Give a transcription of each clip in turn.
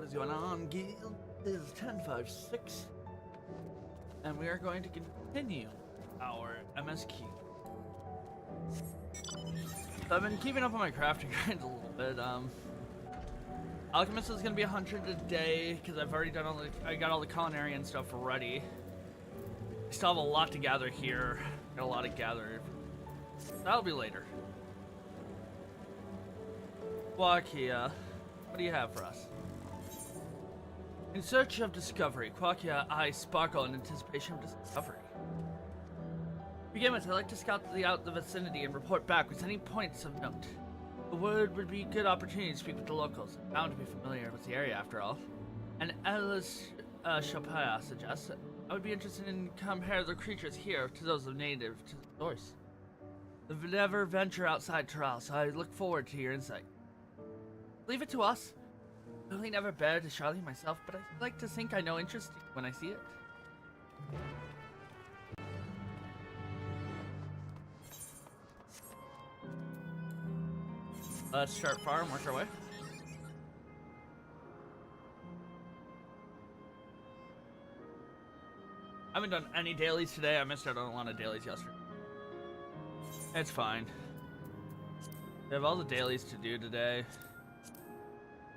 What's going on, Guild? This is 1056, and we are going to continue our MSQ. So I've been keeping up on my crafting grinds a little bit. Alchemist is gonna be 100 a day because I've already done I got all the culinary and stuff ready. I still have a lot to gather here. Got a lot to gather. That'll be later. Quakia, what do you have for us? In search of discovery, Quakia eyes sparkle in anticipation of discovery. To begin with, I'd like to scout out the vicinity and report back with any points of note. The word would be a good opportunity to speak with the locals. I'm bound to be familiar with the area after all. And Alice Shapaya suggests I would be interested in compare the creatures here to those of native to the source. I've never venture outside Toral, so I look forward to your insight. Leave it to us. I really never bear to Charlie myself, but I like to think I know interesting when I see it. Let's start far and work our way. I haven't done any dailies today. I missed out on a lot of dailies yesterday. It's fine. We have all the dailies to do today.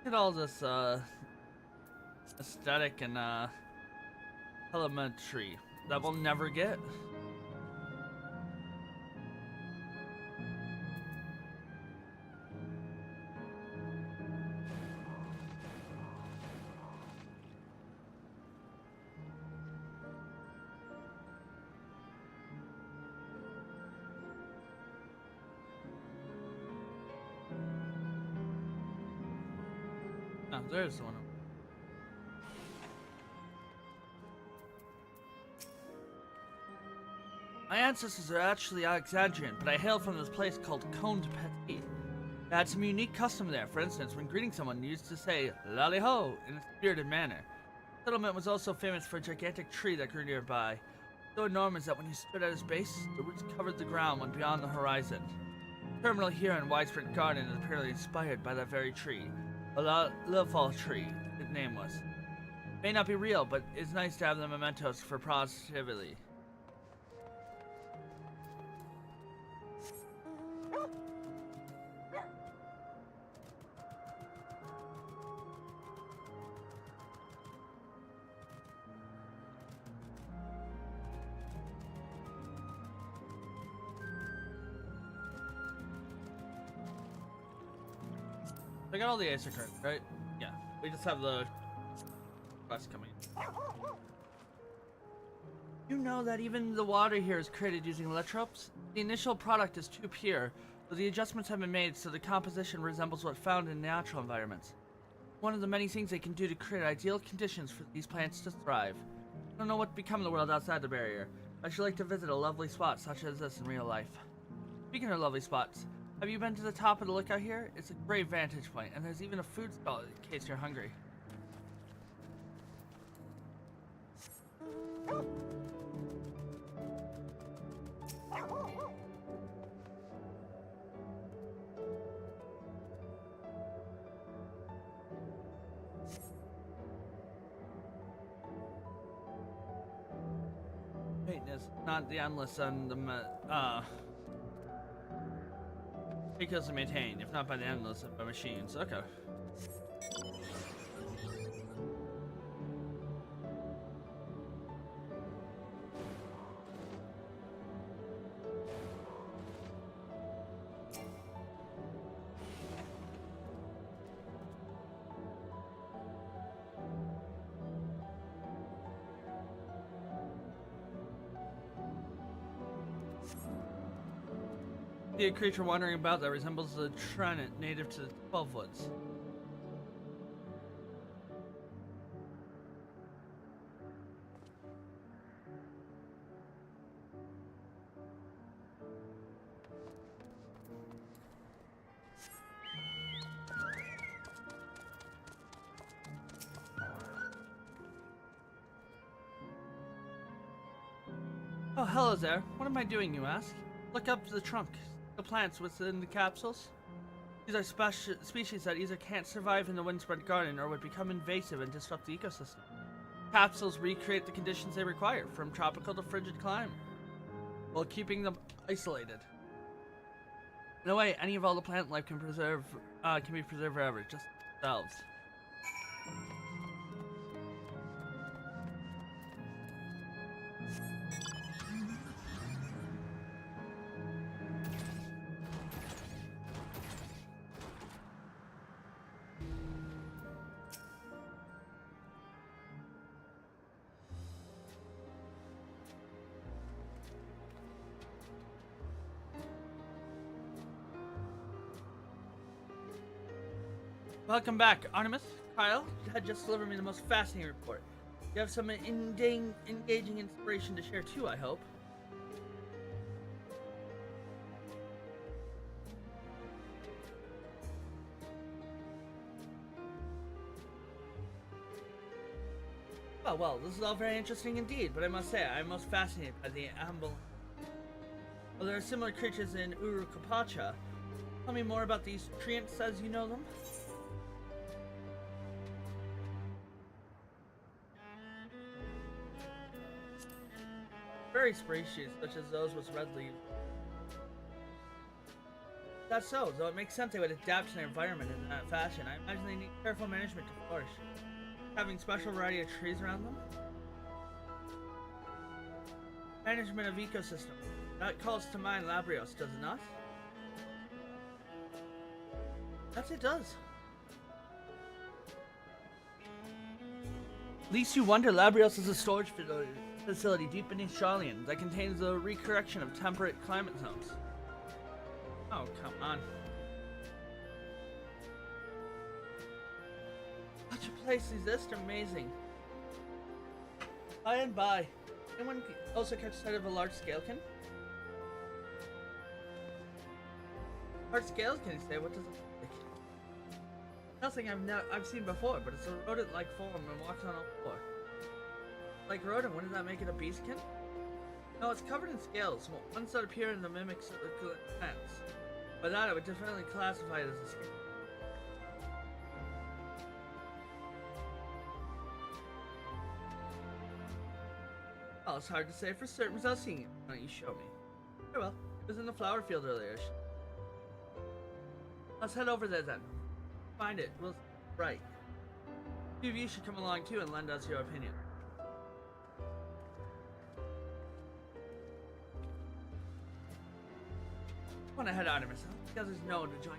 Look at all this aesthetic and telemetry that we'll never get. Oh, there's one. My ancestors are actually Alexandrian, but I hail from this place called Conde Petit. They had some unique custom there. For instance, when greeting someone, you used to say "Lally ho" in a spirited manner. The settlement was also famous for a gigantic tree that grew nearby, so enormous that when you stood at its base, the roots covered the ground went beyond the horizon. The terminal here in widespread garden is apparently inspired by that very tree. A Lilfall tree, its name was. May not be real, but it's nice to have the mementos for positivity. I got all the Acer cards, right? Yeah. We just have the quest coming in. You know that even the water here is created using electropes? The initial product is too pure, but the adjustments have been made so the composition resembles what's found in natural environments. One of the many things they can do to create ideal conditions for these plants to thrive. I don't know what become of the world outside the barrier. I should like to visit a lovely spot such as this in real life. Speaking of lovely spots, have you been to the top of the lookout here? It's a great vantage point, and there's even a food stall in case you're hungry. Maintenance, not the endless and the because to maintain, if not by the endless, by machines. Okay. See a creature wandering about that resembles a Trinant native to the 12 Woods. Oh, hello there. What am I doing, you ask? Look up the trunk. The plants within the capsules. These are species that either can't survive in the windspread garden or would become invasive and disrupt the ecosystem. Capsules recreate the conditions they require, from tropical to frigid climate, while keeping them isolated. In a way, any of all the plant life can be preserved forever, just themselves. Welcome back, Artemis. Kyle had just delivered me the most fascinating report. You have some engaging inspiration to share too, I hope. Oh, well, this is all very interesting indeed, but I must say, I'm most fascinated by the ambulance. Well, there are similar creatures in Urukapacha. Tell me more about these treants as you know them. Berry species, such as those with red leaves. That's so, though it makes sense they would adapt to their environment in that fashion. I imagine they need careful management to flourish. Having special variety of trees around them. Management of ecosystem. That calls to mind Labrios, does it not? Yes, it does. Least you wonder, Labrios is a storage facility deep beneath Charlian that contains the recorrection of temperate climate zones. Oh, come on. Such a place is this amazing. By and by. Anyone also catch sight of a large scalekin? Large scales, can you say? What does it look like? Nothing I've seen before, but it's a rodent-like form and walks on all four. Like rodent, wouldn't that make it a beastkin? No, it's covered in scales, ones that appear in the mimics of the plants. By that, I would definitely classify it as a scale. Well, it's hard to say for certain without seeing it. Why don't you show me? Very well. It was in the flower field earlier. Let's head over there then. Find it. We'll right. A few of you should come along too and lend us your opinion. I want to head out of myself. The others know to join.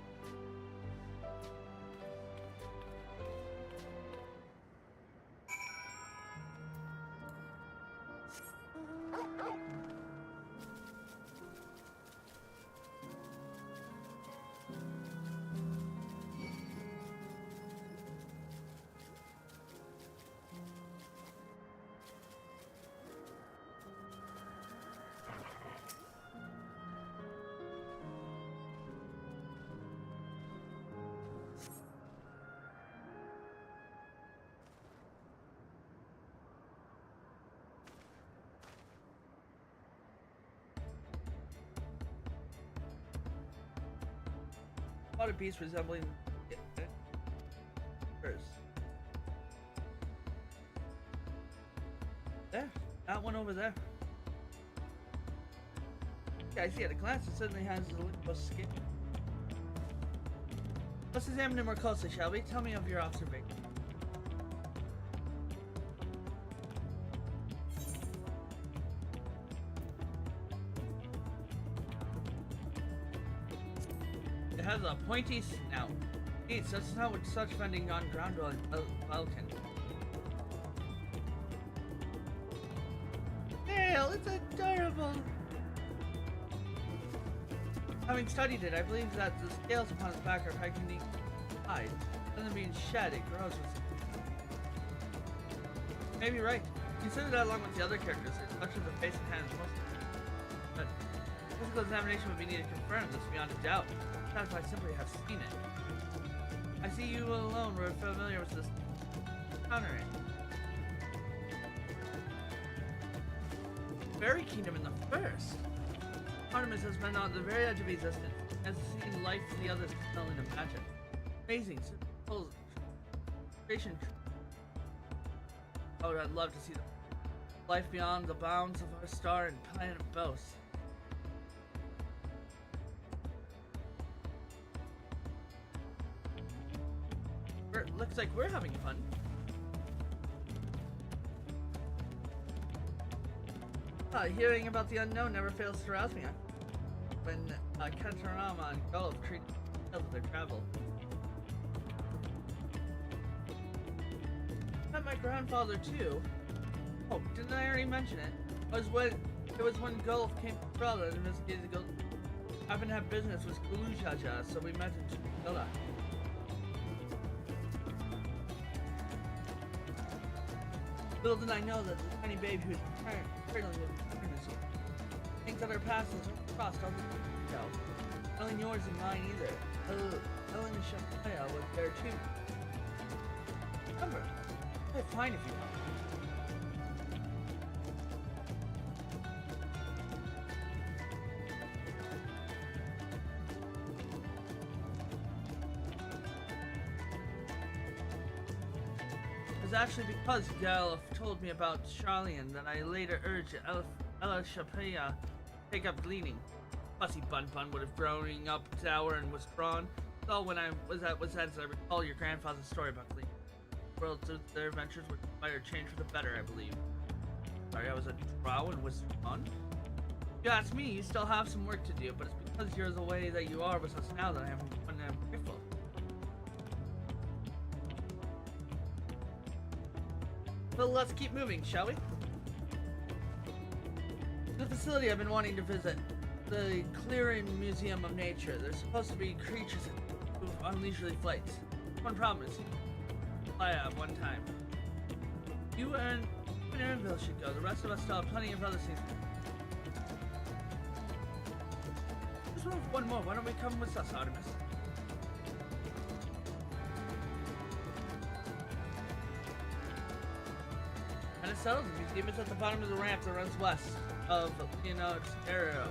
A lot of beasts resembling hers. There, that one over there. Yeah, I see at a glance it certainly has a little skin. Let's examine it more closely, shall we? Tell me of your observation. It has a pointy snout. Neat, so that's not what such fending on ground dwelling Falcon. Tail, it's adorable! Having studied it, I believe that the scales upon its back are pegged unique hide. Rather than being shed, it grows with it. Maybe right. Consider that along with the other characters, especially the face and hands most. But physical examination would be needed to confirm this beyond a doubt. Not if I simply have seen it. I see you alone were familiar with this countering. Fairy Kingdom in the first. Artemis has been on the very edge of existence, has seen life the others can only imagine. Amazing, simple creation. Oh, I'd love to see the life beyond the bounds of our star and planet boasts. Looks like we're having fun. Hearing about the unknown never fails to rouse me. When Kantarama and Gulf treat themselves their travel. I met my grandfather too. Oh, didn't I already mention it? It was when Gulf came to Australia and investigated the Gulf. Happened to have business with Gulujaja, so we met in Chicala. Little did I know that the tiny babe who was cradling would be missing. Things that our past is crossed on the trail. Not only yours and mine either. Ellen Shapaya was there too. Remember, play fine if you want. It was actually because Galef told me about Charlian that I later urged Ella Shapaya to take up gleaning. Fussy Bun Bun would have grown up dour and withdrawn. So when I was at Wits Ends, I recall your grandfather's story about gleaning. Worlds of their adventures would require change for the better, I believe. Sorry, I was a drow and withdrawn. If you ask me, you still have some work to do, but it's because you're the way that you are with us now that I am grateful. So let's keep moving, shall we? The facility I've been wanting to visit, the Clearing Museum of Nature. There's supposed to be creatures on leisurely flights. One problem is, fly at one time. You and Aaronville should go. The rest of us still have plenty of other things. Just one more. Why don't we come with us, Artemis? And it settles. The museum is at the bottom of the ramp that runs west of Arrow.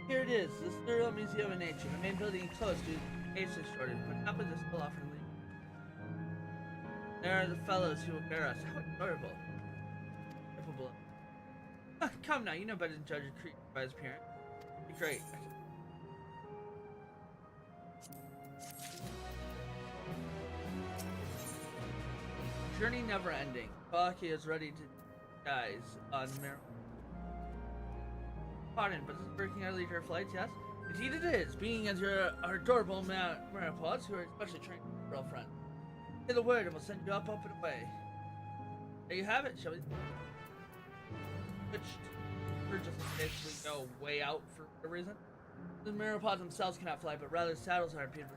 Here it is, the Thorough Museum of Nature. The main building is closed due to space shortage, but couples are still offering leave. There are the fellows who will bear us. How adorable. Come now, you know better than judge a creature by his appearance. Be great. Journey never ending. Baki is ready to guys on Mar. Pardon, but this is breaking our leisure flights, yes? Indeed it is, being as your adorable Maripods who are especially trained for a girlfriend. Say the word and we'll send you up and away. There you have it, shall we? Or just in case we go way out for a reason. The Maripods themselves cannot fly, but rather saddles are impeded.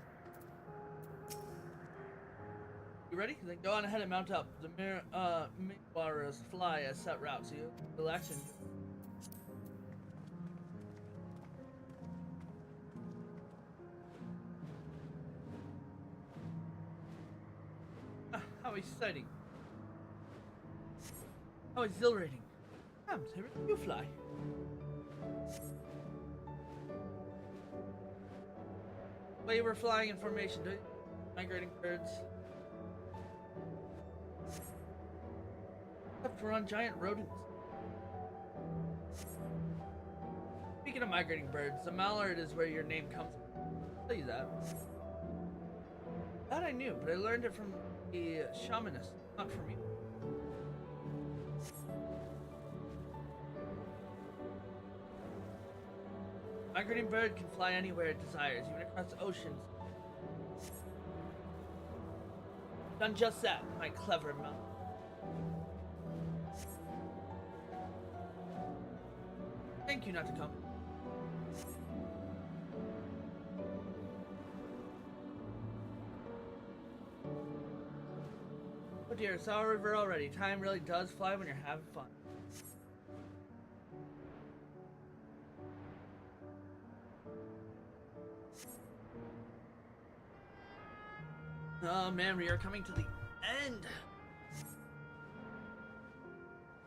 You ready? Then go on ahead and mount up. The Maywarers fly a set route, so you relax and exciting. How exhilarating. Come, you fly. Well, you were flying in formation, don't you? Migrating birds. Except for on giant rodents. Speaking of migrating birds, the mallard is where your name comes from. I'll tell you that. That I knew, but I learned it from the shamanist, not from you. Migrating bird can fly anywhere it desires, even across oceans. Done just that, my clever mouth. Thank you not to come. Oh dear, Sour River already. Time really does fly when you're having fun. Oh man, we are coming to the end.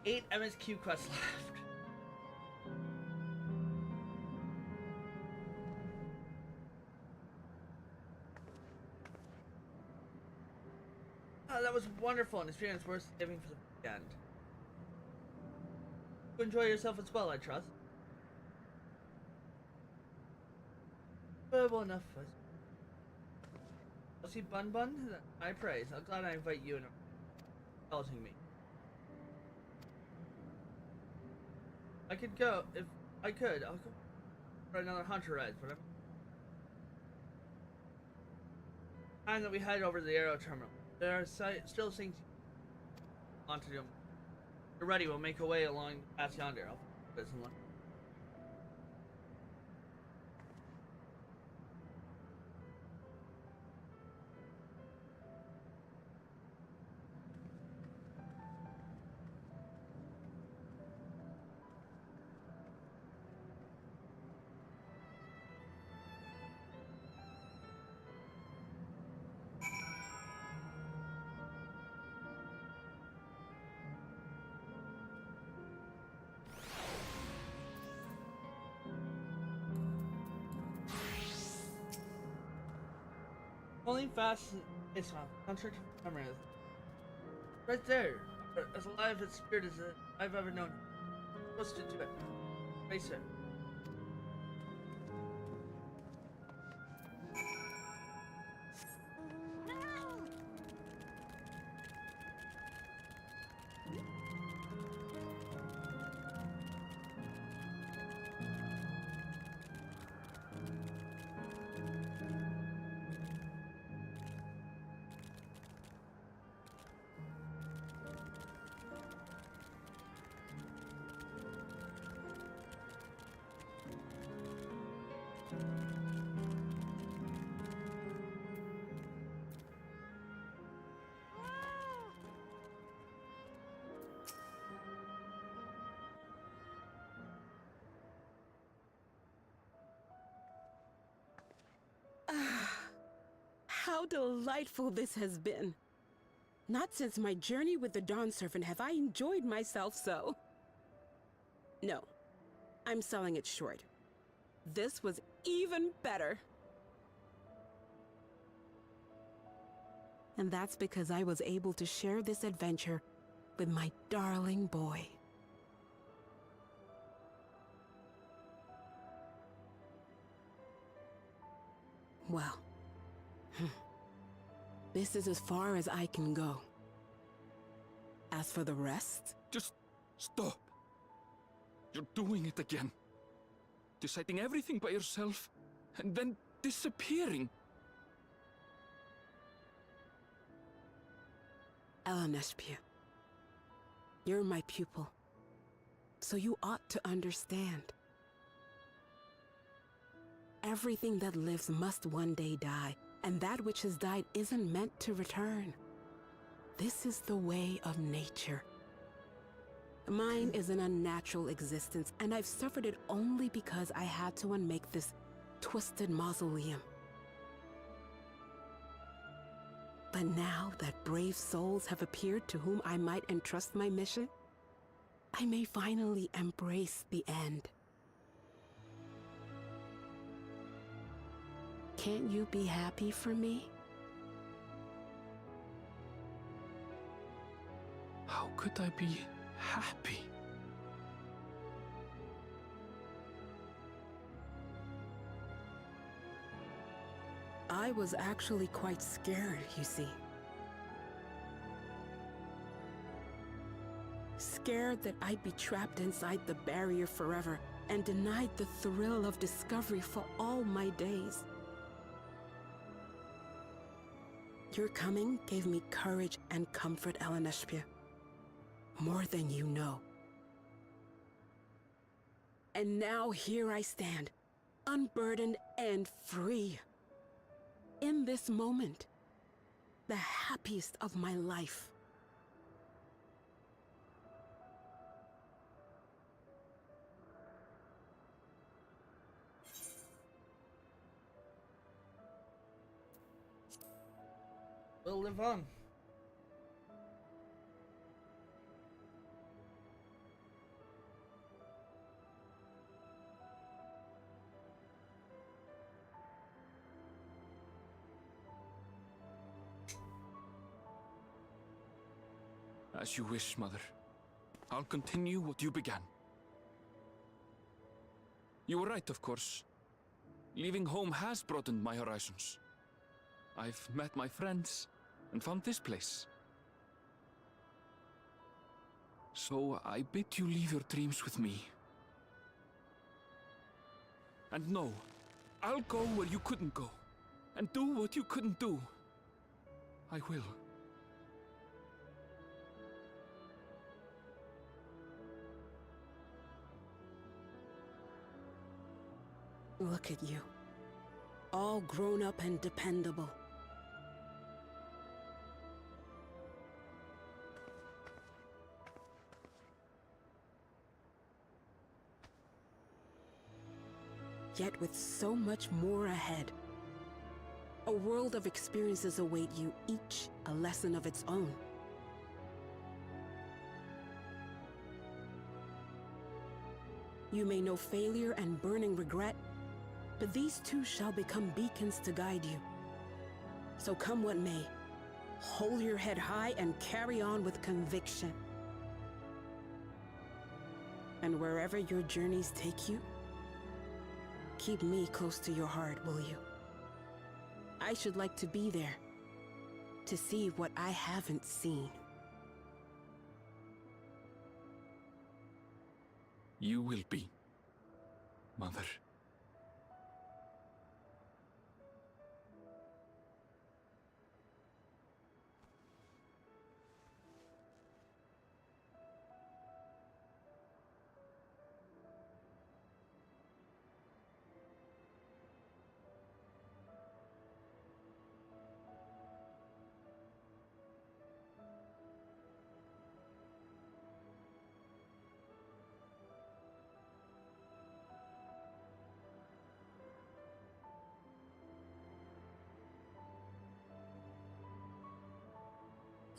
8 MSQ quests left. Oh, that was wonderful, an experience worth saving for the end. You enjoy yourself as well, I trust. Well enough. I'll see Bun Bun. I praise. I'm glad I invite you and indulging me. I could go if I could. I'll go for another hunter ride, but time that we head over to the aero terminal. There are still things you want to do. You're ready. We'll make our way along the path yonder. I'll put this in line. Falling fast is not contrary to memory. Right there, as alive as spirit as I've ever known. I'm supposed to do it. Face it. How delightful this has been. Not since my journey with the Dawn Servant have I enjoyed myself so. No, I'm selling it short. This was even better. And that's because I was able to share this adventure with my darling boy. Well, this is as far as I can go. As for the rest... Just stop. You're doing it again. Deciding everything by yourself, and then disappearing. Eleneshpia, you're my pupil, so you ought to understand. Everything that lives must one day die, and that which has died isn't meant to return. This is the way of nature. Mine is an unnatural existence, and I've suffered it only because I had to unmake this twisted mausoleum. But now that brave souls have appeared to whom I might entrust my mission, I may finally embrace the end. Can't you be happy for me? How could I be happy? I was actually quite scared, you see. Scared that I'd be trapped inside the barrier forever and denied the thrill of discovery for all my days. Your coming gave me courage and comfort, Eleneshpia. More than you know. And now here I stand, unburdened and free. In this moment, the happiest of my life. We'll live on. As you wish, Mother. I'll continue what you began. You were right, of course. Leaving home has broadened my horizons. I've met my friends and found this place. So I bid you leave your dreams with me. And no, I'll go where you couldn't go, and do what you couldn't do. I will. Look at you. All grown up and dependable. Yet with so much more ahead. A world of experiences await you, each a lesson of its own. You may know failure and burning regret, but these too shall become beacons to guide you. So come what may, hold your head high and carry on with conviction. And wherever your journeys take you, keep me close to your heart, will you? I should like to be there, to see what I haven't seen. You will be, Mother.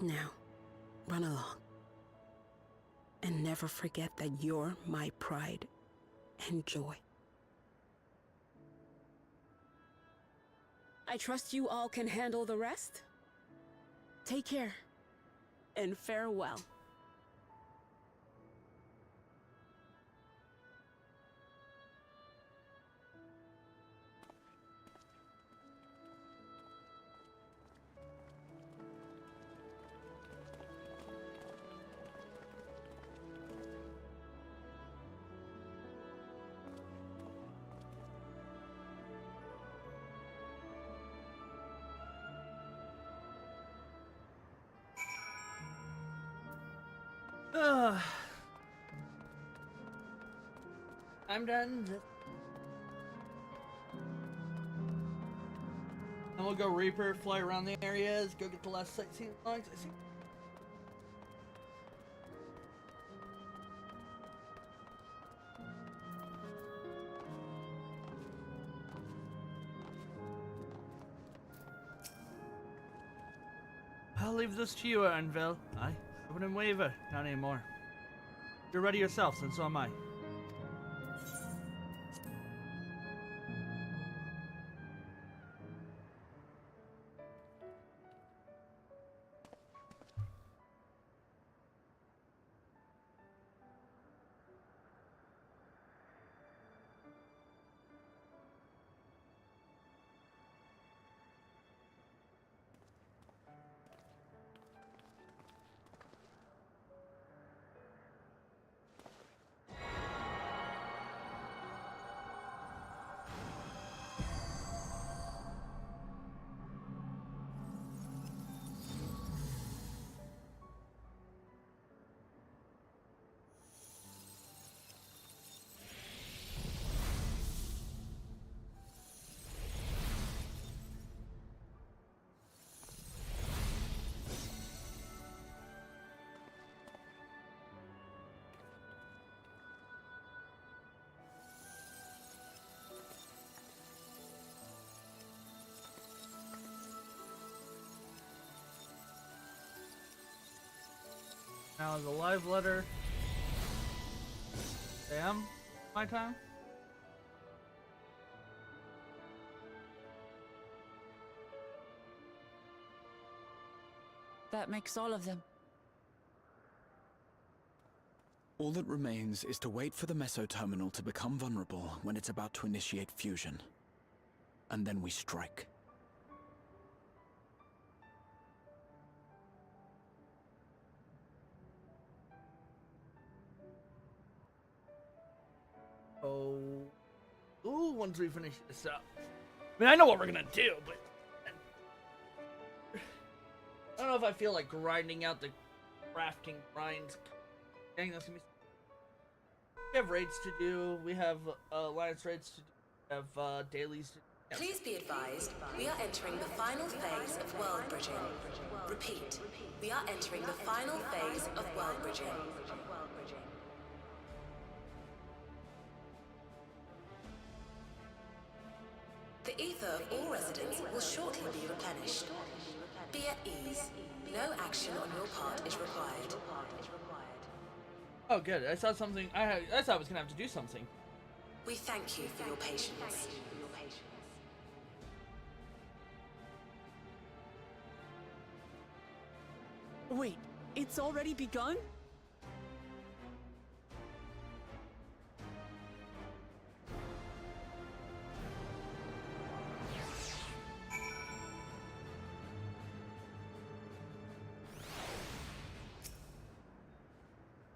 Now, run along. And never forget that you're my pride and joy. I trust you all can handle the rest. Take care, and farewell. I'm done. And we'll go Reaper, fly around the areas, go get the last sightseeing logs. I see. I'll leave this to you, Anvil. I wouldn't waver. Not anymore. You're ready yourself, and so am I. Now the live letter. Sam, my time. That makes all of them. All that remains is to wait for the meso-terminal to become vulnerable when it's about to initiate fusion. And then we strike. Oh, ooh, once we finish this up. I mean, I know what we're gonna do, but I don't know if I feel like grinding out the crafting grinds. Dang, that's gonna be. We have raids to do. We have alliance raids to do. We have dailies to do. Please be advised, we are entering the final phase of world bridging. Repeat, we are entering the final phase of world bridging. The ether of all residents will shortly be replenished. Be at ease. No action on your part is required. Oh, good. I saw something. I thought I was gonna have to do something. We thank you for your patience. Wait, it's already begun?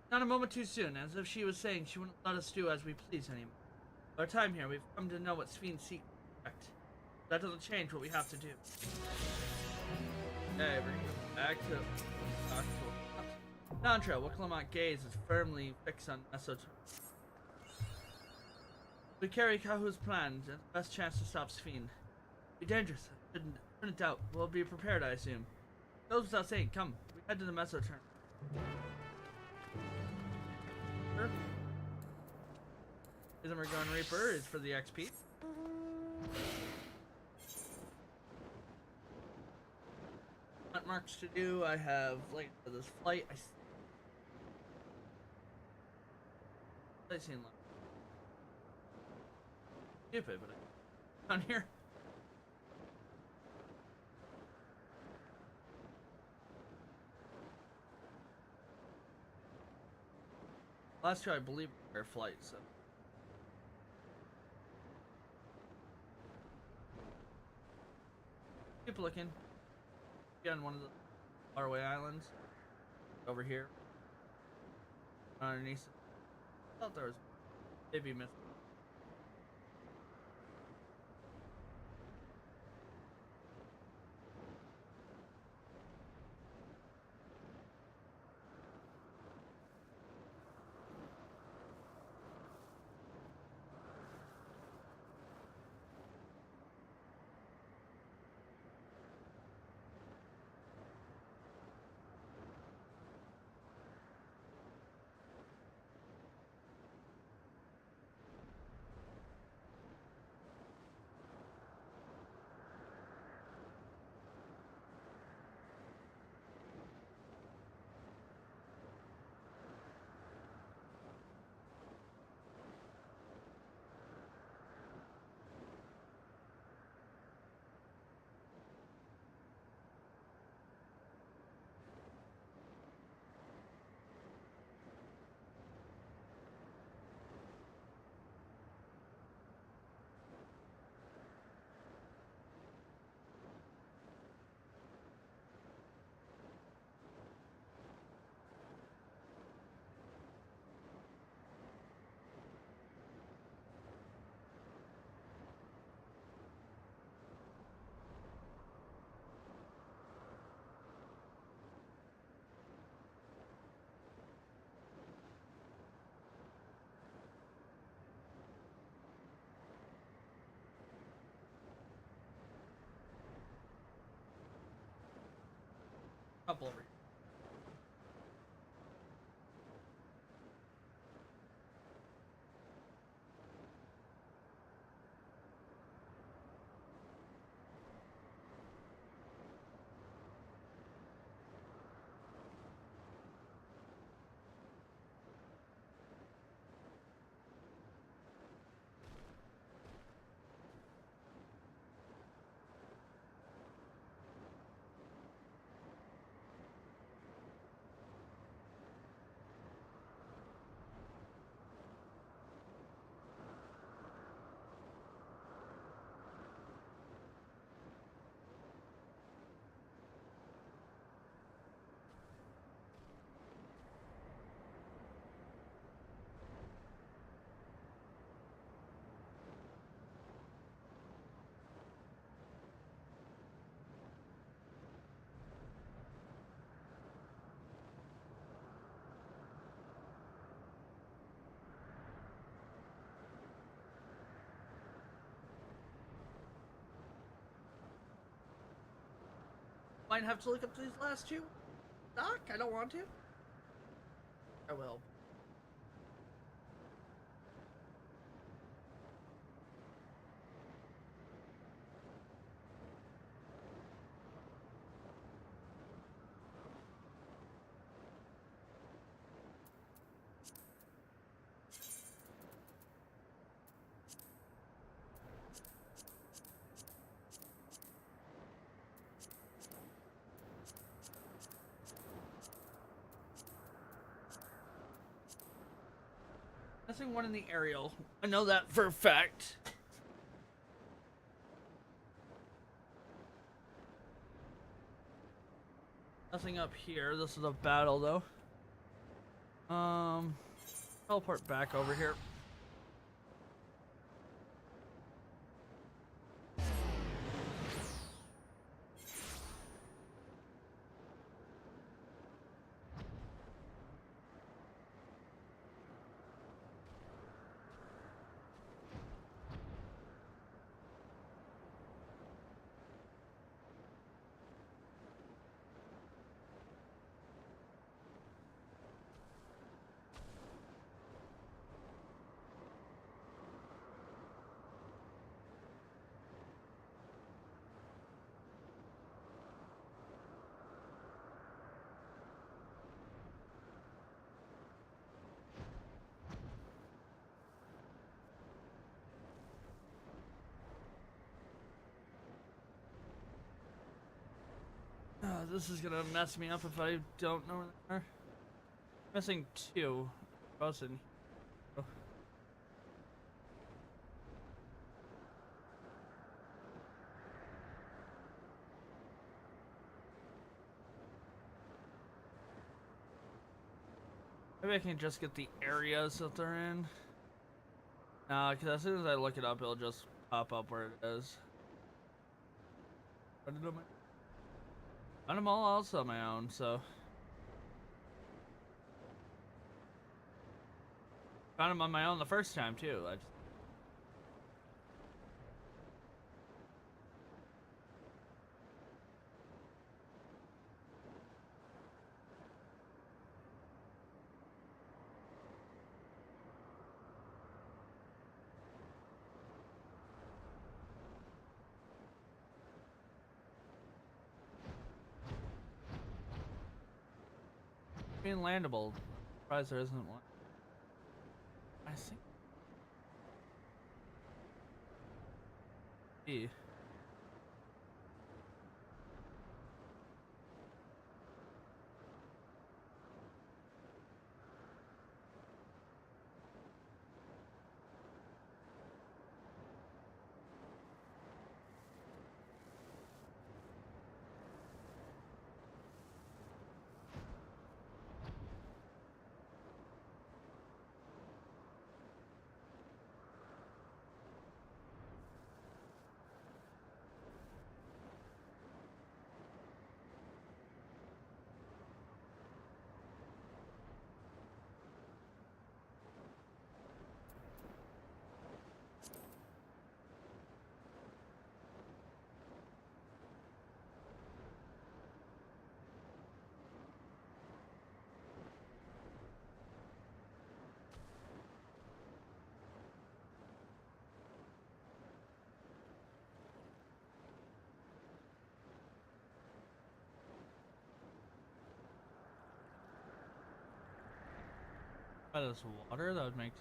Not a moment too soon, as if she was saying she wouldn't let us do as we please anymore. Our time here, we've come to know what Sphene seeks. That doesn't change what we have to do. Okay, we're gonna go back to dawntrail. What Clement gaze is firmly fixed on Mesoterm. We carry Kahu's plans and the best chance to stop Sphene. Be dangerous, shouldn't doubt. We'll be prepared, I assume. Goes without saying, come, we head to the Mesoterm. Isn't Mergon Reaper is for the XP. Hunt marks to do. I have like for this flight. I seen like stupid, but down here. Last two, I believe, were air flight, so. Keep looking. Be on one of the faraway islands. Over here. Underneath. I thought there was maybe missing. couple over here. Might have to look up these last two. Doc, I don't want to. I will. Missing one in the aerial. I know that for a fact. Nothing up here. This is a battle though. Teleport back over here. This is gonna mess me up if I don't know where they are. Missing two. Buzzing. Oh. Maybe I can just get the areas that they're in. Nah, because as soon as I look it up, it'll just pop up where it is. Found them all also on my own, so. Found them on my own the first time, too. I just... being landable. Surprised there isn't one. I think. E. That is water. That would make.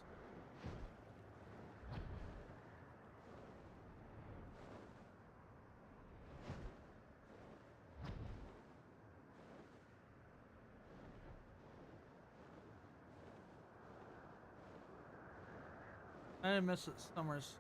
I miss it. Summers.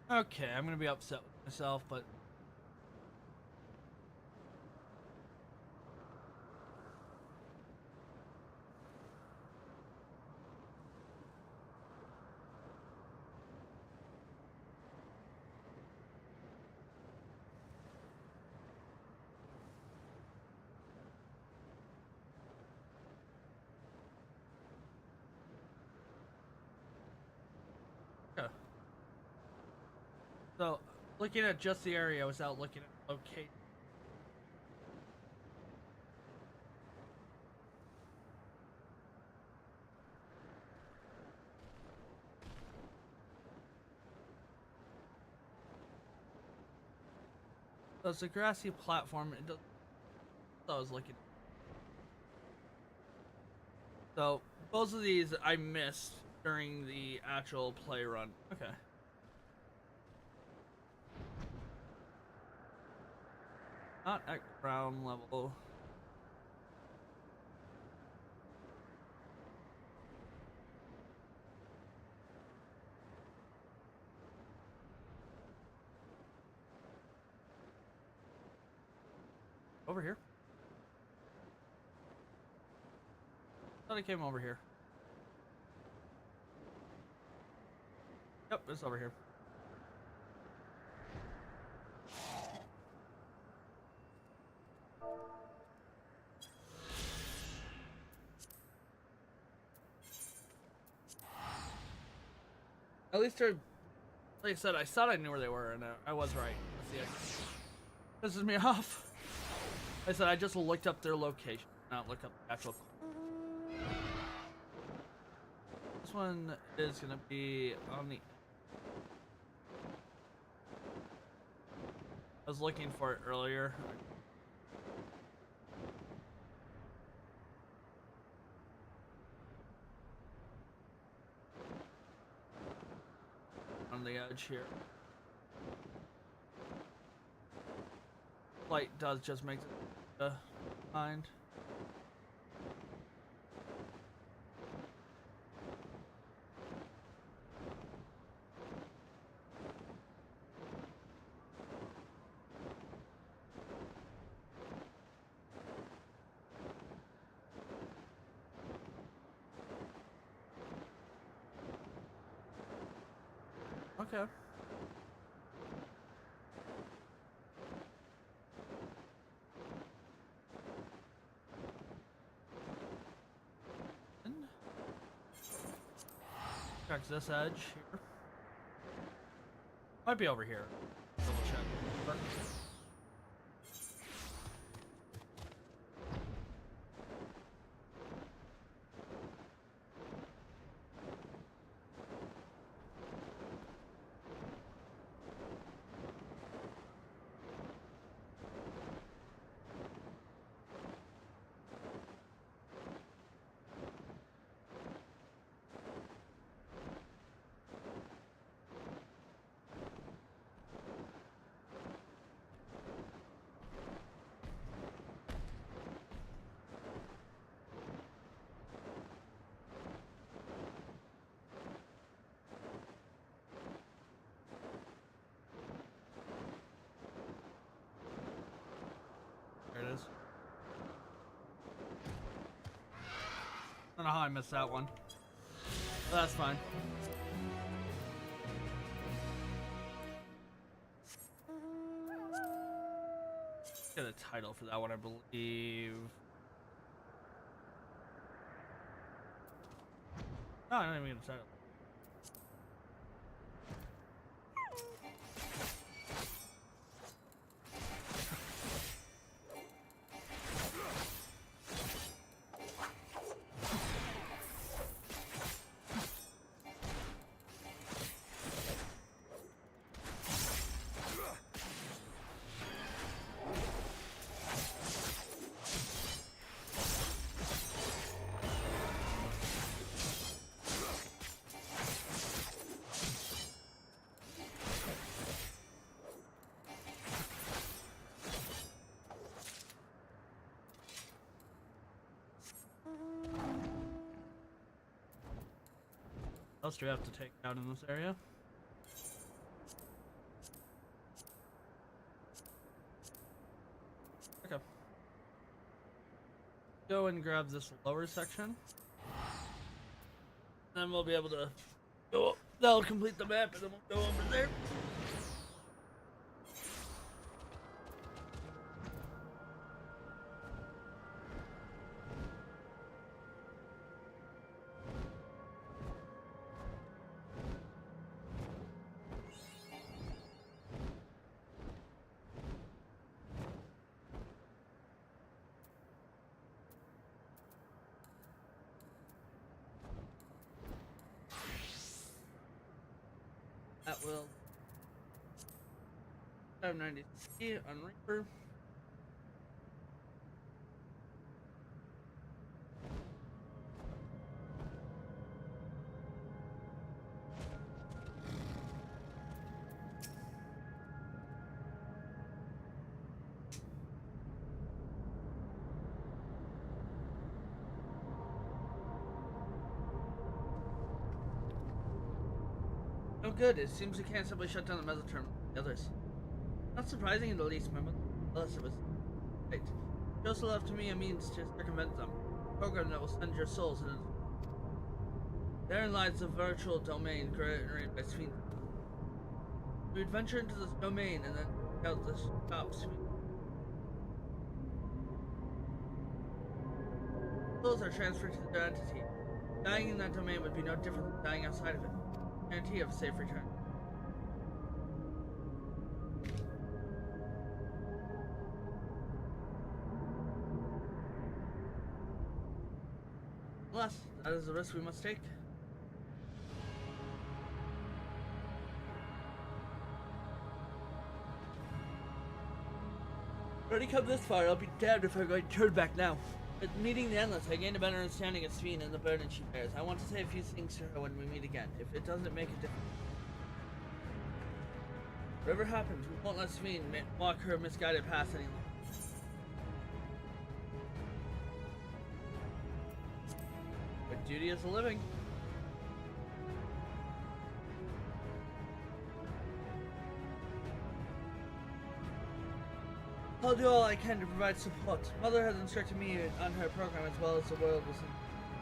Okay, I'm gonna be upset with myself, but yeah. So, looking at just the area without looking at location. So it's a grassy platform. It does. I was looking. So both of these I missed during the actual play run. Okay. Not at ground level. Over here. Thought it came over here. Yep, it's over here. At least they're, like I said, I thought I knew where they were, and I was right. This pisses me off. Like I said, I just looked up their location, not look up the actual. This one is gonna be on the. I was looking for it earlier. On the edge here. Light does just make it find. Okay. Check this edge here. Might be over here. Double check. know how I missed that one. But that's fine. Get a title for that one, I believe. Oh, I don't even get a title. What else do we have to take out in this area? Okay. Go and grab this lower section. Then we'll be able to go up. That'll complete the map and then we'll go over there. That will 590 on Reaper. Oh good, it seems we can't simply shut down the mesotherm like the others. Not surprising in the least, my mother was right. She also left to me a means to circumvent them. A program that will send your souls in. Therein lies the virtual domain created by Sweden. We would venture into this domain and then check out the shops. Souls are transferred to their entity. Dying in that domain would be no different than dying outside of it. Guarantee of a safe return. Alas, that is the risk we must take. Already come this far, I'll be damned if I'm going to turn back now. But meeting the Endless, I gained a better understanding of Sveen and the burden she bears. I want to say a few things to her when we meet again. If it doesn't make a difference. Whatever happens, we won't let Sveen walk her misguided path any longer. But duty is a living. I'll do all I can to provide support. Mother has instructed me on her program as well as the world will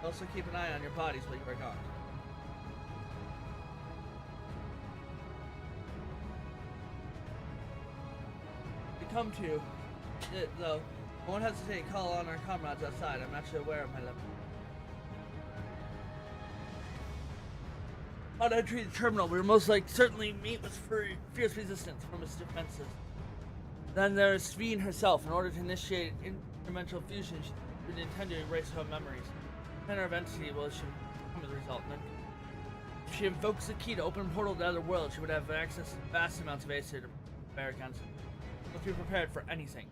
also keep an eye on your bodies while you are gone. To come to it, though, I won't hesitate to call on our comrades outside. I'm actually aware of my limit. On entry the terminal, we will most likely certainly meet with fierce resistance from its defenses. Then there is Sveen herself. In order to initiate incremental fusion, she would intend to erase her memories. Center of entity will come as a result. And then if she invokes the key to open a portal to other worlds, she would have access to vast amounts of Acer to bear against it. Must be prepared for anything.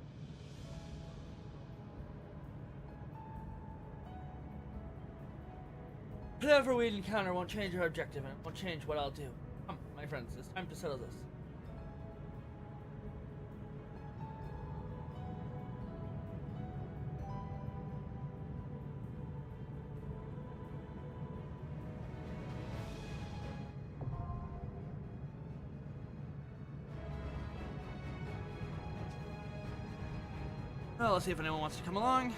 Whatever we encounter won't change our objective, and it won't change what I'll do. Come, my friends, it's time to settle this. Well, let's see if anyone wants to come along.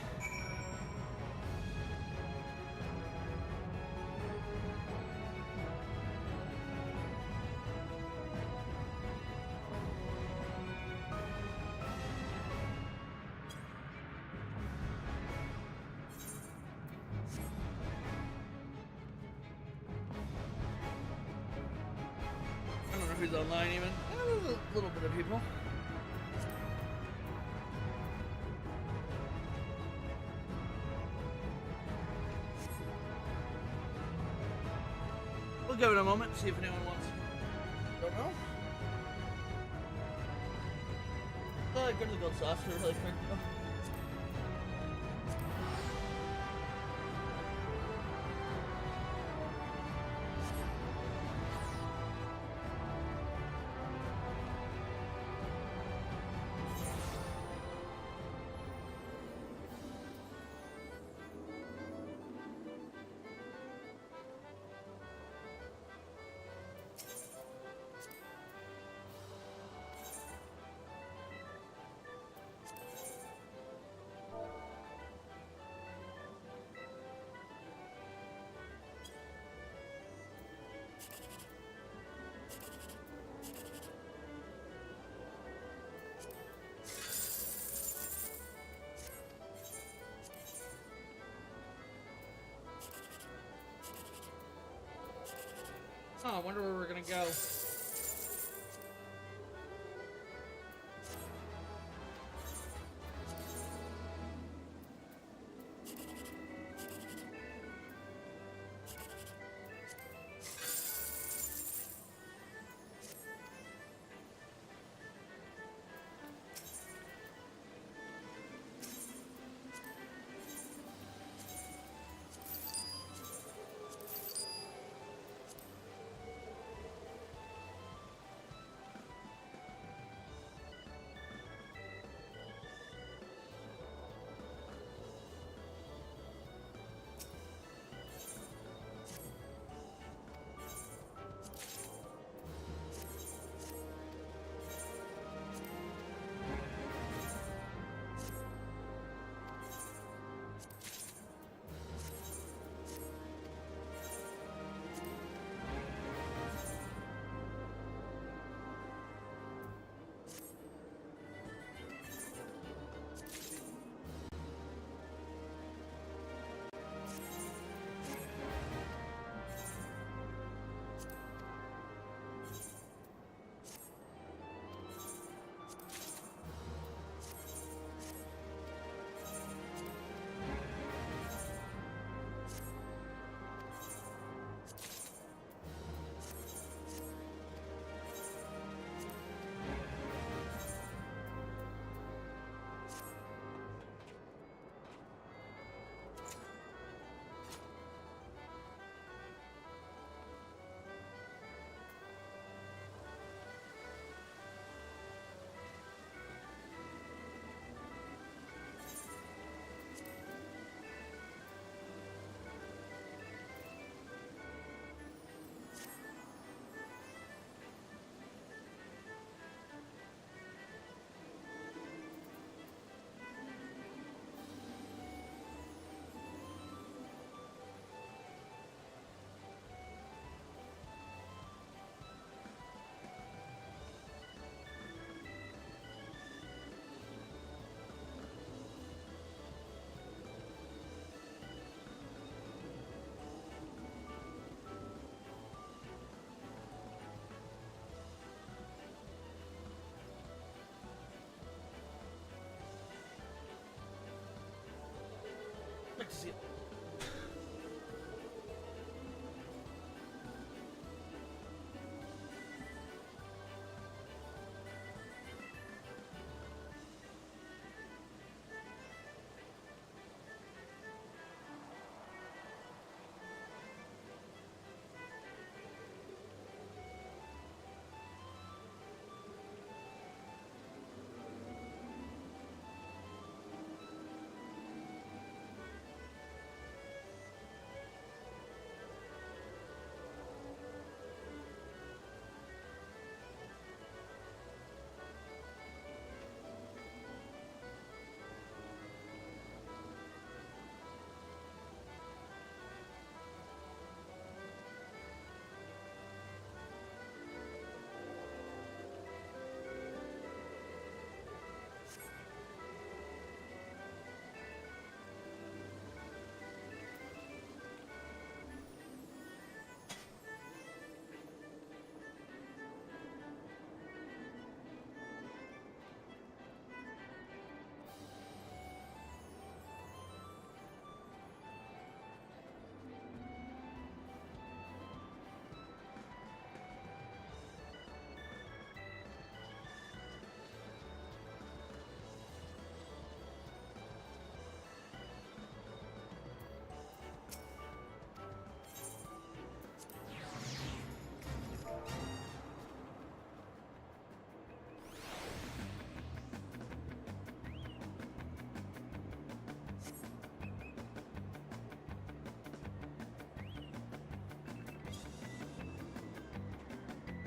wonder who's online even. There's a little bit of people. We'll give it a moment, see if anyone wants. Don't know. Go to the gold sauce really quick though. Oh, I wonder where we're gonna go.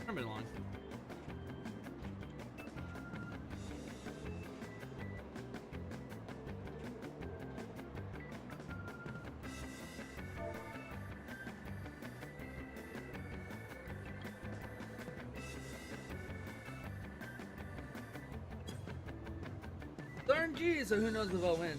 Shouldn't be long. Darn G, so who knows if I'll win.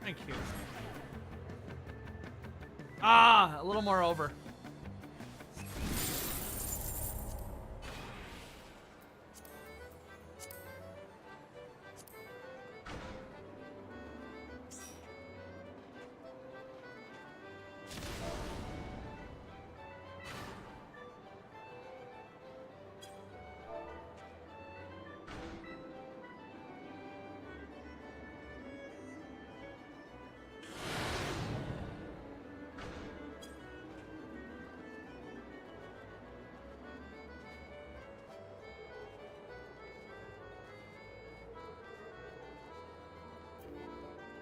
Thank you. Ah, a little more over.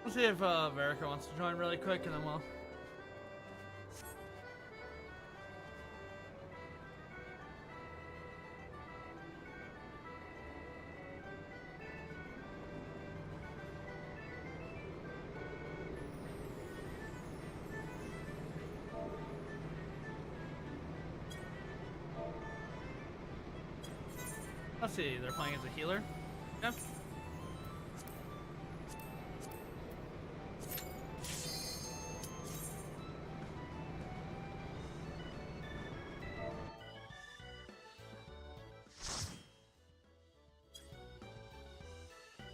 We'll see if Verica wants to join really quick, and then we'll. Let's see, they're playing as a healer. Yep.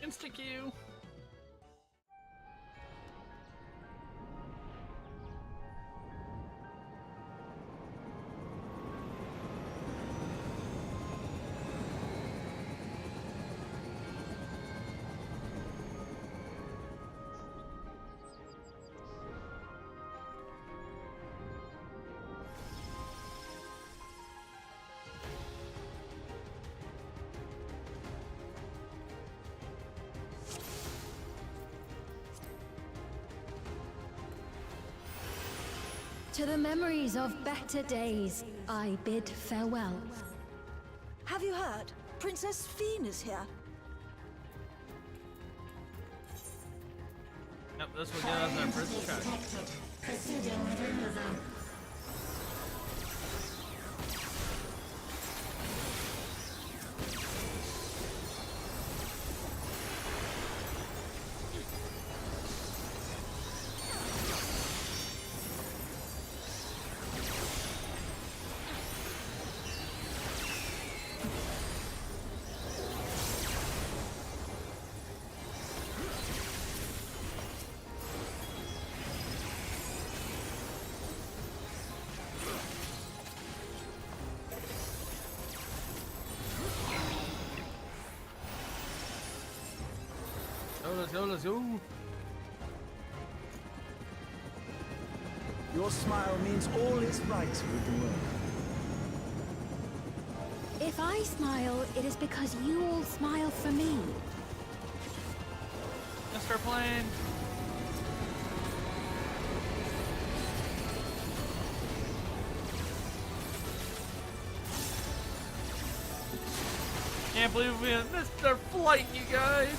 Insta-Q. To the memories of better days, I bid farewell. Have you heard? Princess Fiend is here. Yep, this will get us our first check. Proceeding with removal. Let's go, let's go. Your smile means all is right with the world. If I smile, it is because you all smile for me. Mr. Plane. Can't believe we missed our flight, you guys.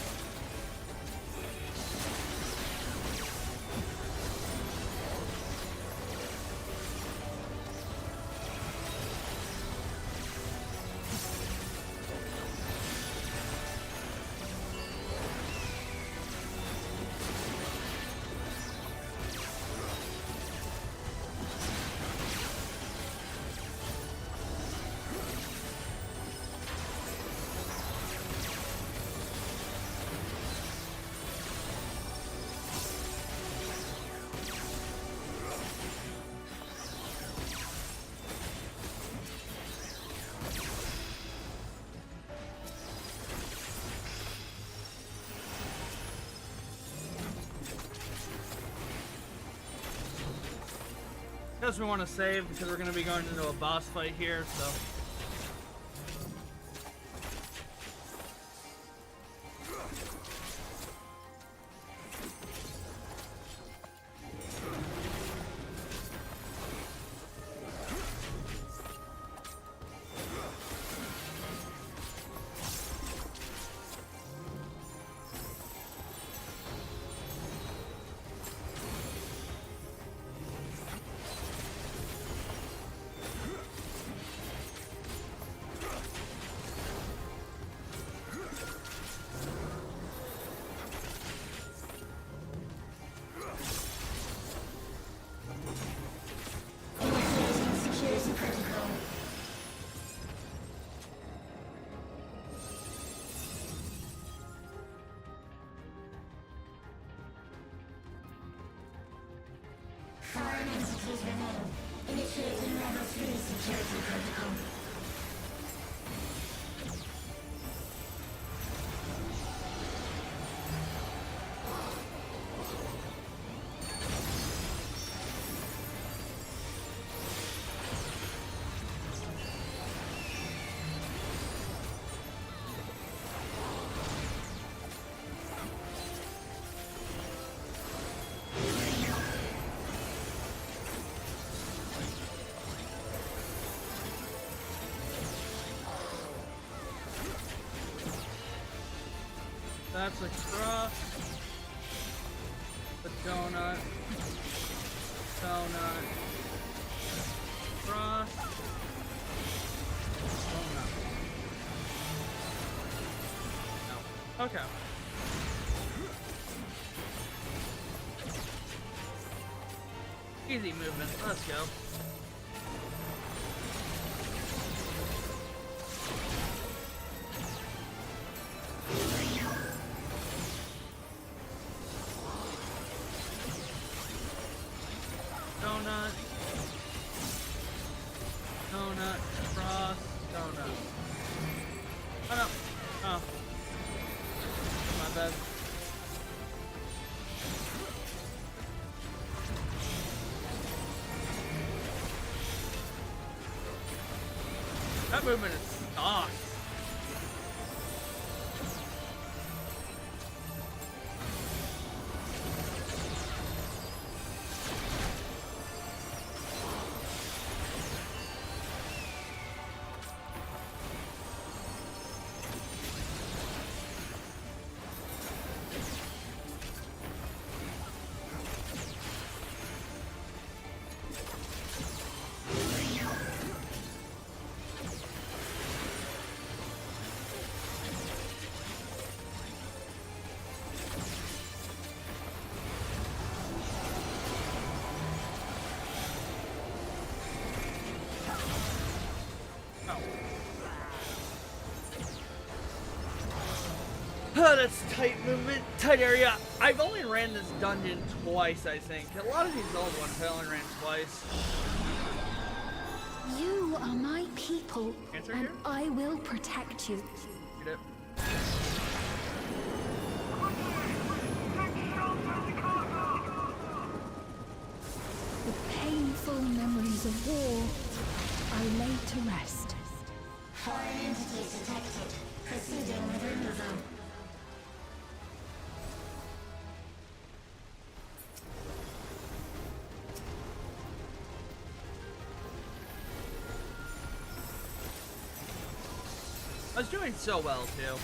Guess we want to save because we're going to be going into a boss fight here, so. Foreign entities remain. Initiating level 3 security protocol. That's a cross. The donut. Donut. Cross. Donut. No. Okay. Easy movement. Let's go. Donut. Donut. Cross. Donut. Oh no. Oh. My bad. That movement is stock. Oh, that's tight movement, tight area. I've only ran this dungeon twice, I think. A lot of these old ones I only ran twice. You are my people, Answer and here? I will protect you. Get it? The painful memories of war I lay to rest. Foreign entities detected. Proceeding with removal. was doing so well too.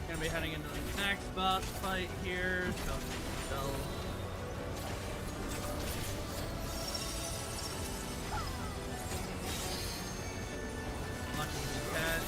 Gonna be heading into the next boss fight here, so much as we can.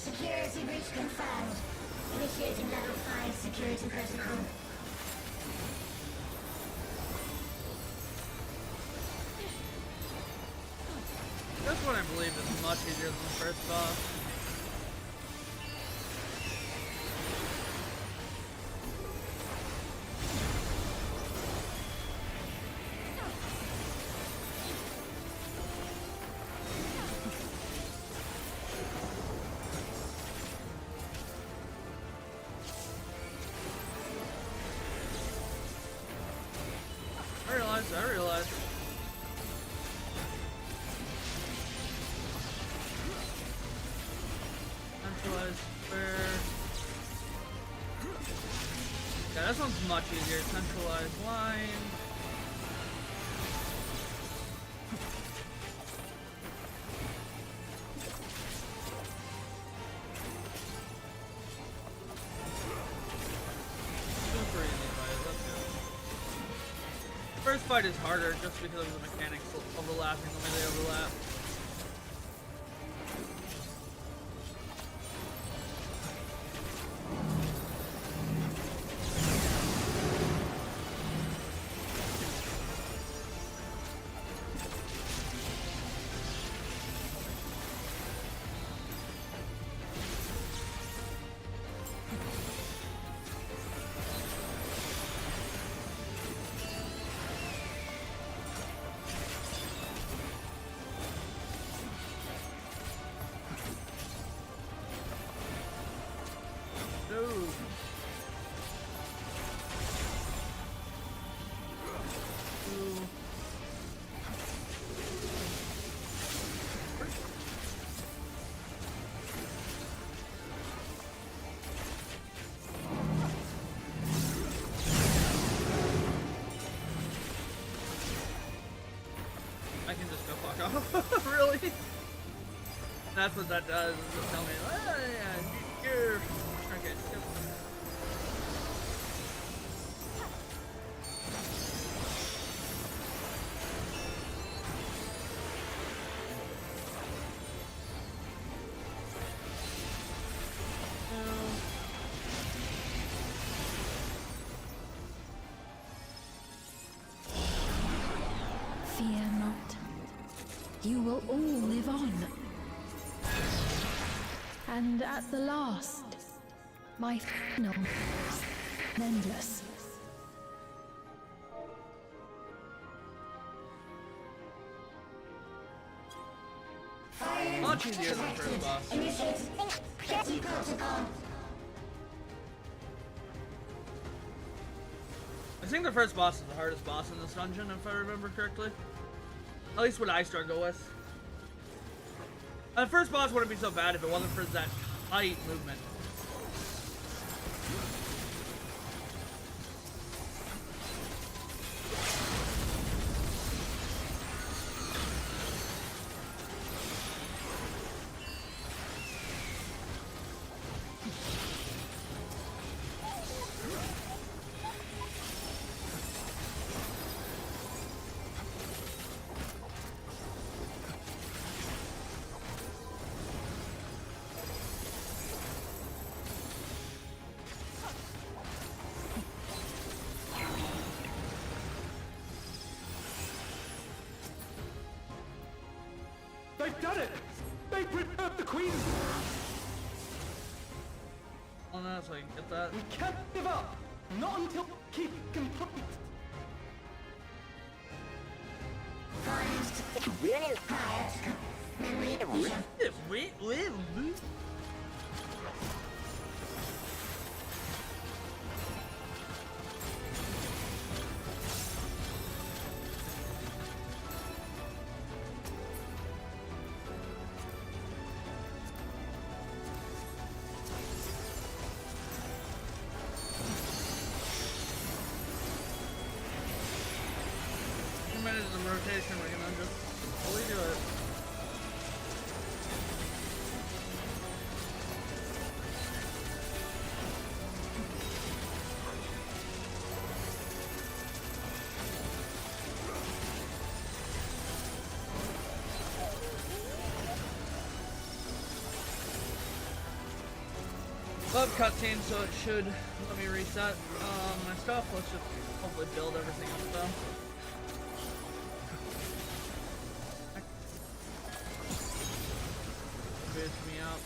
Security breach confirmed. Initiating level 5 security protocol. This one I believe is much easier than the first boss. I realize. Centralized square. Yeah, this one's much easier. Centralized line. Super easy fight. Let's go. First fight is harder just because of the mechanics overlapping the way they overlap. That's what that does. Is just tell me, oh, yeah, you're okay. Yep. Fear not. You will all live on. And at the last, my final endless. Much easier than the first boss. I think the first boss is the hardest boss in this dungeon, if I remember correctly. At least what I struggle with. The first boss wouldn't be so bad if it wasn't for that tight movement. They've done it! They've preserved the Queen! Oh no, so I can get that. We can't give up! Not until we keep complete! Minutes of rotation, we're gonna just fully do it. Love cutscene, so it should let me reset my stuff. Let's just hopefully build everything up though. Me up.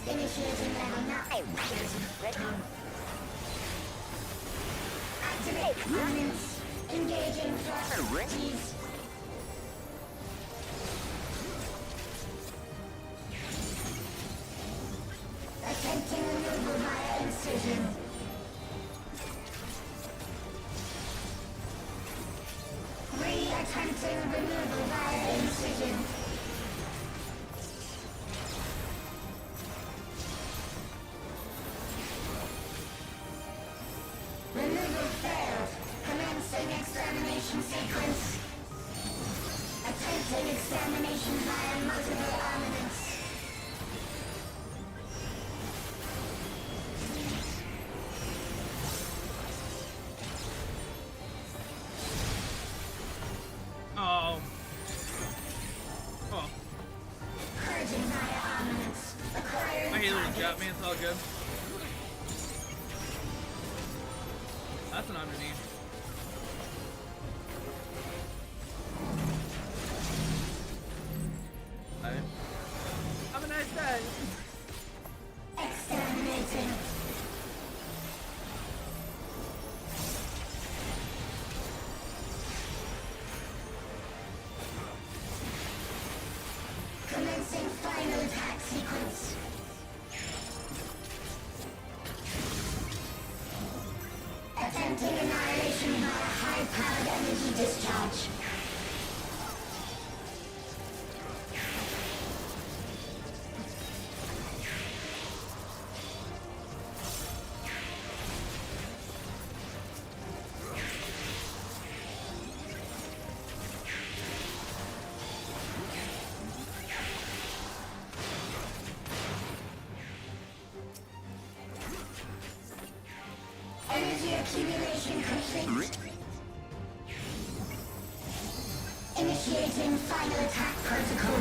Initiating level 9. Activate permanence. Engaging thrust. Attempting removal via incision. Attempting removal via incision. Removal failed. Commencing extermination sequence. Attempting extermination via multiple armaments. Oh. Oh. Purging via armaments. Acquiring My healer target. got me, it's all good. That's an underneath. Hey. Have a nice day. Exterminating. Energy accumulation complete. Initiating final attack protocol.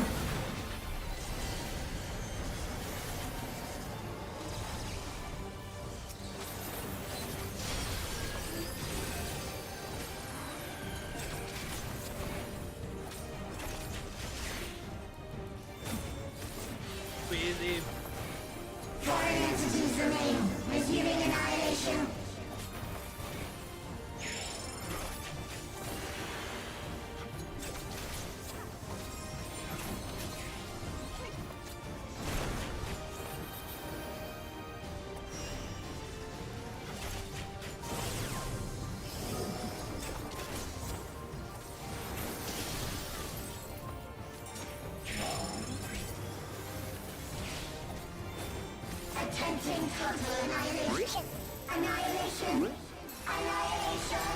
Easy. Foreign entities remain. Resuming annihilation. Attempting total annihilation. Annihilation. Annihilation.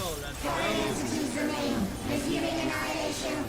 Oh, that's Foreign entities remain. Resuming annihilation.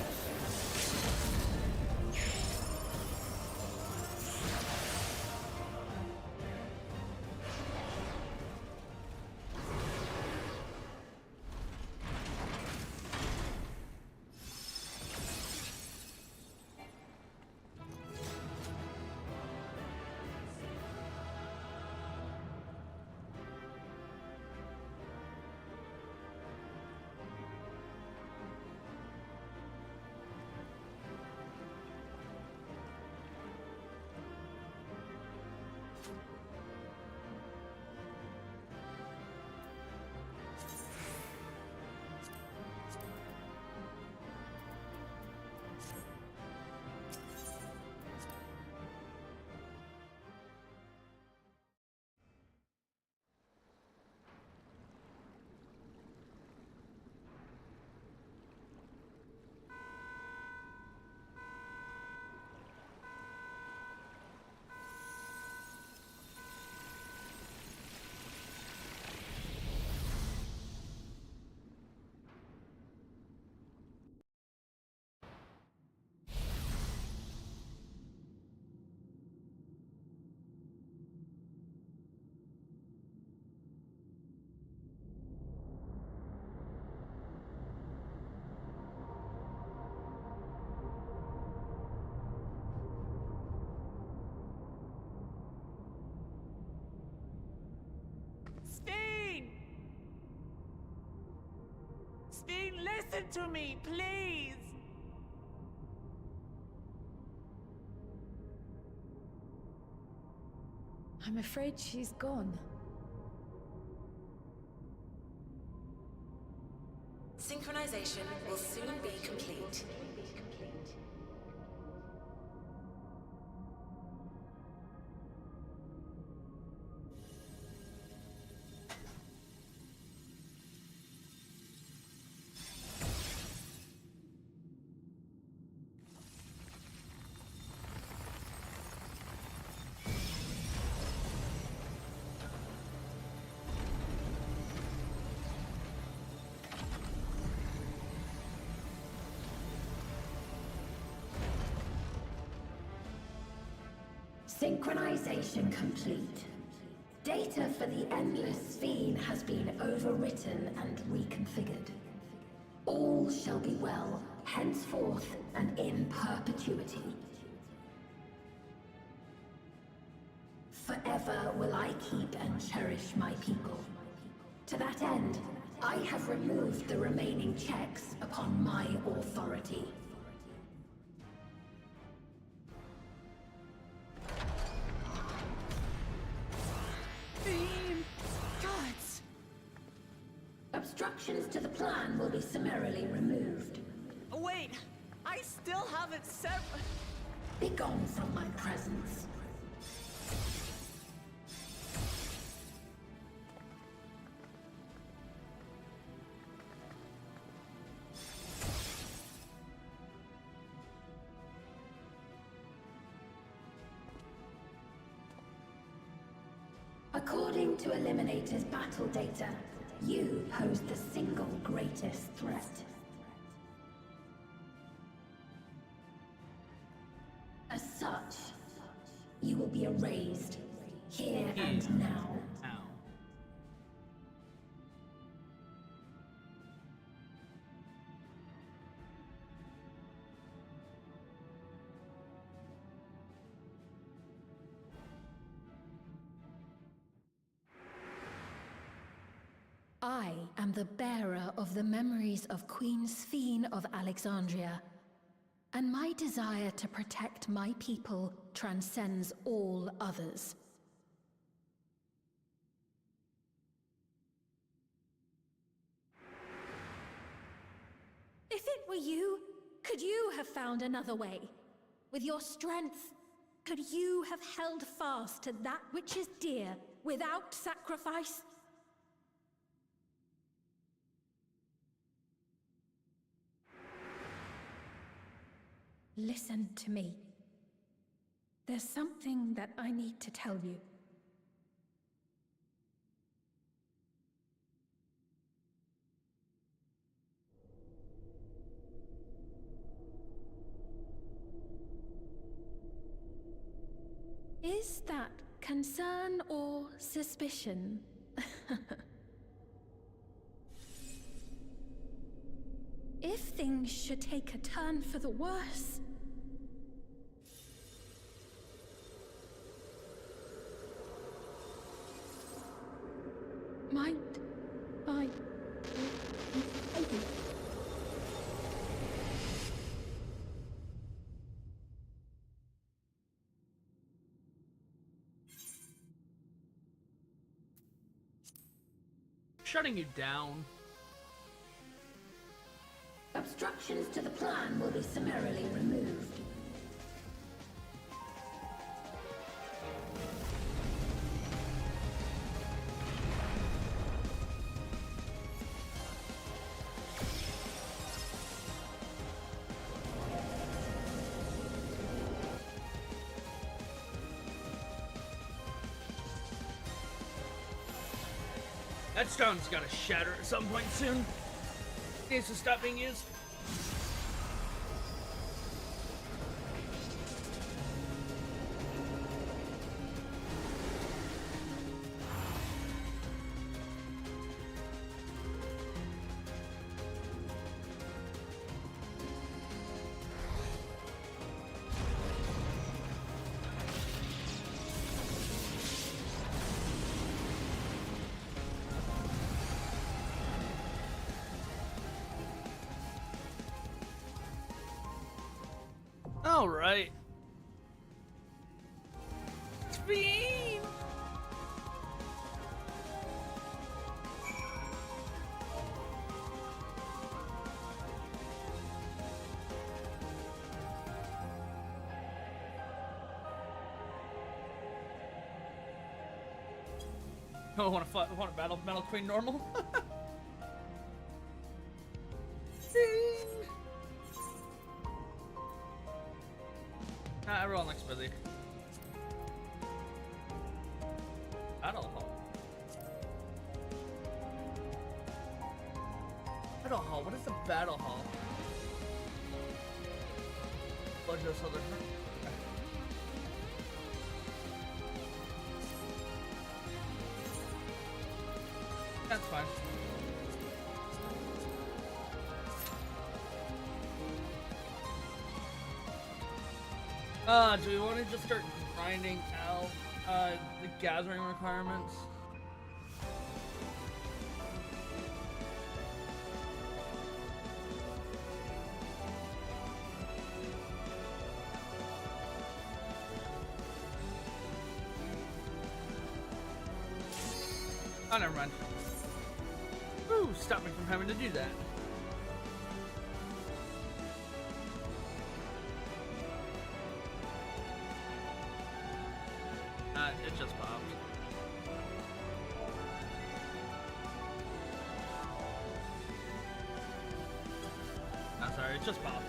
Steen, listen to me, please! I'm afraid she's gone. Synchronization will soon be complete. Synchronization complete. Data for the Endless Fiend has been overwritten and reconfigured. All shall be well, henceforth and in perpetuity. Forever will I keep and cherish my people. To that end, I have removed the remaining checks upon my authority. Fiend! Gods! Obstructions to the plan will be summarily removed. Wait, I still have it set. Be gone from my presence. According to Eliminator's battle data, you pose the single greatest threat. As such, you will be erased, here and now. I am the bearer of the memories of Queen Sphene of Alexandria, and my desire to protect my people transcends all others. If it were you, could you have found another way? With your strength, could you have held fast to that which is dear without sacrifice? Listen to me. There's something that I need to tell you. Is that concern or suspicion? If things should take a turn for the worse... Might I... Shutting you down. Obstructions to the plan will be summarily removed. That stone's gotta shatter at some point soon. It needs to stop being used. All right. Sphene! Oh, want to battle Metal Queen normal? Everyone looks busy. Battle hall. Battle hall. What is a battle hall? Blood goes other. That's fine. Do we want to just start grinding out the gathering requirements? Oh, never mind. Woo. Woo! Stop me from having to do that. It just popped. I'm sorry, it just popped.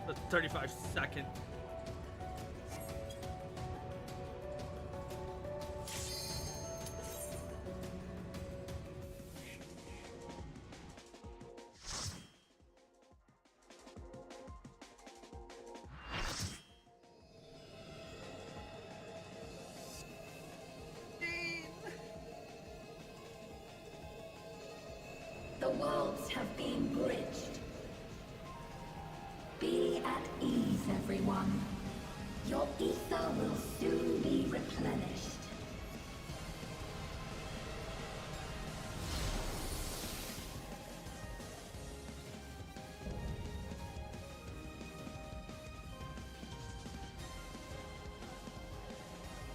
The 35-second. The worlds have been bridged. Be at ease, everyone. Your ether will soon be replenished.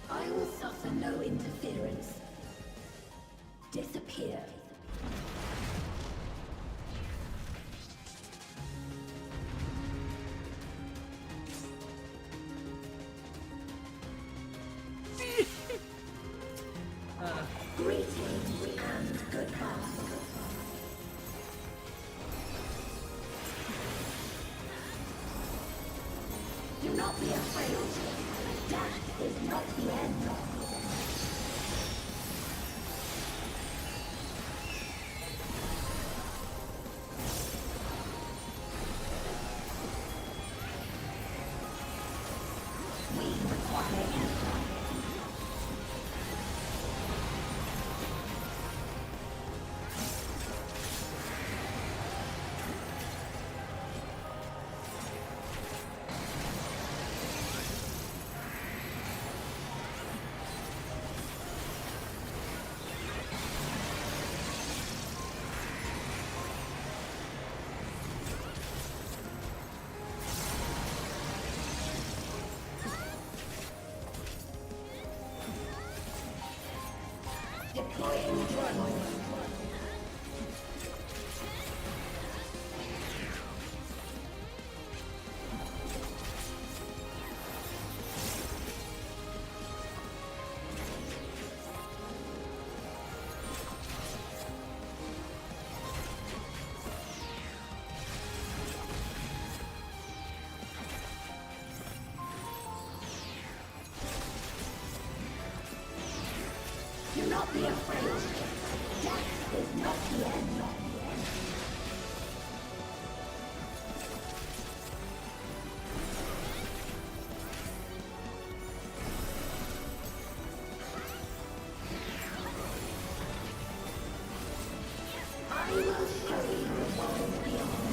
I will suffer no interference. Disappear. Greetings and goodbye. Do not be afraid. Death is not the end. We require insight. Deploying drone. Do not be afraid. Death is not the end. I will show you the world beyond.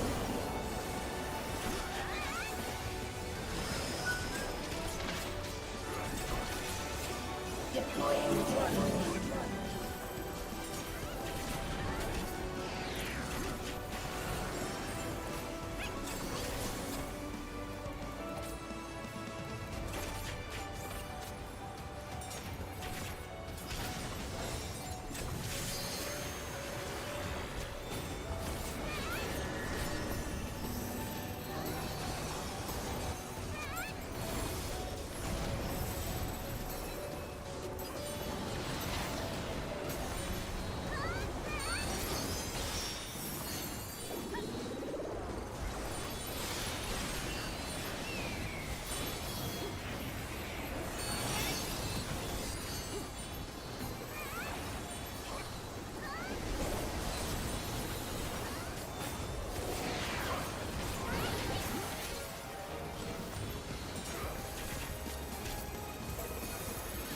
Deploying drone.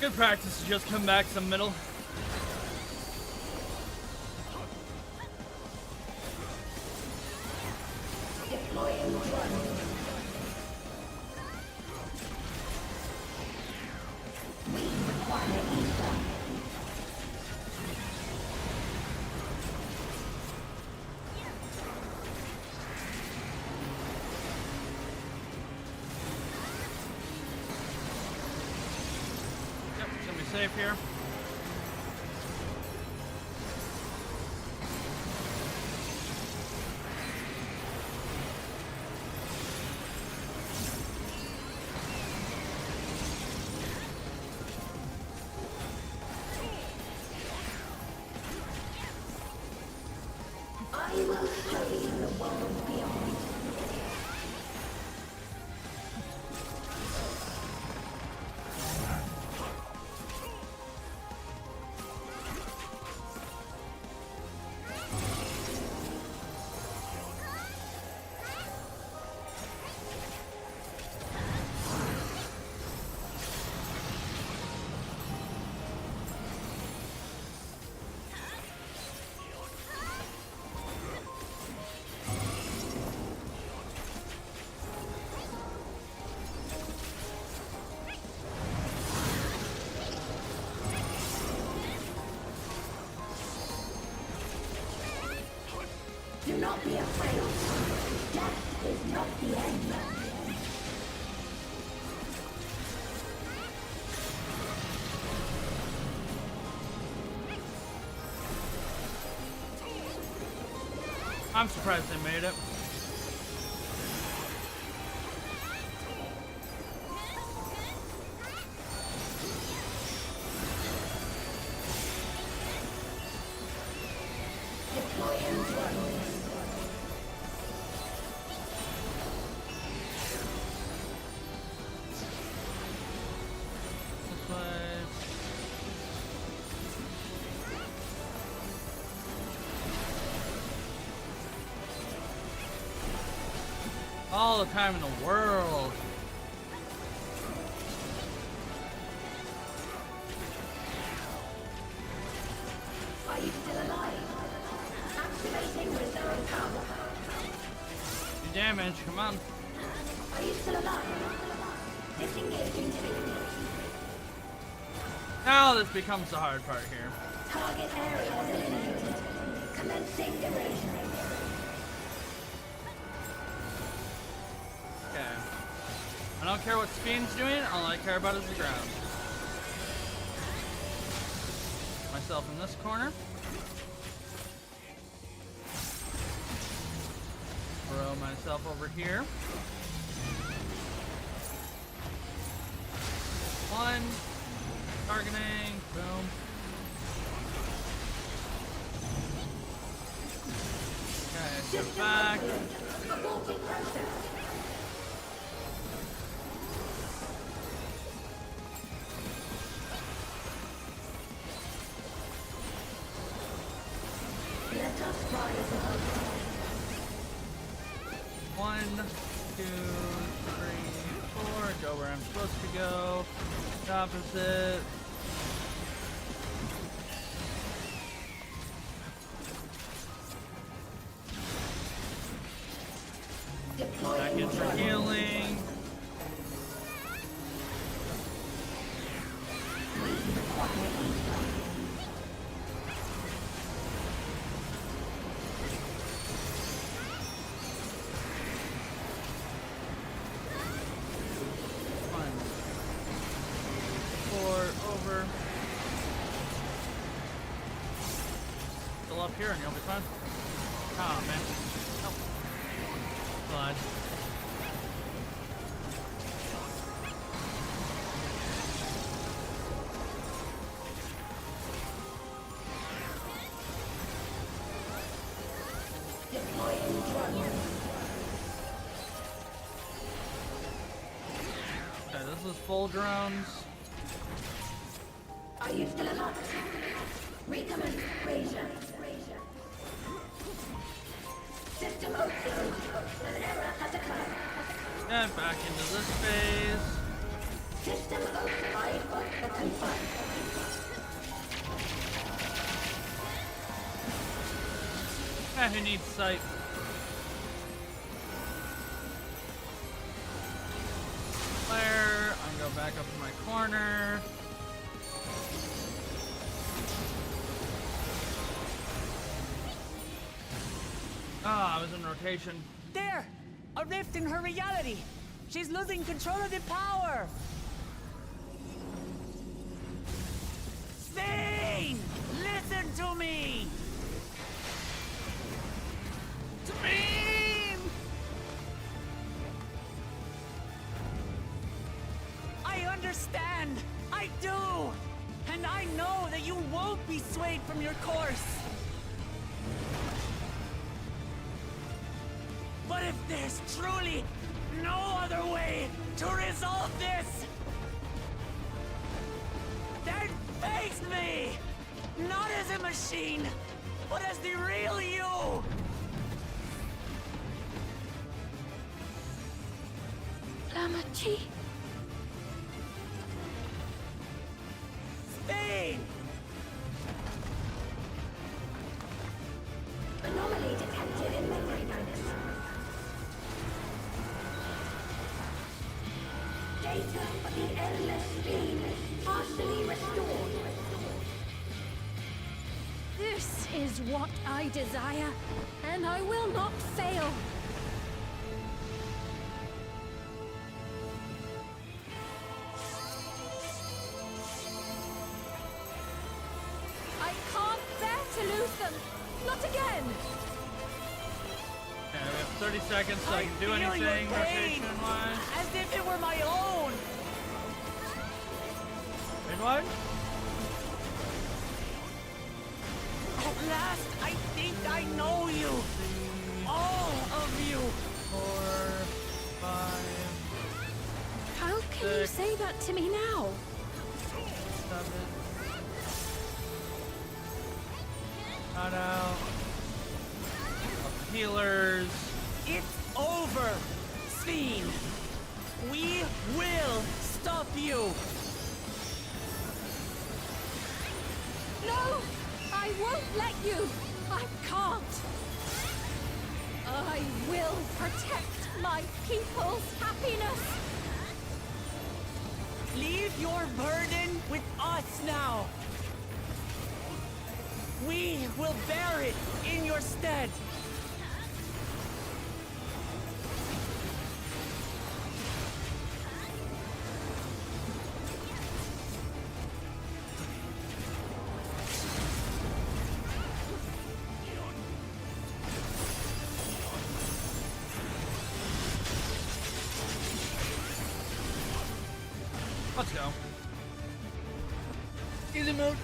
Good practice to just come back to the middle. Deploying drone. We require ether. safe here. I will show you the world beyond. Do not be afraid. Death is not the end. I'm surprised they made it. All the time in the world. Are you still alive? Activating reserve power. Do damage, come on. Are you still alive? Disengaging typically. Now this becomes the hard part here. Target area eliminated. Commencing evasion. Okay. I don't care what Fiend's doing, all I care about is the ground. Myself in this corner. Throw myself over here. One. Targeting. Boom. Okay, get back. Let us rise above. 1, 2, 3, 4. Go where I'm supposed to go. The opposite. Back in for healing. Over. Still up here and you'll be fine. Oh man. Nope. Slide. Okay, this is full drones. Are you still alive? Recommence Razor. System overload. An error has occurred. And back into this phase. System override confirmed. Who needs sight? Flare. I'm gonna go back up to my corner. Ah, I was in rotation. There! A rift in her reality! She's losing control of the power! Spain! Listen to me! Spain! I understand! I do! And I know that you won't be swayed from your course! But if there's truly no other way to resolve this, then face me! Not as a machine, but as the real you! Lamachi. Spain! Anomaly detected in memory banks. Data of the endless stream partially restored. This is what I desire, and I will not fail. I can't bear to lose them. Not again. Okay, we have 30 seconds so I can do feel your anything pain, rotation-wise. as if it were my own! Midwide? At last, I think I know you! All of you! 4, 5, How can you say that to me now? 7. Not out. Healers. It's over, Sphene! We will stop you! No! I won't let you! I can't! I will protect my people's happiness! Leave your burden with us now! We will bear it in your stead! Let's go. Easy mode.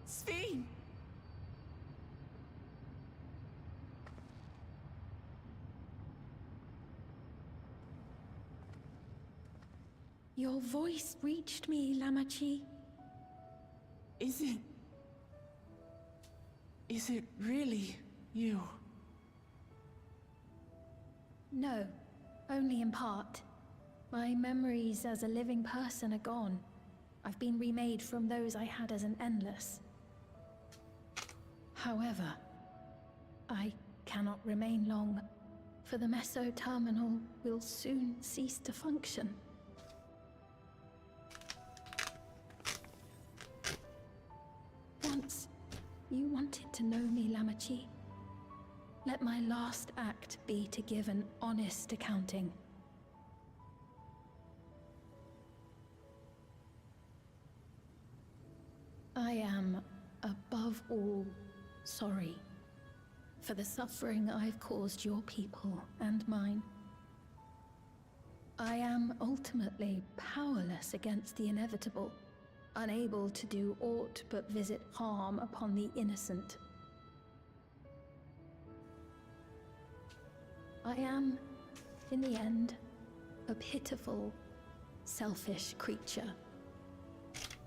Sphene! Your voice reached me, Lamachi. Is it really you? No, only in part. My memories as a living person are gone. I've been remade from those I had as an endless. However, I cannot remain long, for the Meso Terminal will soon cease to function. Once, you wanted to know me, Lamachi. Let my last act be to give an honest accounting. I am, above all, sorry for the suffering I've caused your people and mine. I am ultimately powerless against the inevitable, unable to do aught but visit harm upon the innocent. I am, in the end, a pitiful, selfish creature.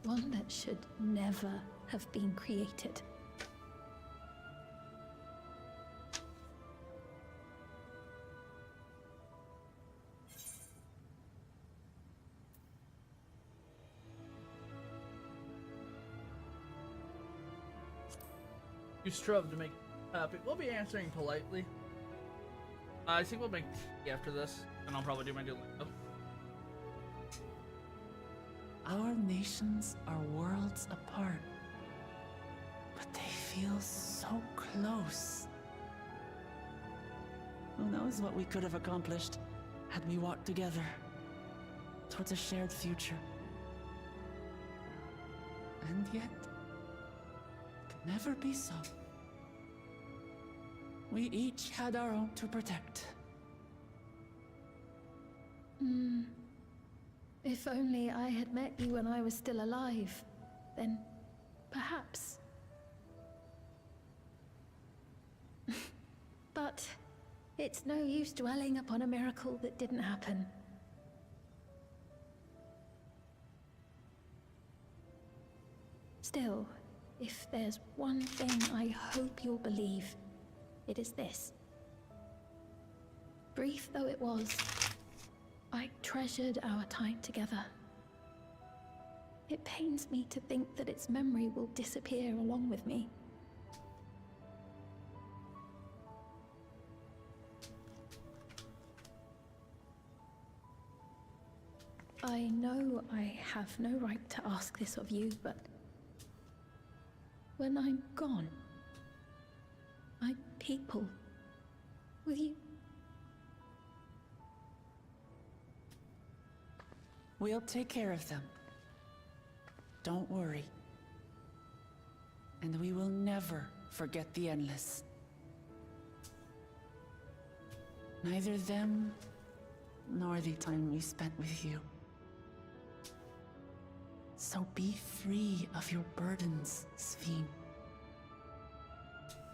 One that should never have been created. You strove to make happy. We'll be answering politely. I think we'll make tea after this, and I'll probably do my Duolingo. Our nations are worlds apart, but they feel so close. Who knows what we could have accomplished had we walked together towards a shared future. And yet, it could never be so. We each had our own to protect. If only I had met you when I was still alive, then perhaps. But it's no use dwelling upon a miracle that didn't happen. Still, if there's one thing I hope you'll believe, it is this. Brief though it was, I treasured our time together. It pains me to think that its memory will disappear along with me. I know I have no right to ask this of you, but when I'm gone, my people, will you? We'll take care of them. Don't worry. And we will never forget the Endless. Neither them, nor the time we spent with you. So be free of your burdens, Sphene.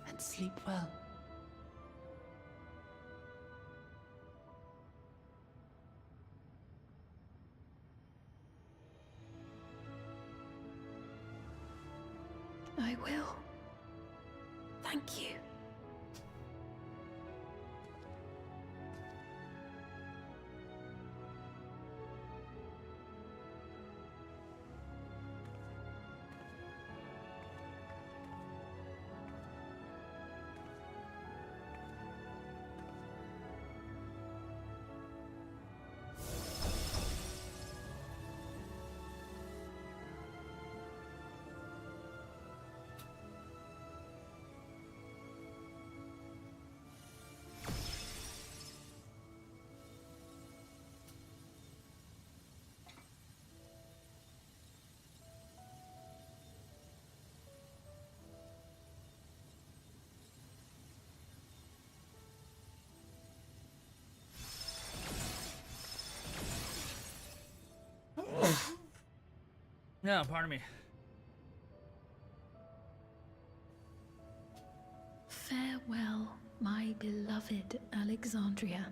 And sleep well. I will. Thank you. Yeah, pardon me. Farewell, my beloved Alexandria.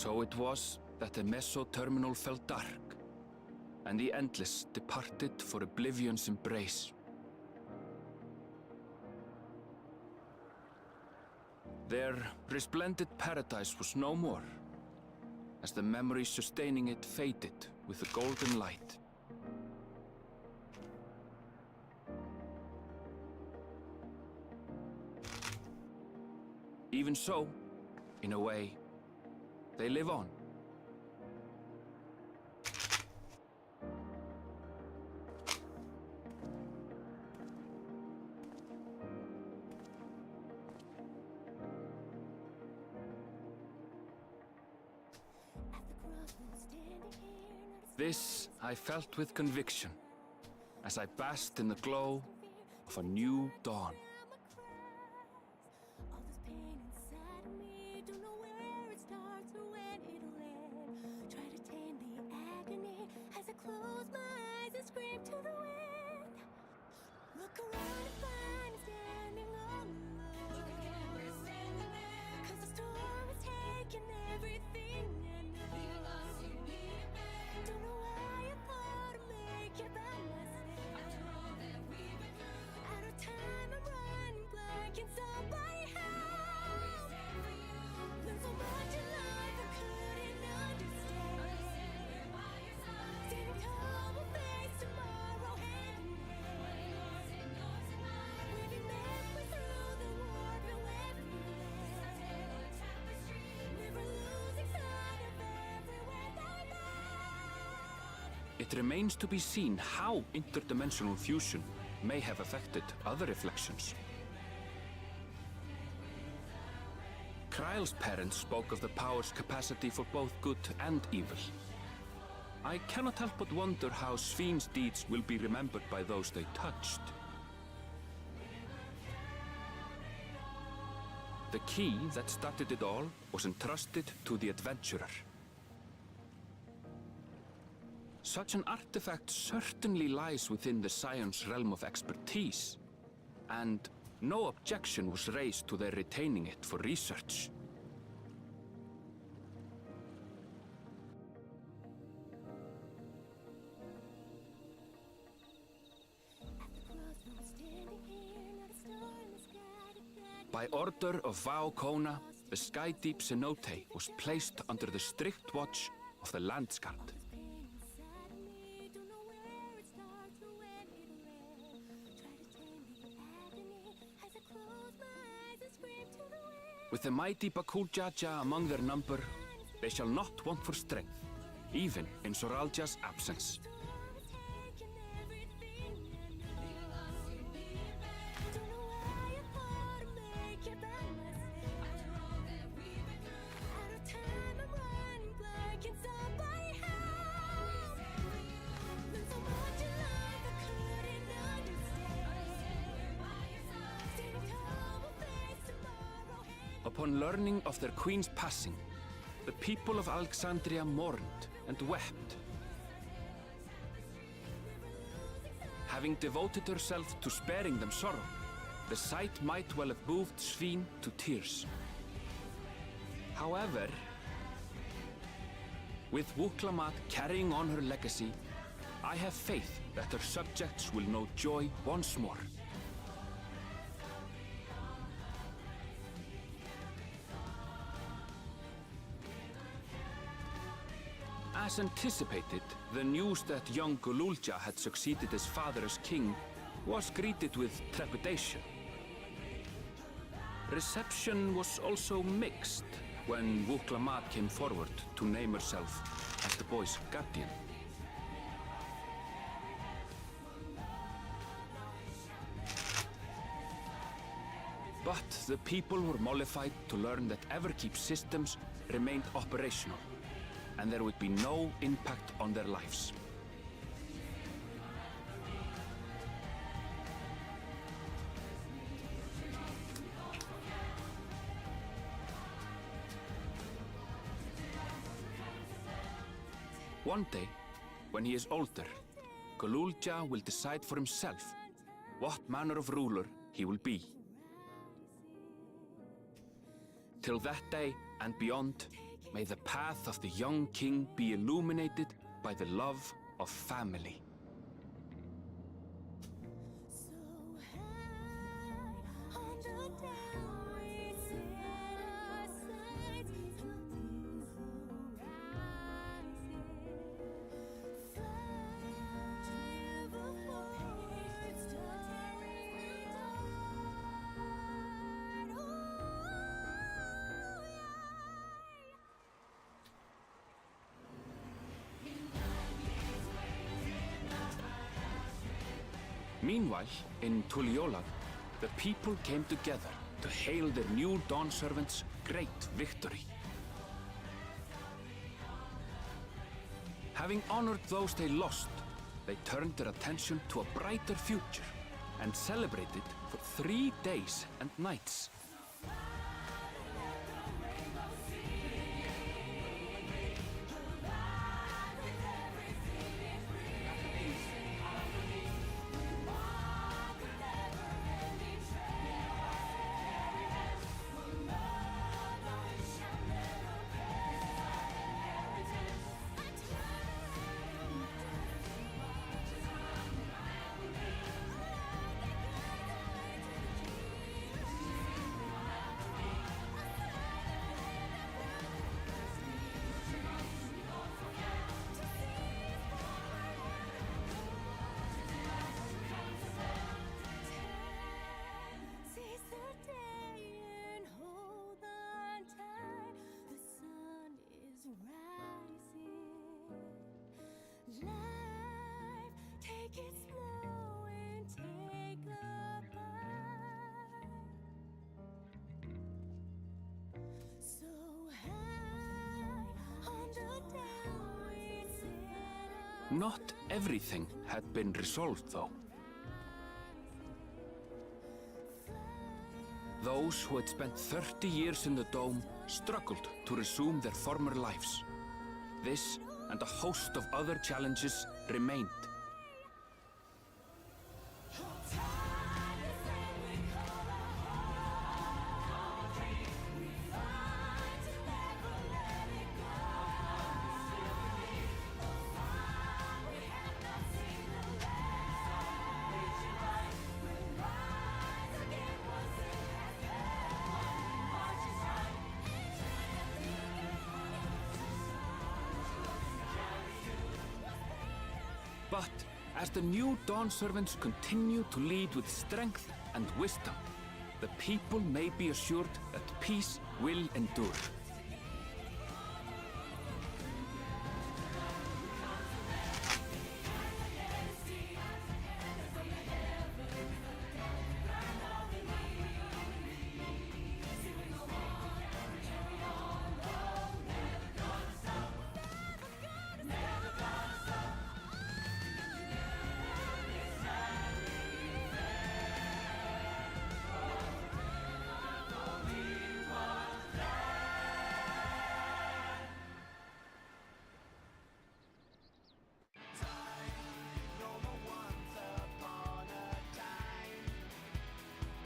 So it was that the meso-terminal fell dark, and the Endless departed for oblivion's embrace. Their resplendent paradise was no more, as the memory sustaining it faded with the golden light. Even so, in a way, they live on. This I felt with conviction, as I basked in the glow of a new dawn. It remains to be seen how interdimensional fusion may have affected other reflections. Kryle's parents spoke of the power's capacity for both good and evil. I cannot help but wonder how Sphyn's deeds will be remembered by those they touched. The key that started it all was entrusted to the adventurer. Such an artifact certainly lies within the Scion's realm of expertise, and no objection was raised to their retaining it for research. By order of Vau Kona, the Skydeep cenote was placed under the strict watch of the Landsguard. With the mighty Bakul Jaja among their number, they shall not want for strength, even in Soralja's absence. Upon learning of their queen's passing, the people of Alexandria mourned and wept. Having devoted herself to sparing them sorrow, the sight might well have moved Sphyn to tears. However, with Wuklamat carrying on her legacy, I have faith that her subjects will know joy once more. As anticipated, the news that young Gululja had succeeded his father as king was greeted with trepidation. Reception was also mixed when Wuklamat came forward to name herself as the boy's guardian. But the people were mollified to learn that Everkeep systems remained operational, and there would be no impact on their lives. One day, when he is older, Gululja will decide for himself what manner of ruler he will be. Till that day and beyond, may the path of the young king be illuminated by the love of family. Meanwhile, in Tuliyola, the people came together to hail their new Dawn servants' great victory. Having honored those they lost, they turned their attention to a brighter future and celebrated for 3 days and nights. Not everything had been resolved, though. Those who had spent 30 years in the Dome struggled to resume their former lives. This and a host of other challenges remained. But as the new Dawn servants continue to lead with strength and wisdom, the people may be assured that peace will endure.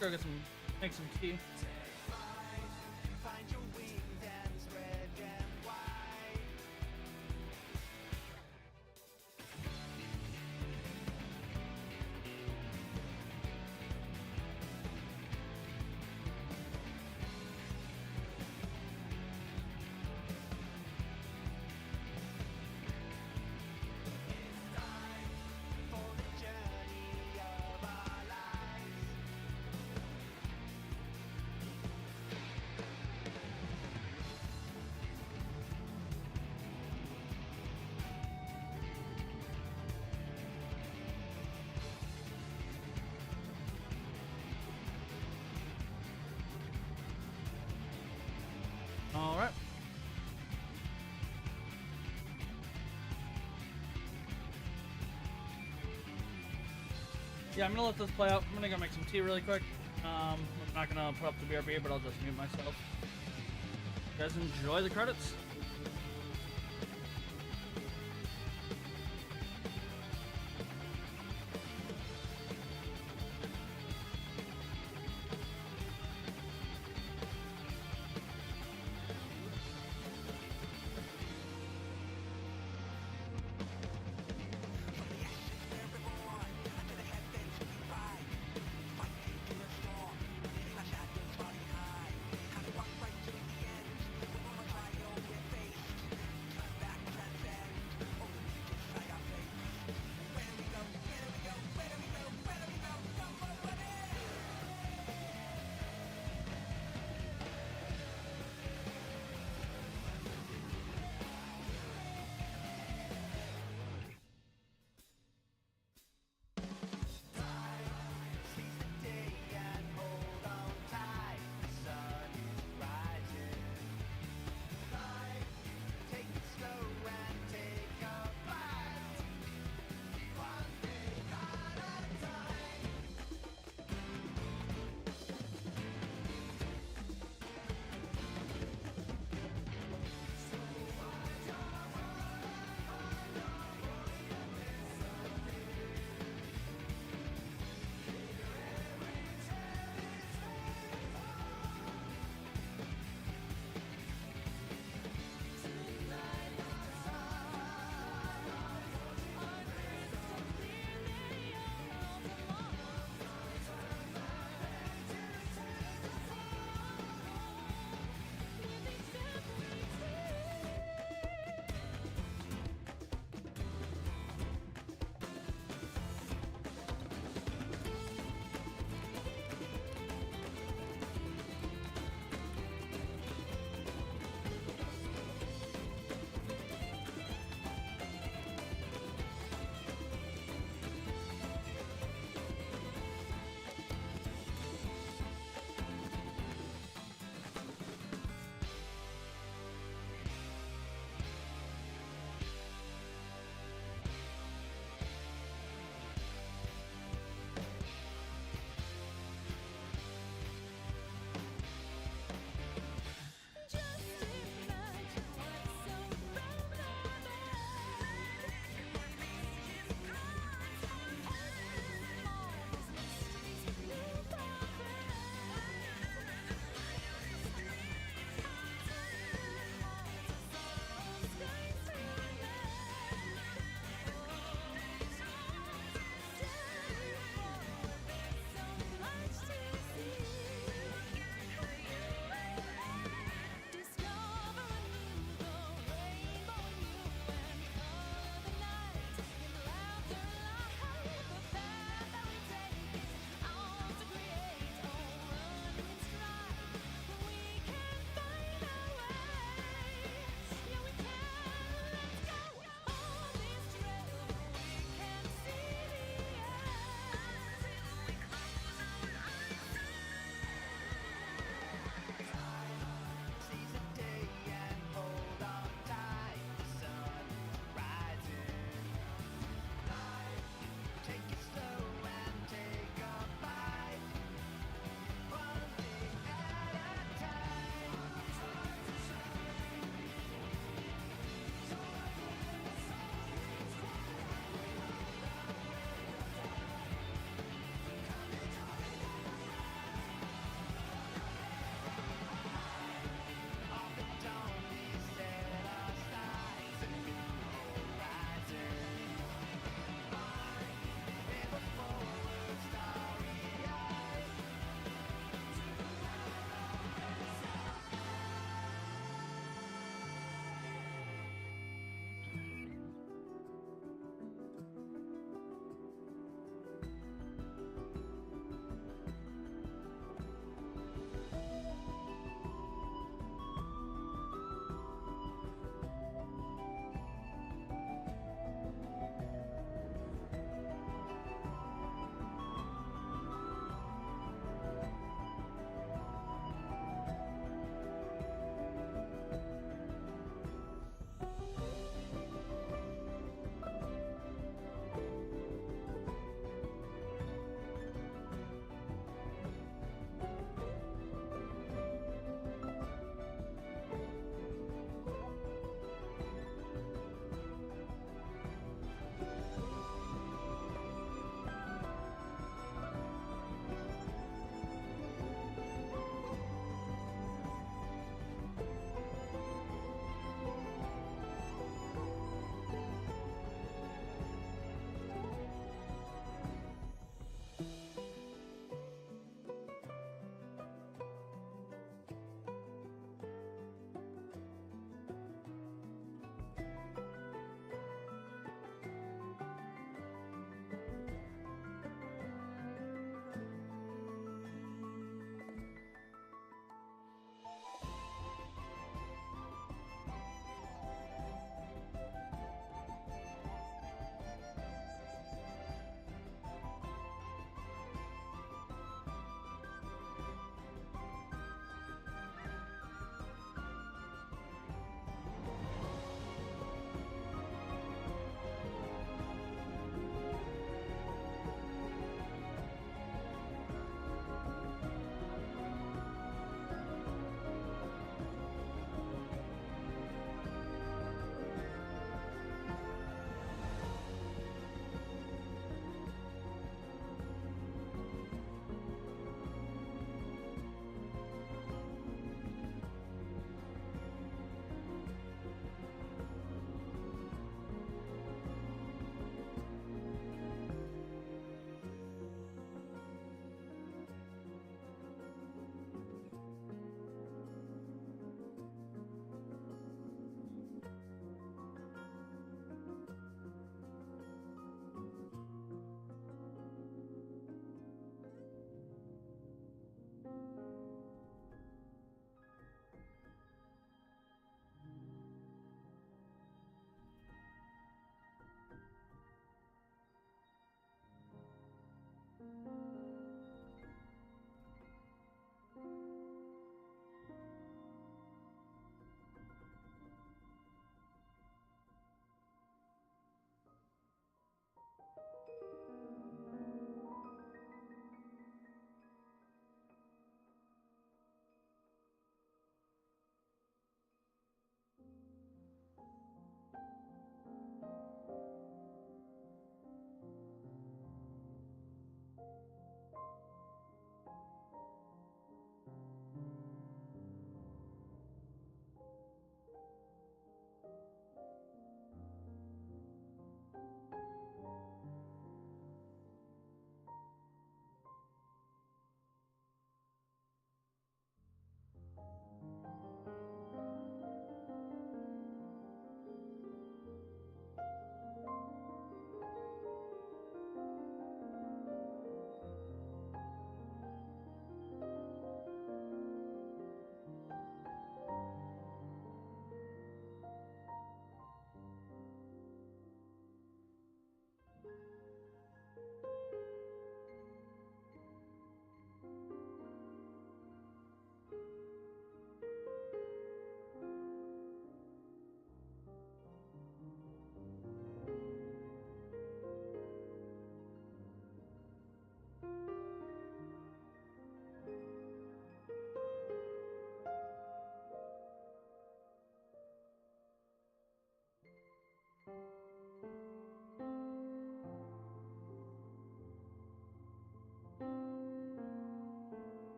Go get some, make some tea. All right. Yeah, I'm gonna let this play out. I'm gonna go make some tea really quick. I'm not gonna put up the BRB, but I'll just mute myself. You guys enjoy the credits.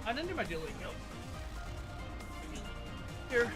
I didn't do my Duolingo. Here.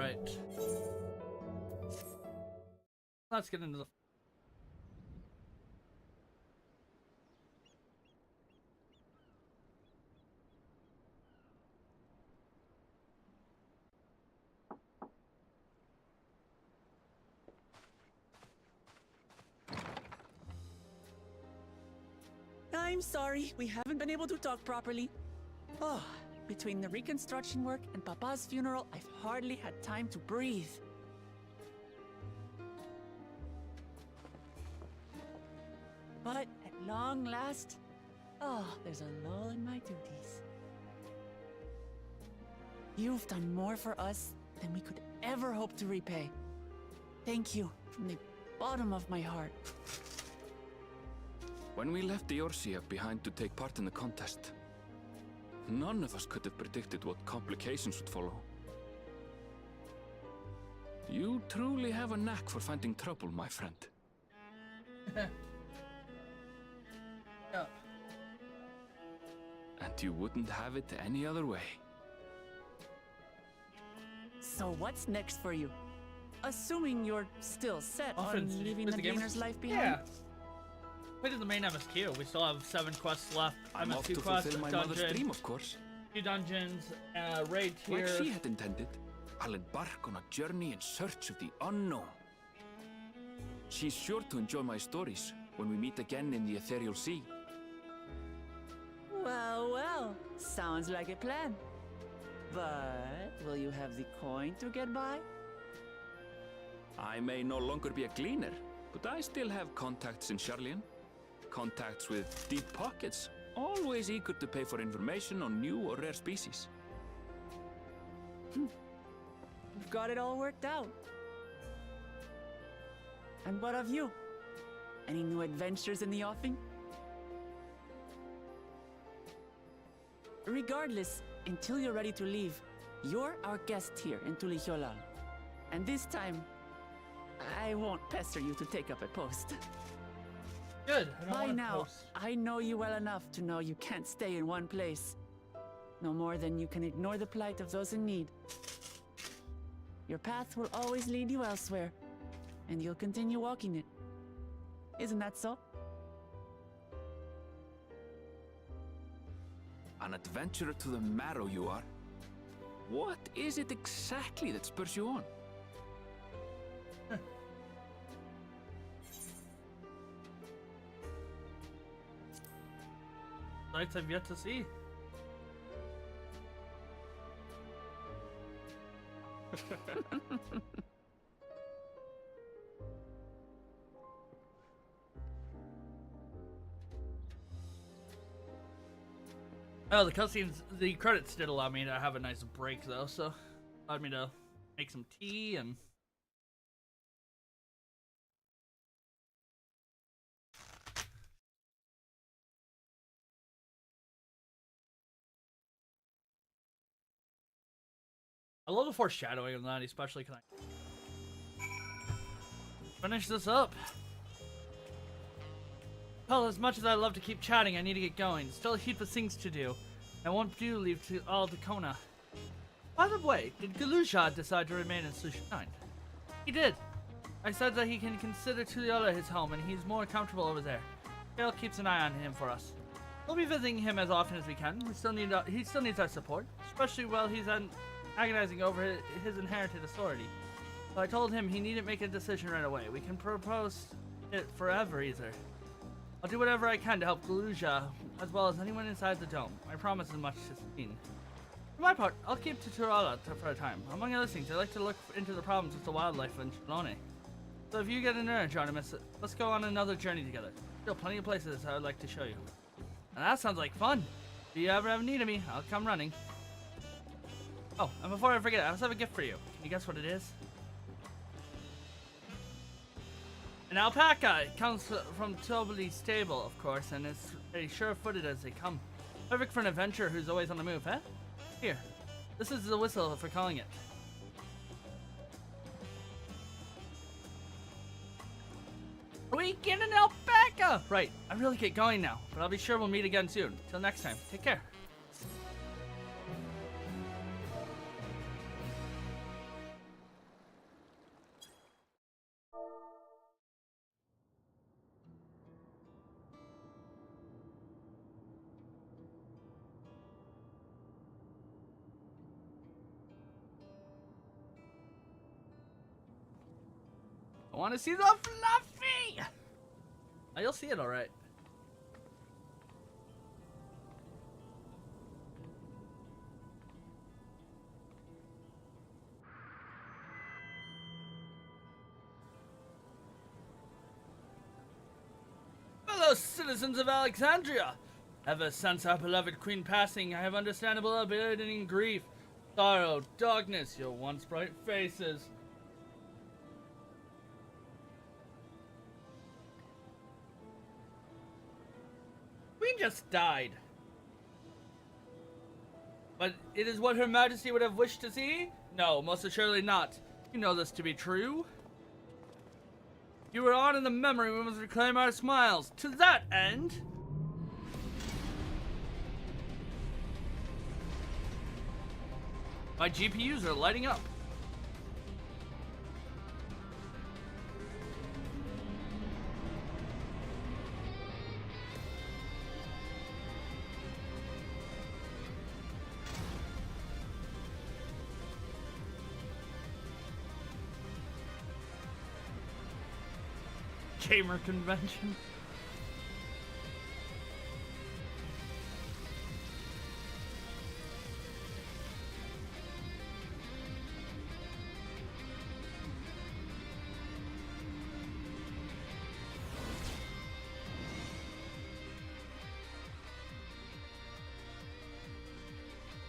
Alright. Let's get into the... I'm sorry, we haven't been able to talk properly. Oh, between the reconstruction work and Papa's funeral, I've hardly had time to breathe. But at long last, there's a lull in my duties. You've done more for us than we could ever hope to repay. Thank you from the bottom of my heart. When we left the Orsia behind to take part in the contest, none of us could have predicted what complications would follow. You truly have a knack for finding trouble, my friend. Yeah. And you wouldn't have it any other way. So what's next for you? Assuming you're still set Offense. on leaving Where's the the game? gamer's life behind? Yeah. We did the main MSQ. We still have 7 quests left. I'm off MSQ to quests, fulfill my mother's dungeon, dream, of course. 2 dungeons, raid here. Like she had intended, I'll embark on a journey in search of the unknown. She's sure to enjoy my stories when we meet again in the ethereal sea. Well, well, sounds like a plan. But will you have the coin to get by? I may no longer be a gleaner, but I still have contacts in Charlian. Contacts with deep pockets, always eager to pay for information on new or rare species. You've got it all worked out. And what of you? Any new adventures in the offing? Regardless, until you're ready to leave, you're our guest here in Tulihyolal. And this time, I won't pester you to take up a post. Good. I don't By want to now, post. I know you well enough to know you can't stay in one place. No more than you can ignore the plight of those in need. Your path will always lead you elsewhere, and you'll continue walking it. Isn't that so? An adventurer to the marrow you are. What is it exactly that spurs you on? Sights I've yet to see. Oh, the cutscenes, the credits did allow me to have a nice break though, so allowed me to make some tea and I love the foreshadowing of that, especially because I finish this up. Well, as much as I love to keep chatting, I need to get going. Still a heap of things to do. I won't leave to all to Kona. By the way, did Galusha decide to remain in Sushinine? He did. I said that he can consider Tuliola his home, and he's more comfortable over there. Gail keeps an eye on him for us. We'll be visiting him as often as we can. He still needs our support, especially while he's agonizing over his inherited authority. So I told him he needn't make a decision right away. We can propose it forever either. I'll do whatever I can to help Galusha, as well as anyone inside the dome. I promise as much as seen. For my part, I'll keep to Turala for a time. Among other things, I like to look into the problems with the wildlife in Shalone. So if you get an urge, Artemis, let's go on another journey together. Still plenty of places I would like to show you. And that sounds like fun. If you ever have need of me, I'll come running. Oh, and before I forget, I also have a gift for you. Can you guess what it is? An alpaca. It comes from Tobli's stable, of course, and it's as sure-footed as they come. Perfect for an adventurer who's always on the move, eh? Here, this is the whistle for calling it. We get an alpaca! Right, I really get going now, but I'll be sure we'll meet again soon. Till next time, take care. I want to see the Fluffy! Oh, you'll see it alright. Fellow citizens of Alexandria! Ever since our beloved queen passing, I have understandable abiding grief, sorrow, darkness, your once bright faces. Queen just died. But it is what Her Majesty would have wished to see? No, most assuredly not. You know this to be true. You were on in the memory, we must reclaim our smiles. To that end... my GPUs are lighting up. Gamer convention.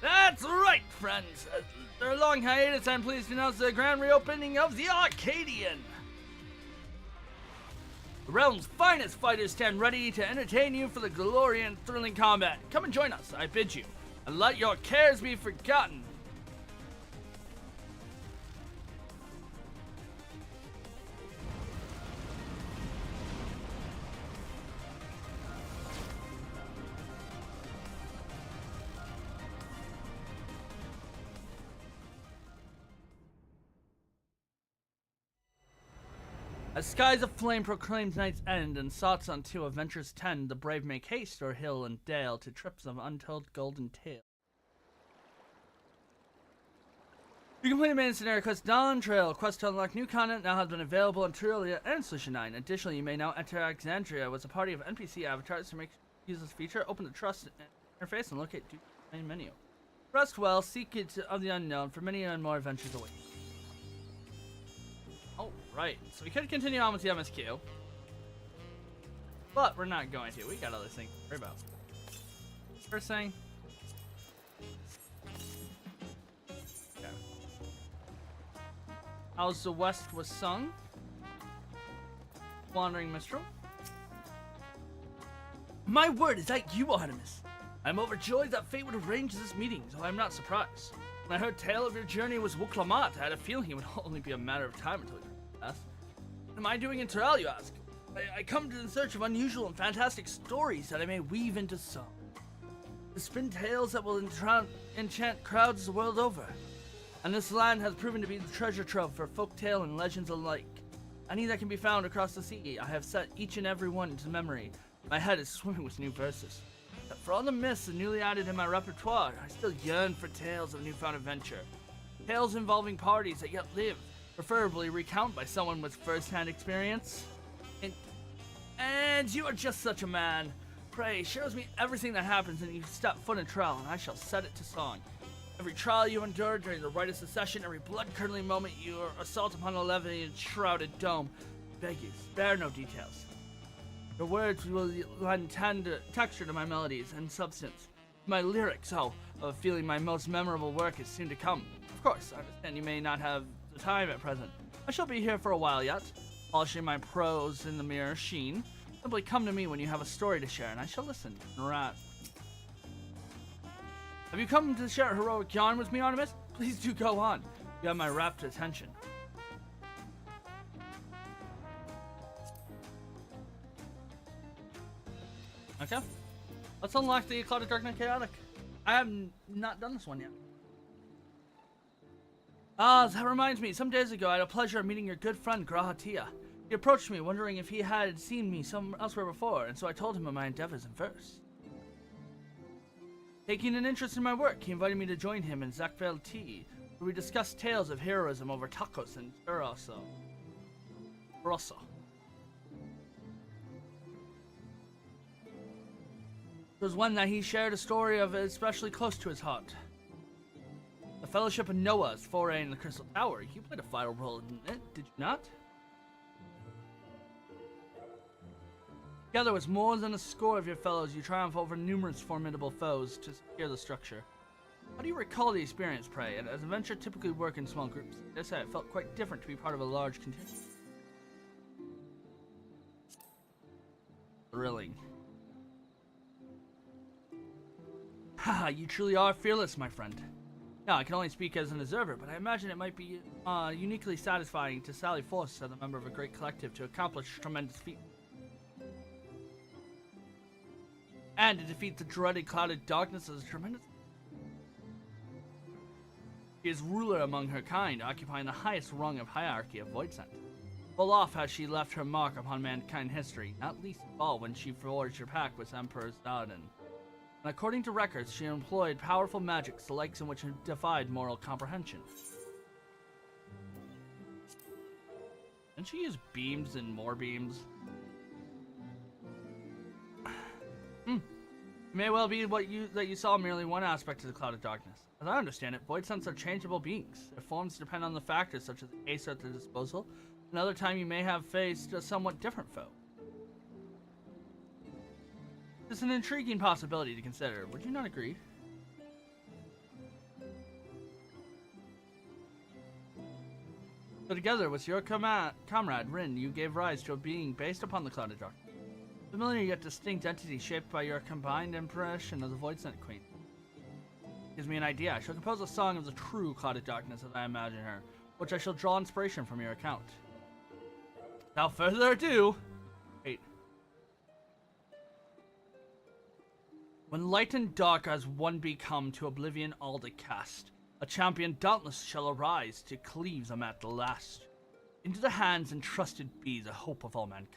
That's right, friends. After a long hiatus, I'm pleased to announce the grand reopening of the Arcadian. The realm's finest fighters stand ready to entertain you for the glory and thrilling combat. Come and join us, I bid you, and let your cares be forgotten. As skies aflame proclaims night's end, and thoughts unto adventures tend, the brave make haste o'er hill and dale to trips of untold golden tale. You can play the main scenario quest Dawntrail. A quest to unlock new content now has been available on Terraria and Solution 9. Additionally, you may now enter Alexandria with a party of NPC avatars to make use of this feature. Open the trust interface and locate the main menu. Rest well, seek it of the unknown, for many and more adventures await. Right, so we could continue on with the MSQ, but we're not going to. We got other things to worry about. First thing. Okay. How's the West was sung? Wandering Minstrel. My word, is that you, Artemis? I'm overjoyed that fate would arrange this meeting, so I'm not surprised. When I heard tale of your journey was Wuklamat, I had a feeling it would only be a matter of time until what am I doing in Terrell, you ask? I come in search of unusual and fantastic stories that I may weave into song. To spin tales that will enchant crowds the world over. And this land has proven to be the treasure trove for folktale and legends alike. Any that can be found across the sea, I have set each and every one into memory. My head is swimming with new verses. But for all the myths and newly added in my repertoire, I still yearn for tales of newfound adventure. Tales involving parties that yet live, preferably recounted by someone with first-hand experience. And you are just such a man. Pray, share with me everything that happens and you step foot in trial, and I shall set it to song. Every trial you endure during the rite of secession, every blood-curdling moment you assault upon a levity shrouded dome. I beg you, spare no details. Your words will lend texture to my melodies and substance. My lyrics, of feeling my most memorable work is soon to come. Of course, I understand you may not have the time at present. I shall be here for a while yet, polishing my prose in the mirror sheen. Simply come to me when you have a story to share, and I shall listen and rat. Have you come to share a heroic yarn with me, Artemis? Please do go on. You have my rapt attention. Okay. Let's unlock the Clouded Darknight Chaotic. I have not done this one yet. Ah, that reminds me. Some days ago, I had a pleasure of meeting your good friend, Grahatia. He approached me, wondering if he had seen me elsewhere before, and so I told him of my endeavors in verse. Taking an interest in my work, he invited me to join him in Zakvel Tea, where we discussed tales of heroism over tacos and churrasco. Rosso. It was one that he shared a story of especially close to his heart. The Fellowship of Noah's foray in the Crystal Tower. You played a vital role in it, did you not? Together with more than a score of your fellows, you triumph over numerous formidable foes to secure the structure. How do you recall the experience, pray? And as adventure typically work in small groups, this it felt quite different to be part of a large contingent. Thrilling. Haha, you truly are fearless, my friend. Now, I can only speak as an observer, but I imagine it might be uniquely satisfying to sally forth as a member of a great collective to accomplish tremendous feats. And to defeat the dreaded clouded darkness is tremendous. She is ruler among her kind, occupying the highest rung of hierarchy of Voidsent. Full off has she left her mark upon mankind history, not least of all when she forged her pact with Emperor Zodin. And according to records, she employed powerful magics, the likes in which defied moral comprehension. Didn't she use beams and more beams? It may well be that you saw merely one aspect of the cloud of darkness. As I understand it, Voidsents are changeable beings. Their forms depend on the factors such as the case at their disposal. Another time you may have faced a somewhat different foe. It's an intriguing possibility to consider. Would you not agree? So together with your comrade, Rin, you gave rise to a being based upon the cloud of darkness. Familiar yet distinct entity shaped by your combined impression of the Voidsent Queen. Gives me an idea. I shall compose a song of the true cloud of darkness as I imagine her, which I shall draw inspiration from your account. Without further ado, wait. When light and dark as one become to oblivion all to cast, a champion dauntless shall arise to cleave them at the last. Into the hands entrusted be the hope of all mankind.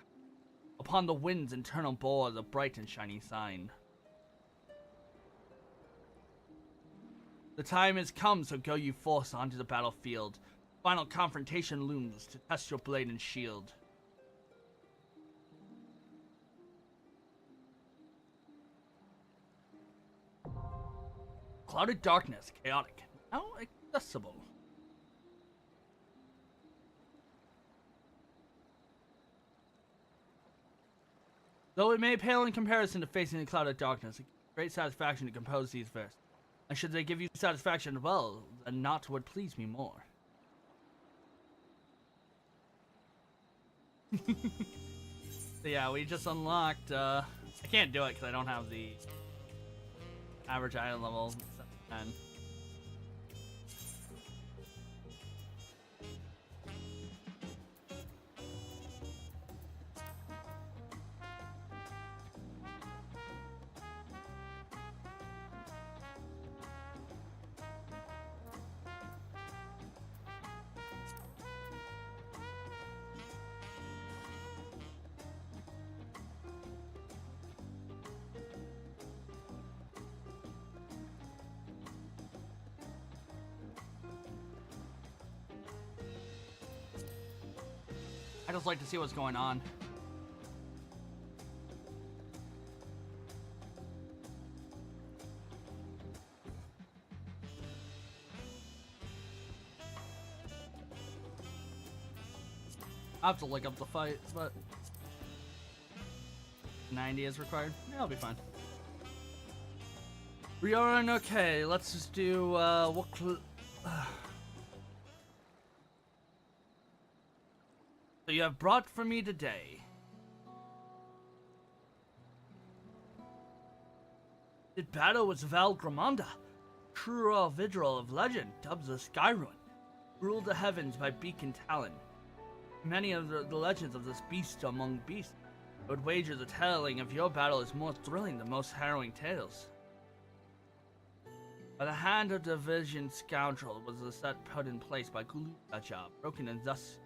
Upon the winds eternal bore the bright and shining sign. The time is come, so go you forth onto the battlefield. Final confrontation looms to test your blade and shield. Clouded darkness, chaotic, now accessible. Though it may pale in comparison to facing the cloud of darkness, it gives great satisfaction to compose these verses. And should they give you satisfaction, well, then naught would please me more. So yeah, we just unlocked, I can't do it because I don't have the average item level set to 10. I just like to see what's going on. I have to look up the fight, but 90 is required. Yeah, I'll be fine. Rioran, okay, let's just do So you have brought for me today did battle with Val Gramanda, true vigil of legend, dubbed the Skyruin, ruled the heavens by beak and talon. Many of the legends of this beast among beasts would wager the telling of your battle is more thrilling than most harrowing tales. By the hand of division scoundrel was the set put in place by Gulu Rajab, broken and thus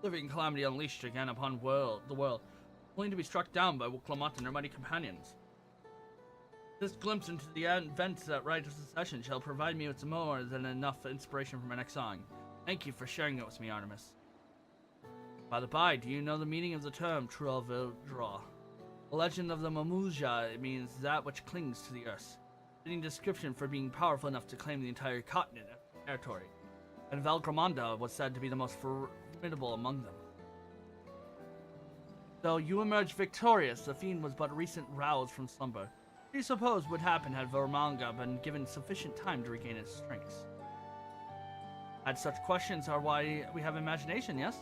living calamity unleashed again upon the world, only to be struck down by Wuklamat and her mighty companions. This glimpse into the events that ride to succession shall provide me with more than enough inspiration for my next song. Thank you for sharing it with me, Artemis. By the by, do you know the meaning of the term Truel-Vildra? The legend of the Mamuja means that which clings to the earth. Fitting description for being powerful enough to claim the entire continent as territory. And Valgramanda was said to be the most formidable among them. Though you emerged victorious, the fiend was but recent roused from slumber. What do you suppose would happen had Vermanga been given sufficient time to regain his strength? And such questions are why we have imagination, yes?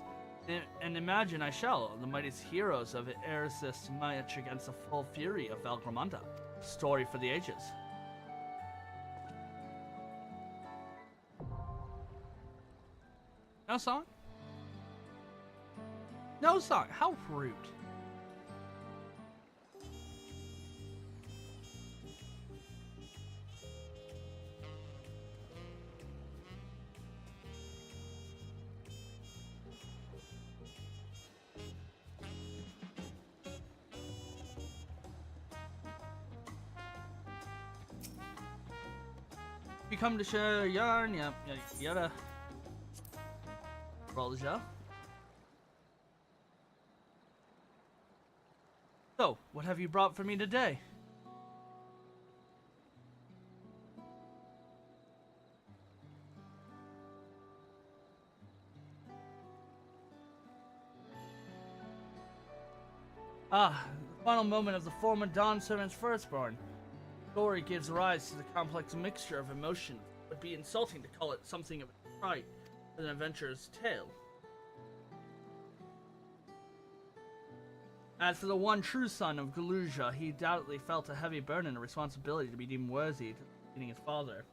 And imagine I shall, the mightiest heroes of Eresis march against the full fury of Valgramanda. Story for the ages. No song? No song. How rude. You come to share yarn, yep, yada. Rolja. So, what have you brought for me today? Ah, the final moment of the former Dawn Servant's firstborn. Story gives rise to the complex mixture of emotion. It would be insulting to call it something of a trite, an adventurer's tale. As for the one true son of Galuja, he doubtlessly felt a heavy burden and responsibility to be deemed worthy to succeeding his father.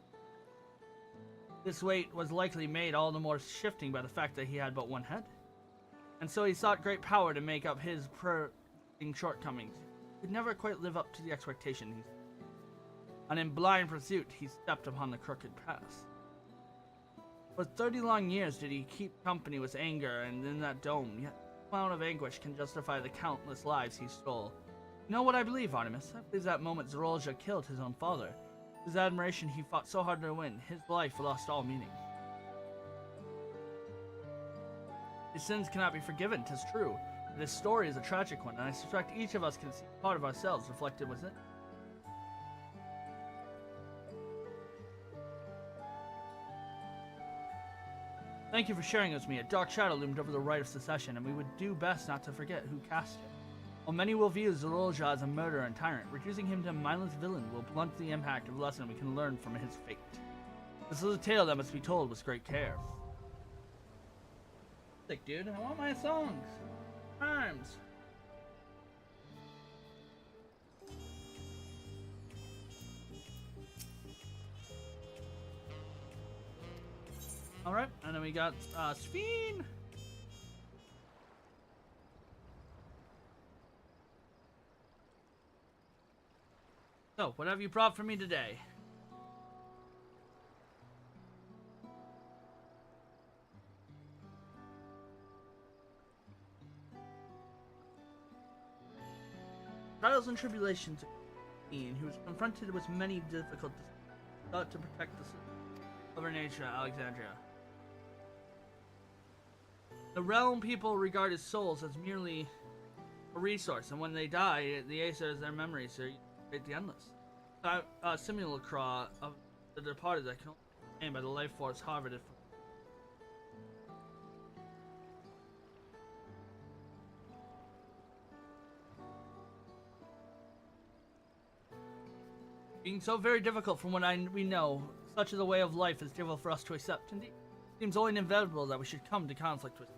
This weight was likely made all the more shifting by the fact that he had but one head. And so he sought great power to make up his shortcomings. He could never quite live up to the expectation he set. And in blind pursuit, he stepped upon the crooked path. For 30 long years did he keep company with anger and in that dome, yet no amount of anguish can justify the countless lives he stole. You know what I believe, Artemis? I believe that moment Zorolja killed his own father. His admiration he fought so hard to win, his life lost all meaning. His sins cannot be forgiven, 'tis true, but his story is a tragic one, and I suspect each of us can see part of ourselves reflected within. Thank you for sharing with me. A dark shadow loomed over the rite of secession, and we would do best not to forget who cast it. While many will view Zorolja as a murderer and tyrant, reducing him to a mindless villain will blunt the impact of the lesson we can learn from his fate. This is a tale that must be told with great care. Sick, dude. I want my songs. Rhymes. Alright, and then we got Sphene. So, what have you brought for me today? Trials and tribulations of Sphene, who was confronted with many difficulties, sought to protect the of her nature, Alexandria. The realm people regard as souls as merely a resource, and when they die, the Aesir's their memories are create the endless. Simulacra of the departed that can only be obtained by the life force harvested from. Being so very difficult from what we know, such as a way of life is difficult for us to accept. Indeed, it seems only inevitable that we should come to conflict with it.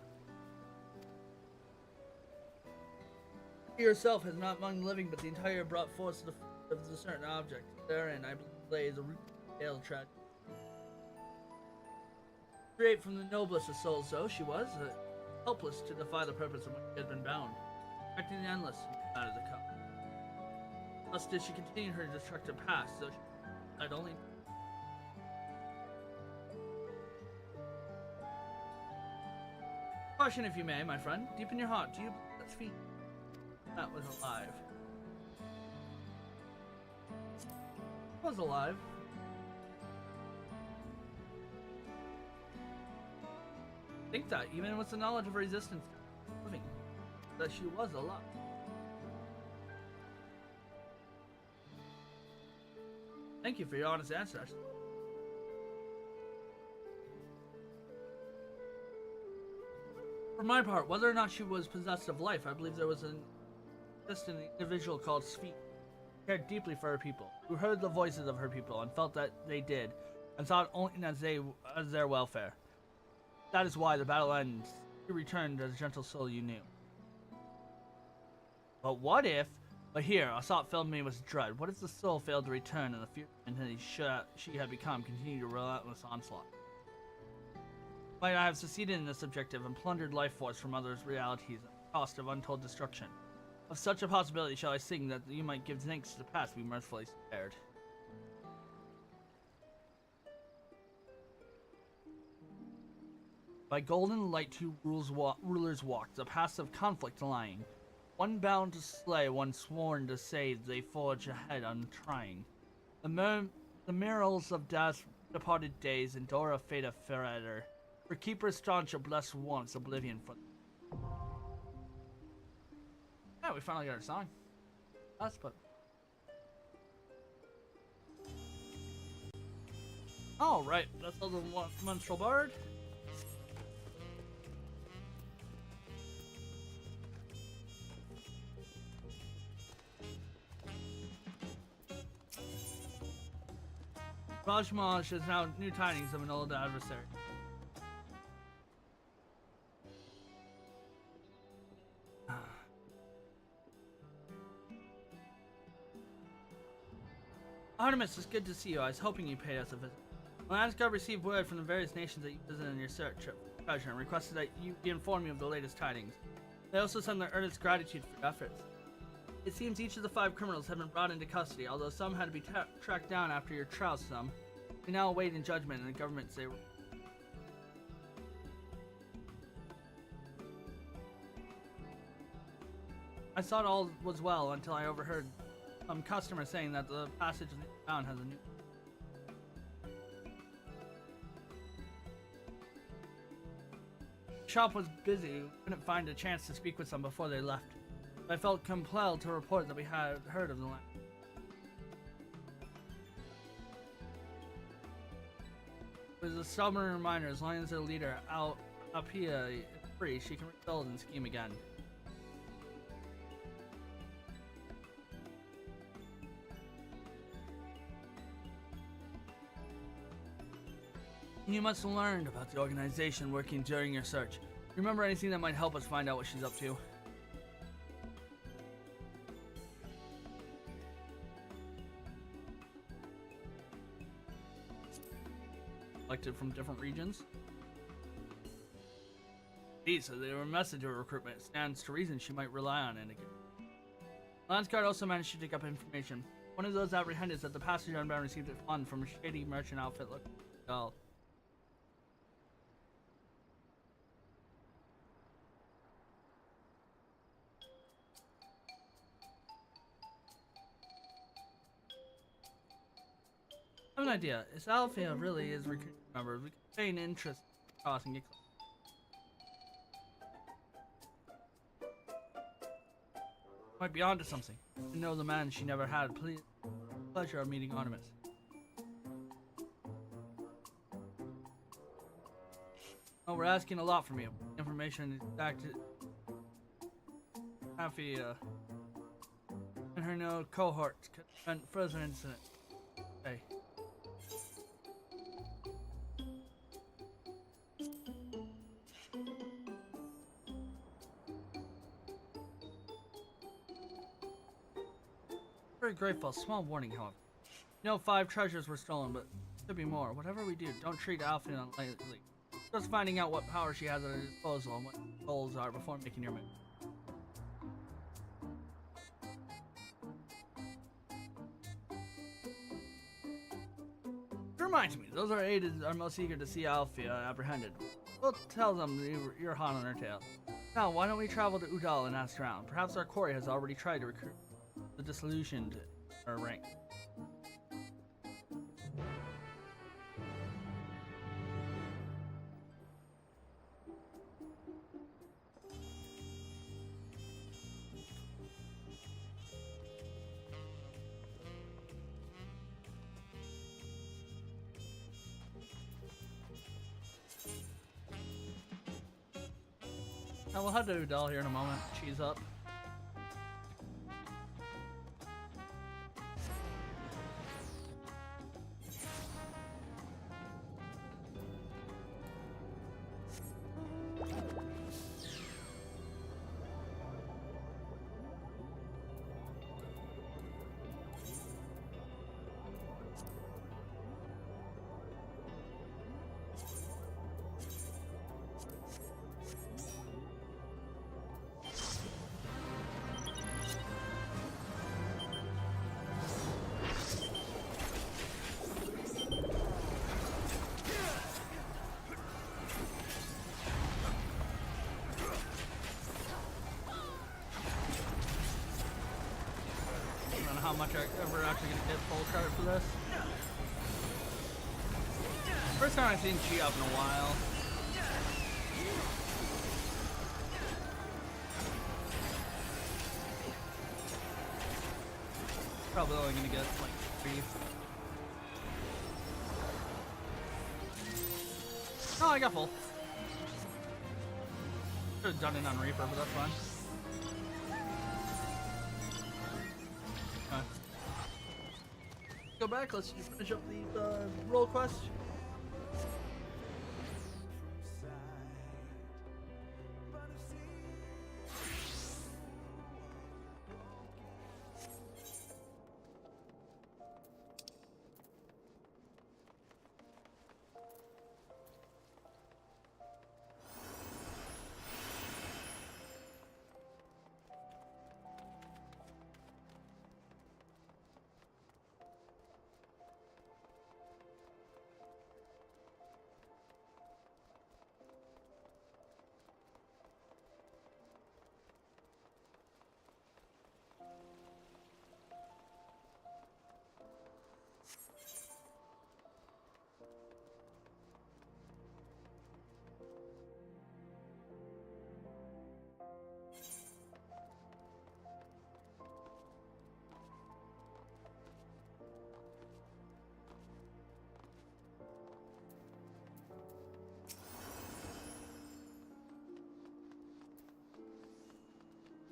She herself has not among the living, but the entire brought force of a certain object. Therein, I believe, lays a root tale tragedy. Straight from the noblest of souls, though she was, helpless to defy the purpose of which she had been bound, protecting the endless out of the cup. Thus did she continue her destructive past, though she had only. Question, if you may, my friend. Deep in your heart, do you believe that Sphene that was alive? Was alive. Think that, even with the knowledge of resistance, living, that she was alive. Thank you for your honest answers. For my part, whether or not she was possessed of life, I believe there was an individual called Sphene, who cared deeply for her people, who heard the voices of her people and felt that they did, and thought only as their welfare. That is why the battle ends. She returned as a gentle soul you knew. But what if? But here, a thought filled me with dread. What if the soul failed to return and the fierce entity she had become continued a relentless onslaught? Might I have succeeded in this objective and plundered life force from others' realities at the cost of untold destruction? Of such a possibility shall I sing that you might give thanks to the past be mercifully spared. By golden light two rulers walked, a path of conflict lying. One bound to slay, one sworn to save, they forge ahead untrying. The murals of death, departed days, endure a fate of forever. For keepers staunch of blessed once, oblivion for. Yeah, we finally got our song. That's but. All right, that's all the minstrel bard. Rajmaj is now new tidings of an old adversary. Artemis, it's good to see you. I was hoping you paid us a visit. Landsguard received word from the various nations that you visited in your search of treasure and requested that you be informed of the latest tidings. They also send their earnest gratitude for your efforts. It seems each of the 5 criminals have been brought into custody, although some had to be tracked down after your trial. Some we now await in judgment, and the government say. I thought all was well until I overheard some customer saying that the passage in the town has a new. The shop was busy. We couldn't find a chance to speak with them before they left. I felt compelled to report that we had heard of the land. It was a stubborn reminder, as long as their leader, Alpia, is free, she can rebuild and scheme again. You must have learned about the organization working during your search. Remember anything that might help us find out what she's up to? Selected from different regions. Indeed, so they were a message of recruitment. It stands to reason she might rely on it again. Landsguard also managed to dig up information. One of those apprehended said the passenger unbound received a fund from a shady merchant outfit looking dull. I have an idea. If Althea really is recruiting members, we can feign interest cost and get close. Might be onto something. To know the man she never had. Pleasure of meeting Artemis. Oh, we're asking a lot from you. Information exact. Althea and her no cohorts could prevent further incident. Hey. Very grateful. Small warning, however. You know, 5 treasures were stolen, but could be more. Whatever we do, don't treat Alpha lightly. Just finding out what power she has at her disposal and what goals are before making your move. Reminds me, those are aided are most eager to see Alfia apprehended. We'll tell them you're hot on her tail. Now, why don't we travel to Udal and ask around? Perhaps our quarry has already tried to recruit the disillusioned her rank. Now we'll head to Udall here in a moment. Cheese up. How much we're actually gonna get full credit for this. First time I've seen Chi up in a while. Probably only gonna get like 3. Oh, I got full. Could have done it on Reaper, but that's fine. Go back, let's just finish up the roll quest.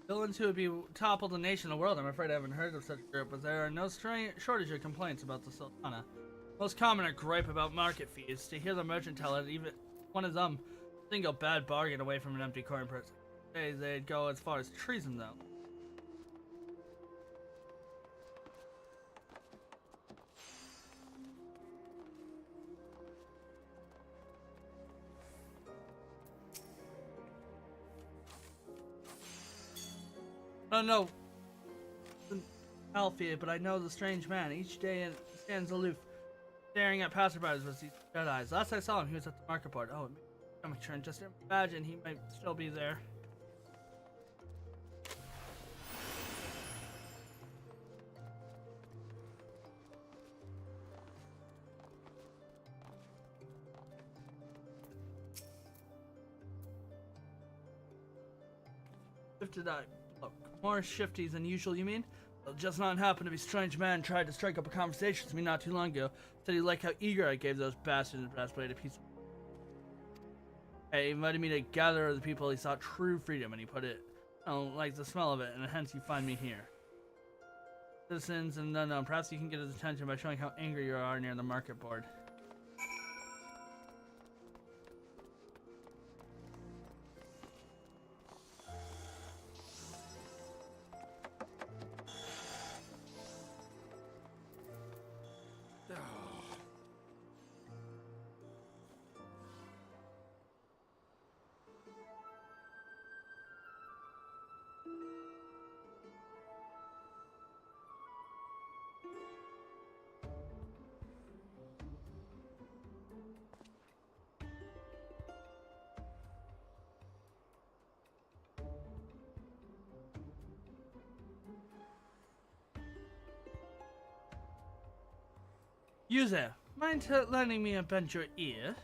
Villains who would be toppled the nation of the world. I'm afraid I haven't heard of such a group, but there are no shortage of complaints about the Sultana. Most common are gripe about market fees. To hear the merchant tell it, even one is single bad bargain away from an empty corn purse. They'd go as far as treason, though. I don't know Alfie, but I know the strange man. Each day it stands aloof, staring at passerbys with these dead eyes. Last I saw him, he was at the market board. Oh, stomach churn. Just imagine he might still be there. Shifted eye. Look, more shifties than usual, you mean? Well, just not happen to be strange man tried to strike up a conversation with me not too long ago. Said he liked how eager I gave those bastards in breastplate a piece of... Hey, he invited me to gather the people he sought true freedom, and he put it... I don't like the smell of it, and hence you find me here. Citizens and unknown, perhaps you can get his attention by showing how angry you are near the market board. User, mind lending me a bend your ear?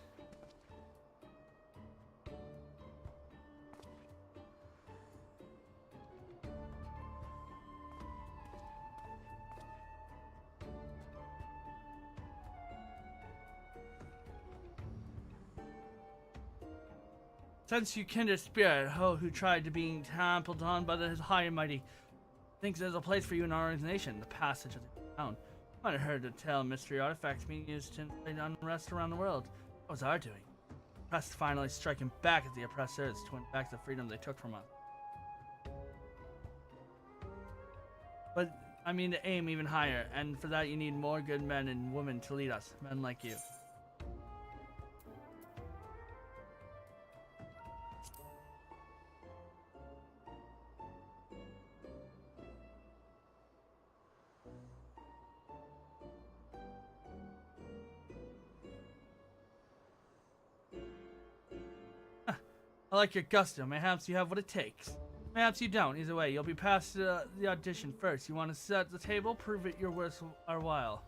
Since you kindred spirit, who tried to be trampled on by the high and mighty, thinks there's a place for you in our organization, the passage of the town. Might have heard a tale of mystery artifacts being used to inflate unrest around the world. What was our doing? Oppressed finally striking back at the oppressors to win back the freedom they took from us. But I mean to aim even higher, and for that you need more good men and women to lead us, men like you. I like your gusto. Mayhaps you have what it takes. Mayhaps you don't. Either way, you'll be past the audition first. You want to set the table? Prove it you're worth our while.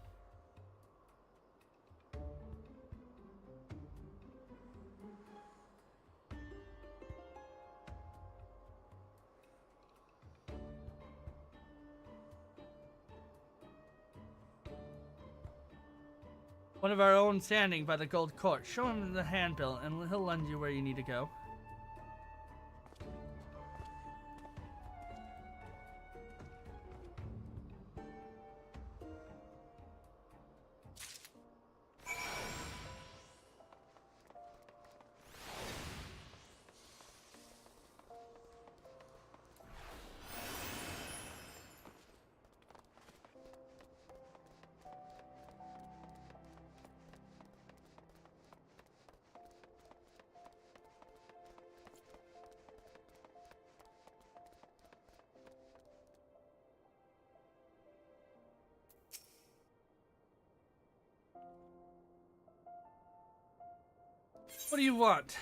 One of our own standing by the gold court. Show him the handbill and he'll lend you where you need to go. What do you want?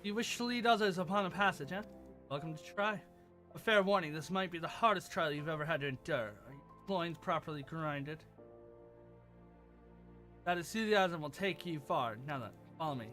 You wish to lead others upon a passage, huh? Welcome to try. A fair warning, this might be the hardest trial you've ever had to endure. Are your loins properly grinded? That enthusiasm will take you far. Now then, follow me.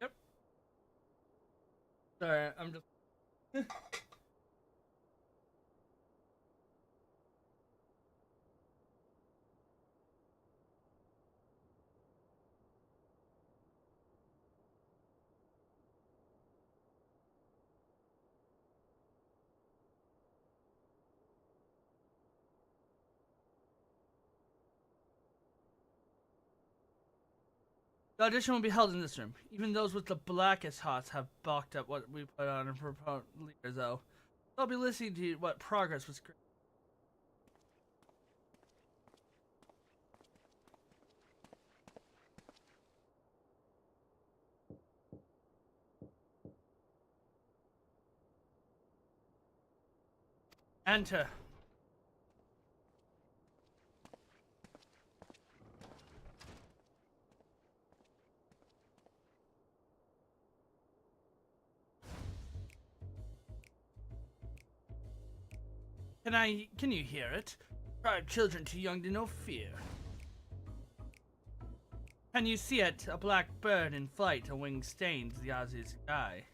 Yep. Sorry, I'm just... The audition will be held in this room. Even those with the blackest hearts have balked at what we put on and proposed leaders, though. They'll be listening to what progress was created. Enter. Can you hear it? Cry of children too young to know fear. Can you see it? A black bird in flight, a wing stains the azure sky.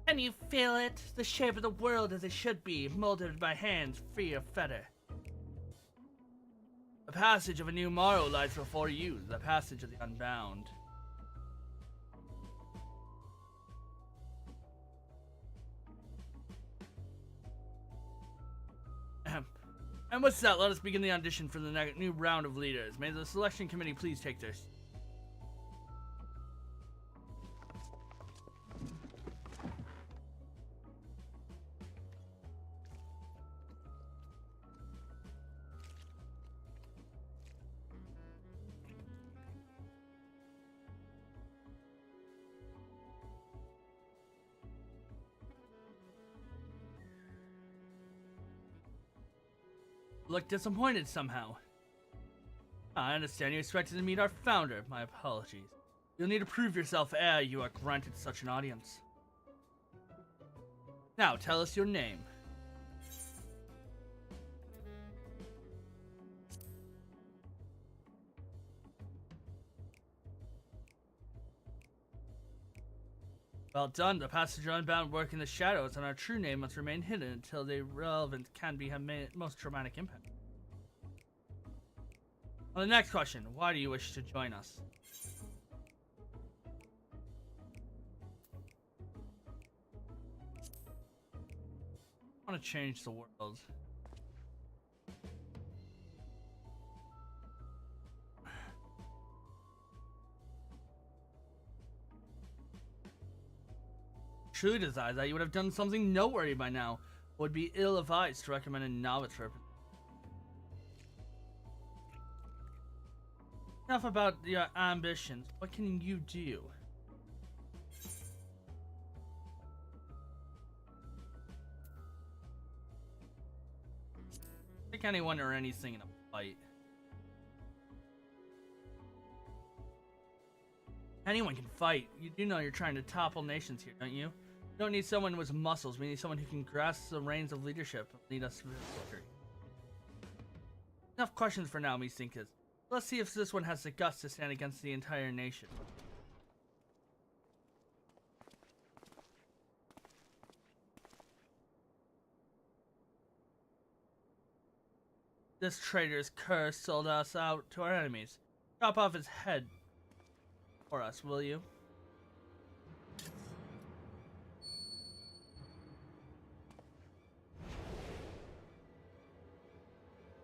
Can you feel it? The shape of the world as it should be, molded by hands free of fetter. The passage of a new morrow lies before you, the passage of the unbound. And what's that? Let us begin the audition for the new round of leaders. May the selection committee please take their seats. Look disappointed somehow. I understand you expected to meet our founder. My apologies. You'll need to prove yourself ere you are granted such an audience. Now, tell us your name. Well done. The passage unbound work in the shadows, and our true name must remain hidden until the relevant can be have most dramatic impact. On the next question, why do you wish to join us? I want to change the world. Truly desires that you would have done something noteworthy by now. It would be ill-advised to recommend a novice for. Enough about your ambitions. What can you do? Pick anyone or anything in a fight. Anyone can fight. You do know you're trying to topple nations here, don't you? You don't need someone with muscles. We need someone who can grasp the reins of leadership and lead us to victory. Enough questions for now, methinkas. Let's see if this one has the guts to stand against the entire nation. This traitor's curse sold us out to our enemies. Chop off his head for us, will you?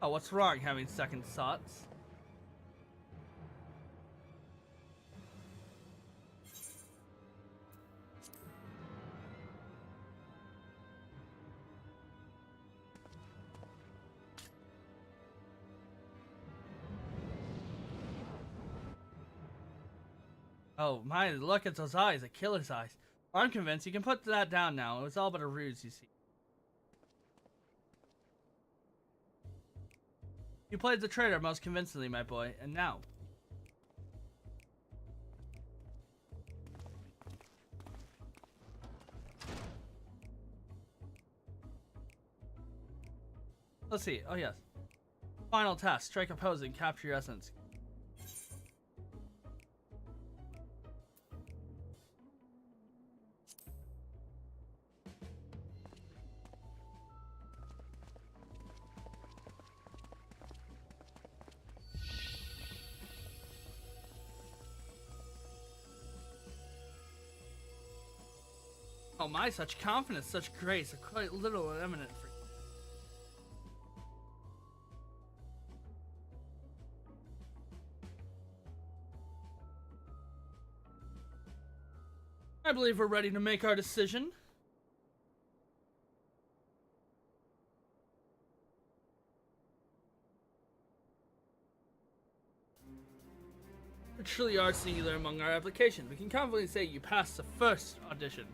Oh, what's wrong having second thoughts? Oh my, look at those eyes, a killer's eyes. I'm convinced you can put that down now. It was all but a ruse, you see. You played the traitor most convincingly, my boy, and now. Let's see. Oh, yes. Final task. Strike a pose and capture your essence. Oh my, such confidence, such grace, a quite little eminent for you. I believe we're ready to make our decision. We truly are singular among our applications. We can confidently say you passed the first audition.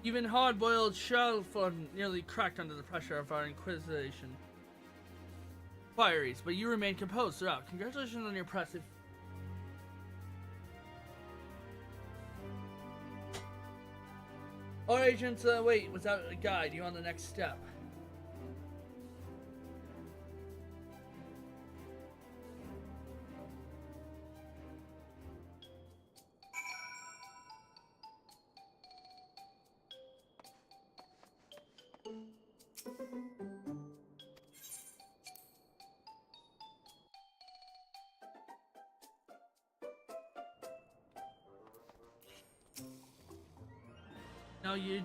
Even hard-boiled Shelford nearly cracked under the pressure of our inquisition inquiries, but you remained composed throughout. Congratulations on your impressive. Our agents wait without a guide you on the next step. Now you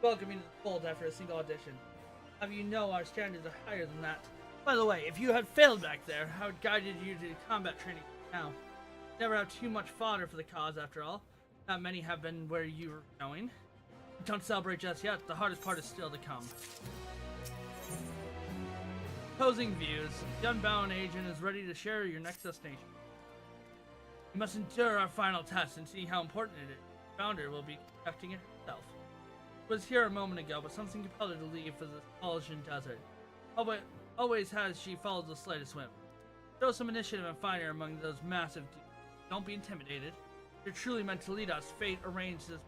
welcome me to the fold after a single audition. Have you know our standards are higher than that. By the way, if you had failed back there, how it guided you to combat training now? Never have too much fodder for the cause after all. Not many have been where you were going. Don't celebrate just yet, the hardest part is still to come. Opposing views. The Unbound agent is ready to share your next destination. You must endure our final test and see how important it is. The founder will be conducting it herself. Was here a moment ago, but something compelled her to leave for the Polishing Desert. Always has she followed the slightest whim. Show some initiative and find her among those massive dudes. Don't be intimidated. You're truly meant to lead us. Fate arranged this.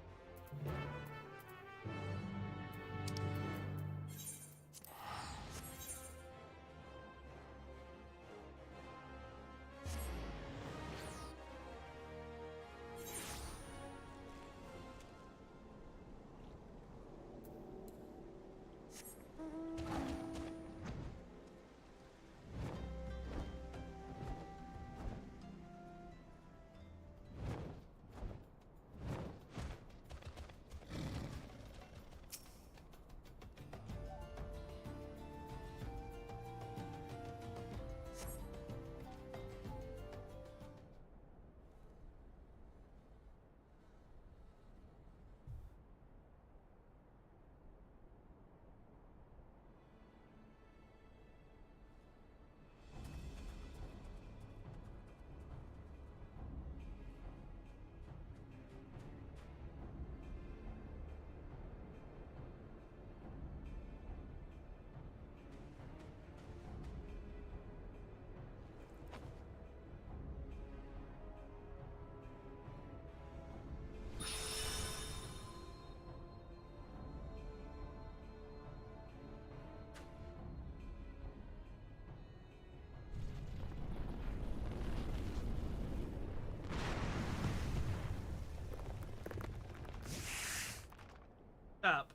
Up.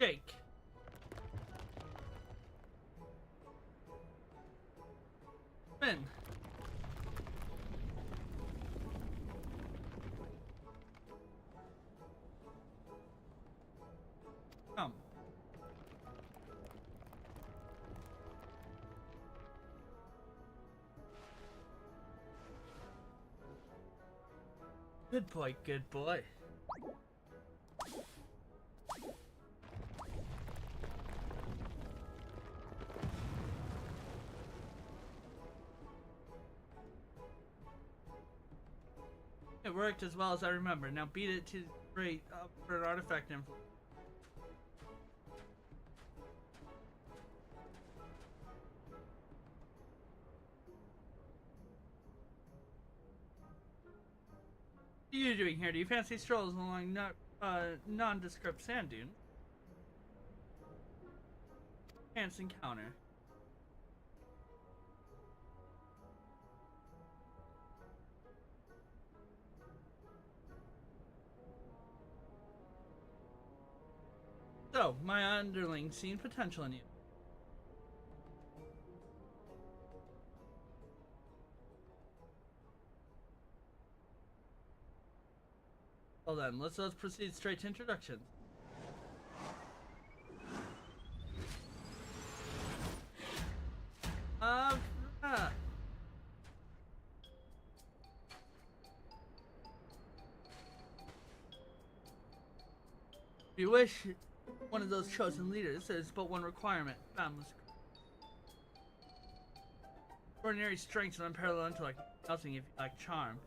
Jake. Spin. Come. Good boy, good boy. It worked as well as I remember. Now beat it to rate for an artifact influence. What are you doing here? Do you fancy strolls along nondescript sand dune? Chance encounter. So, my underlings seen potential in you. Well then, let's proceed straight to introductions. If you wish one of those chosen leaders, there's but one requirement: boundless. Ordinary strength and unparalleled intellect, nothing if you lack charm.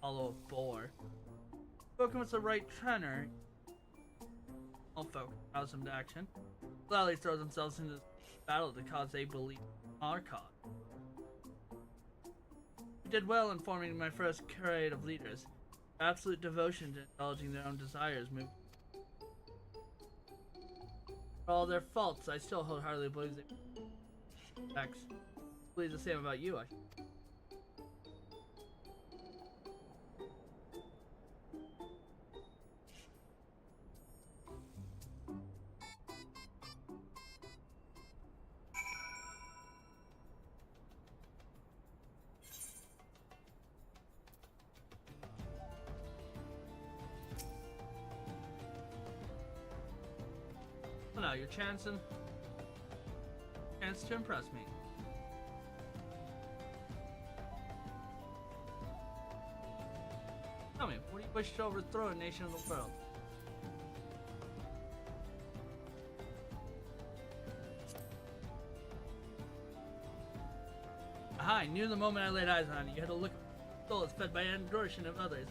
Hollow of bore. Spoken with the right trainer, all folk rouse them to action. Gladly throw themselves into battle to cause they believe our cause. You did well in forming my first curate of leaders. Absolute devotion to indulging their own desires moved. For all their faults, I still wholeheartedly believe they believe the same about you. Well, now your chance to impress me. Tell me, what do you wish to overthrow a nation of the world? Aha, I knew the moment I laid eyes on you. You had a look at the soul that's fed by adoration of others.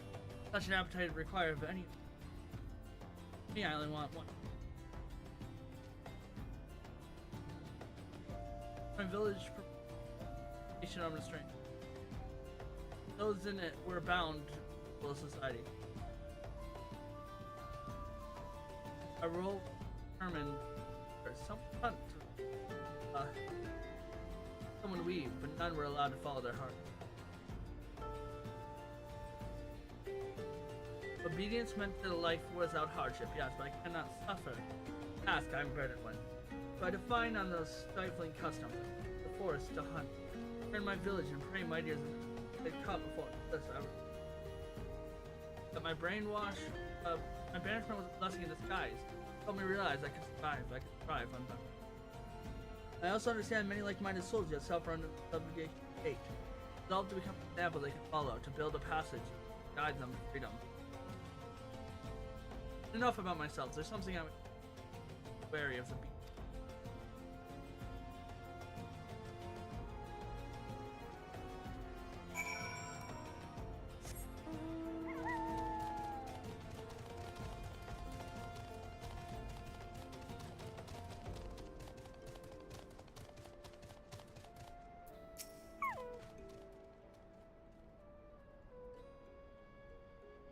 Such an appetite would require of any island want one. My village nation armed strength. Those in it were bound to society. I rolled determined for some hunt someone weave, but none were allowed to follow their heart. Obedience meant that a life without hardship, yes, but I cannot suffer. Task I'm burdened with. So I define on those stifling customs, the forest to hunt, turn my village and pray my dears they caught before this ever. But my brainwash, my banishment was a blessing in disguise. It helped me realize I could survive, I could thrive on them. I also understand many like-minded souls yet suffer under the subjugation of hate. Resolved to become an example they can follow, to build a passage, guide them to freedom. Enough about myself. There's something I'm wary of the beast.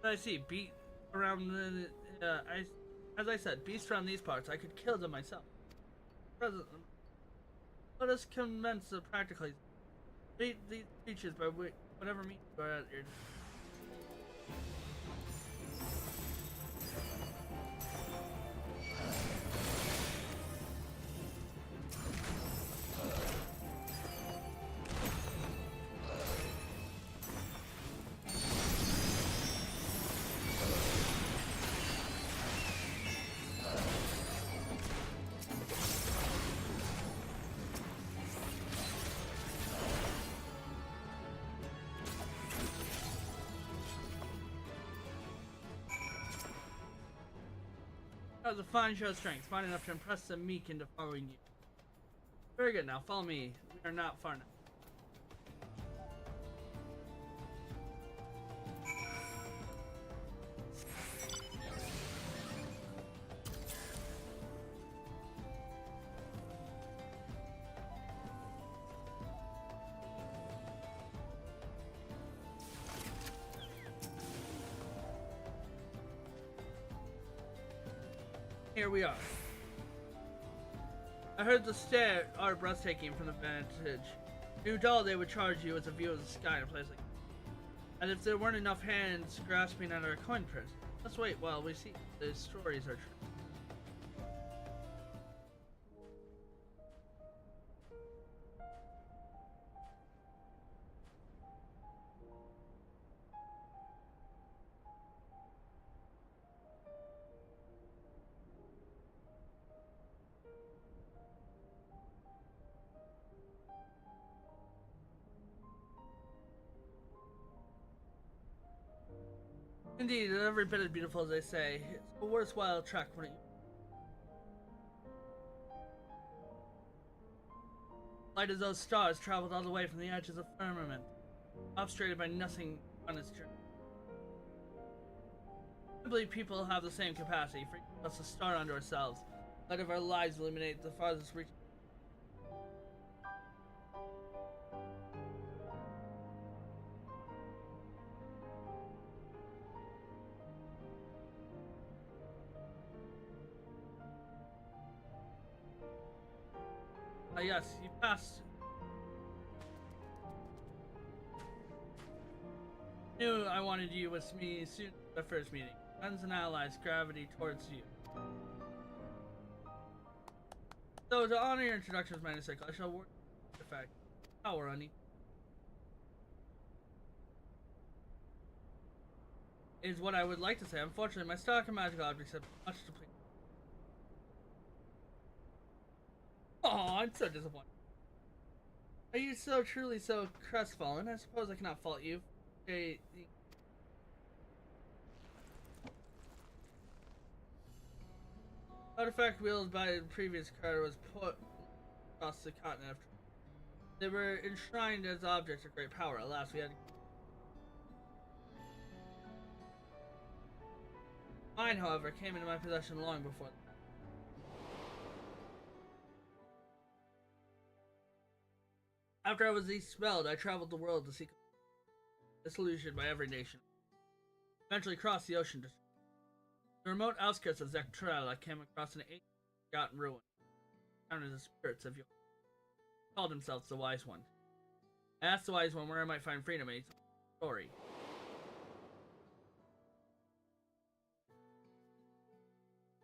I see. Beat around the. As I said, beasts around these parts, I could kill them myself. Present, let us commence practically. Beat these creatures by whatever means are at your. That was a fine show of strength, fine enough to impress the meek into following you. Very good, now follow me. We are not far enough. Here we are. I heard the stairs are breathtaking from the vantage. Knew dull they would charge you with a view of the sky in a place like that. And if there weren't enough hands grasping at our coin purse, let's wait while we see if the stories are true. Indeed, every bit as beautiful as they say. It's a worthwhile trek when it... Light as those stars traveled all the way from the edges of the firmament, obstructed by nothing on its journey. I believe people have the same capacity for us to start unto ourselves. Light of our lives illuminate the farthest reach. Yes, you passed. Knew I wanted you with me soon at the first meeting. Friends and allies, gravity towards you. So, to honor your introduction with my cycle, I shall work the fact. Power, honey. Is what I would like to say. Unfortunately, my stock of magical objects have much to please. Oh, I'm so disappointed. Are you so truly so crestfallen? I suppose I cannot fault you. Okay. Artifact wielded by the previous card was put across the continent after. They were enshrined as objects of great power. Alas, we had Mine, however, came into my possession long before. After I was expelled, I traveled the world to seek disillusioned by every nation. Eventually crossed the ocean to the remote outskirts of Dawntrail. I came across an ancient forgotten ruin. Encountered the spirits of York. Called himself the Wise One. I asked the Wise One where I might find freedom, and he told me a story.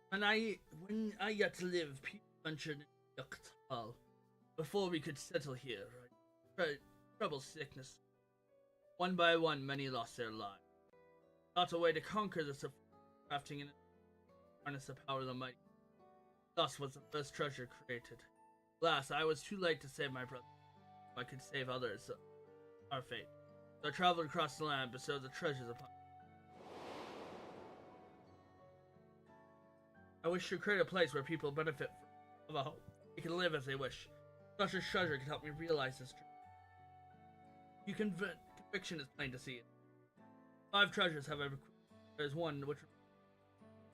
When I got to live, people ventured into Dawntrail before we could settle here. Trouble, sickness. One by one, many lost their lives. Sought a way to conquer this, crafting and harness the power of the mighty. Thus was the first treasure created. Alas, I was too late to save my brother. If I could save others, our fate. So I traveled across the land, bestowed the treasures upon. I wish to create a place where people benefit from a hope. They can live as they wish. Such a treasure can help me realize this dream. Conviction is plain to see it. 5 treasures have I bequeathed. There is one which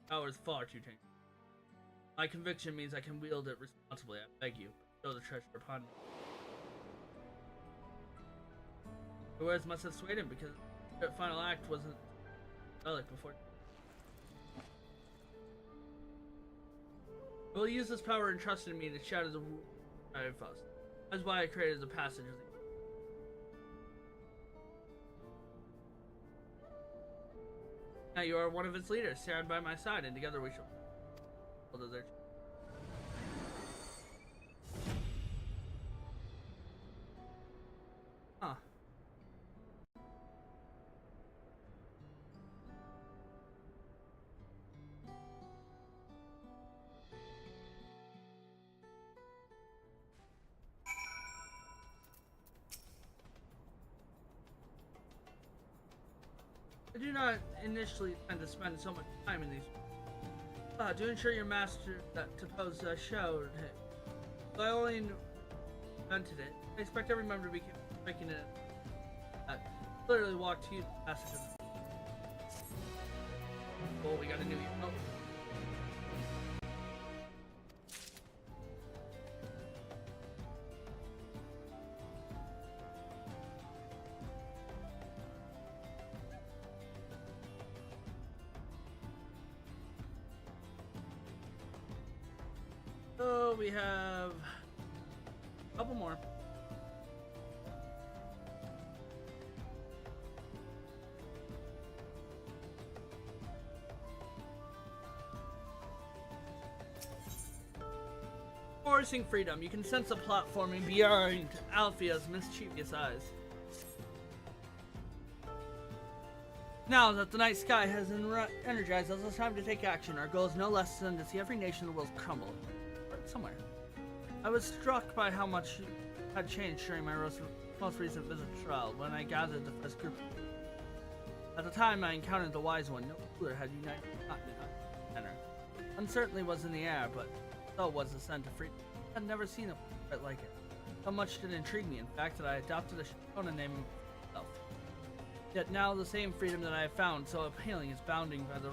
power is far too dangerous. My conviction means I can wield it responsibly. I beg you, bestow the treasure upon me. The words must have swayed him because the final act wasn't relic before. I will use this power entrusted in me to shatter the rule of us. That's why I created the passage of the. Now you are one of its leaders. Stand by my side, and together we shall. Huh. I do not initially intend to spend so much time in these. To ensure your master that Topos showed it. So I only invented it. I expect every member to be making it. Literally walked to you passages. Oh, we got a new. Oh. So we have a couple more. Forcing freedom. You can sense the plot forming beyond Althea's mischievous eyes. Now that the night sky has energized us, it's time to take action. Our goal is no less than to see every nation in the world crumble. Somewhere. I was struck by how much had changed during my most recent visit to Trial when I gathered the first group. At the time I encountered the Wise One, no cooler had united the continent center. Uncertainty was in the air, but so was the scent of freedom. I had never seen a quite like it. So much did intrigue me, in fact, that I adopted a Shona name myself. Yet now the same freedom that I have found so appealing is bounding by the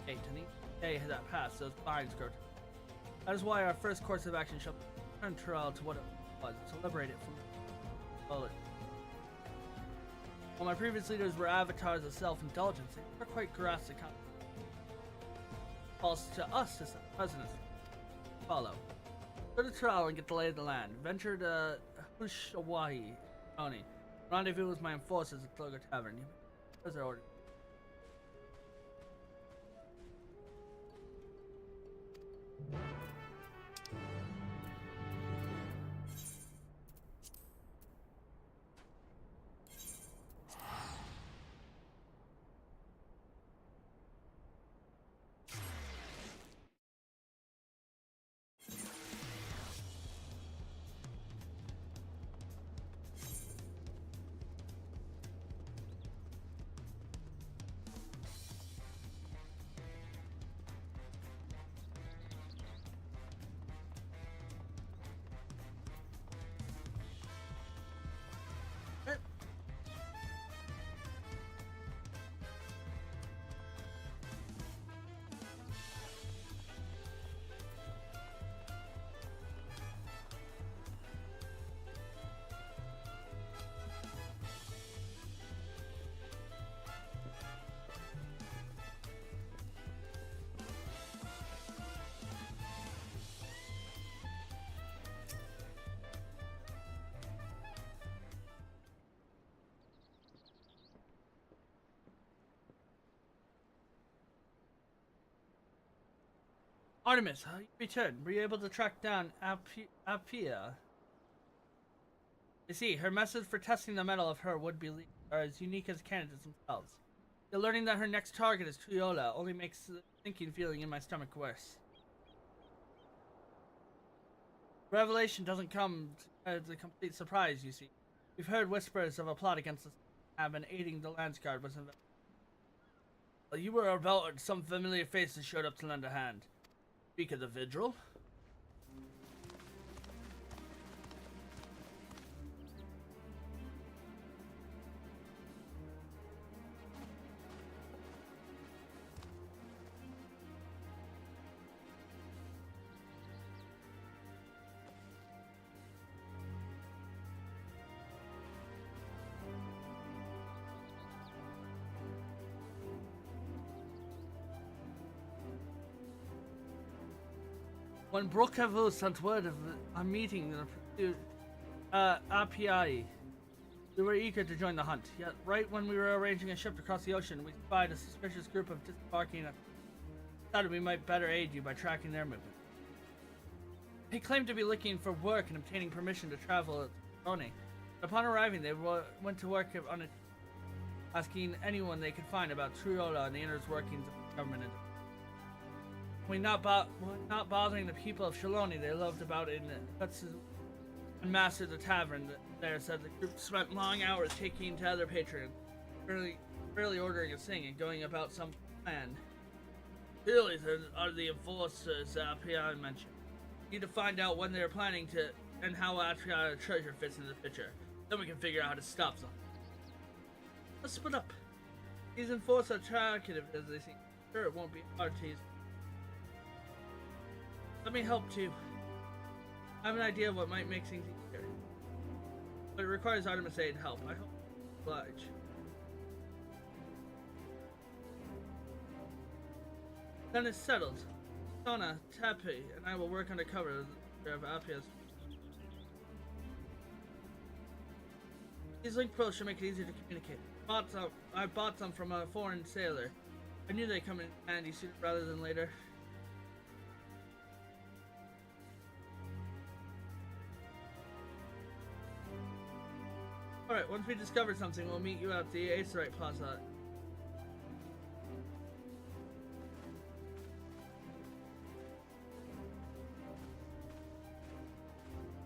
gate, and each day that passed, those binds grow. That is why our first course of action shall return Trial to what it was, to liberate it from the bullet. While my previous leaders were avatars of self-indulgence, they never quite grasped the concept. It falls to us to set the precedence. Follow. Go to Trial and get the lay of the land. Venture to Hushawaii County. Rendezvous with my enforcers at Cloger Tavern. Where's our order? Artemis, you returned. Were you able to track down Apia? You see, her methods for testing the metal of her would-be leaders are as unique as candidates themselves. Yet learning that her next target is Tuyola only makes the sinking feeling in my stomach worse. Revelation doesn't come as a complete surprise, you see. We've heard whispers of a plot against us have been aiding the Landsguard was involved. Well, you were about some familiar faces showed up to lend a hand. Speak of the Vigil? When Brookhavu sent word of a meeting to API, we were eager to join the hunt. Yet, right when we were arranging a ship to cross the ocean, we spied a suspicious group of disembarking. Thought we might better aid you by tracking their movement. They claimed to be looking for work and obtaining permission to travel at Roni. Upon arriving, they went to work on it, asking anyone they could find about Tuyola and the inner workings of the government. When not bothering the people of Shaloni, they loved about it and mastered the tavern there. Said the group spent long hours taking to other patrons, rarely ordering a sing and going about some plan. Clearly, there are the enforcers API mentioned. Need to find out when they're planning to and how API treasure fits into the picture. Then we can figure out how to stop them. Let's split up. These enforcers are attractive as they seem. Sure, it won't be hard to use. Let me help too. I have an idea of what might make things easier. But it requires Artemis aid help. I hope you oblige. Then it's settled. Sona, Tappy, and I will work undercover of Apia's. These link quills should make it easier to communicate. I bought some from a foreign sailor. I knew they'd come in handy sooner rather than later. Alright, once we discover something, we'll meet you at the Acerite Plaza.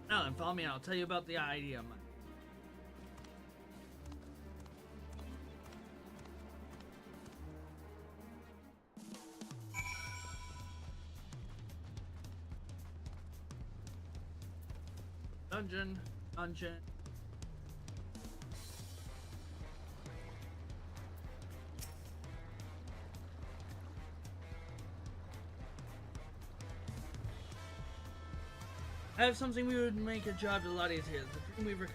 Now then, follow me out. I'll tell you about the idea. Dungeon. I have something we would make a job a lot easier. The Dreamweaver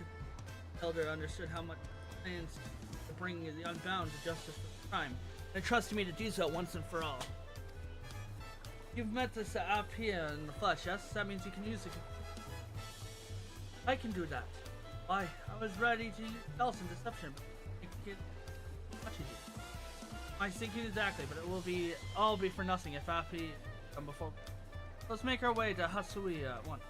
Elder understood how much plans to bring the Unbound to justice for crime, and trusted me to do so once and for all. You've met this Apia in the flesh, yes? That means you can use it. I can do that. Why? I was ready to use stealth and deception, but I can't touch you. I think exactly, but it will all be for nothing if Appy come before. Let's make our way to Hasui at once.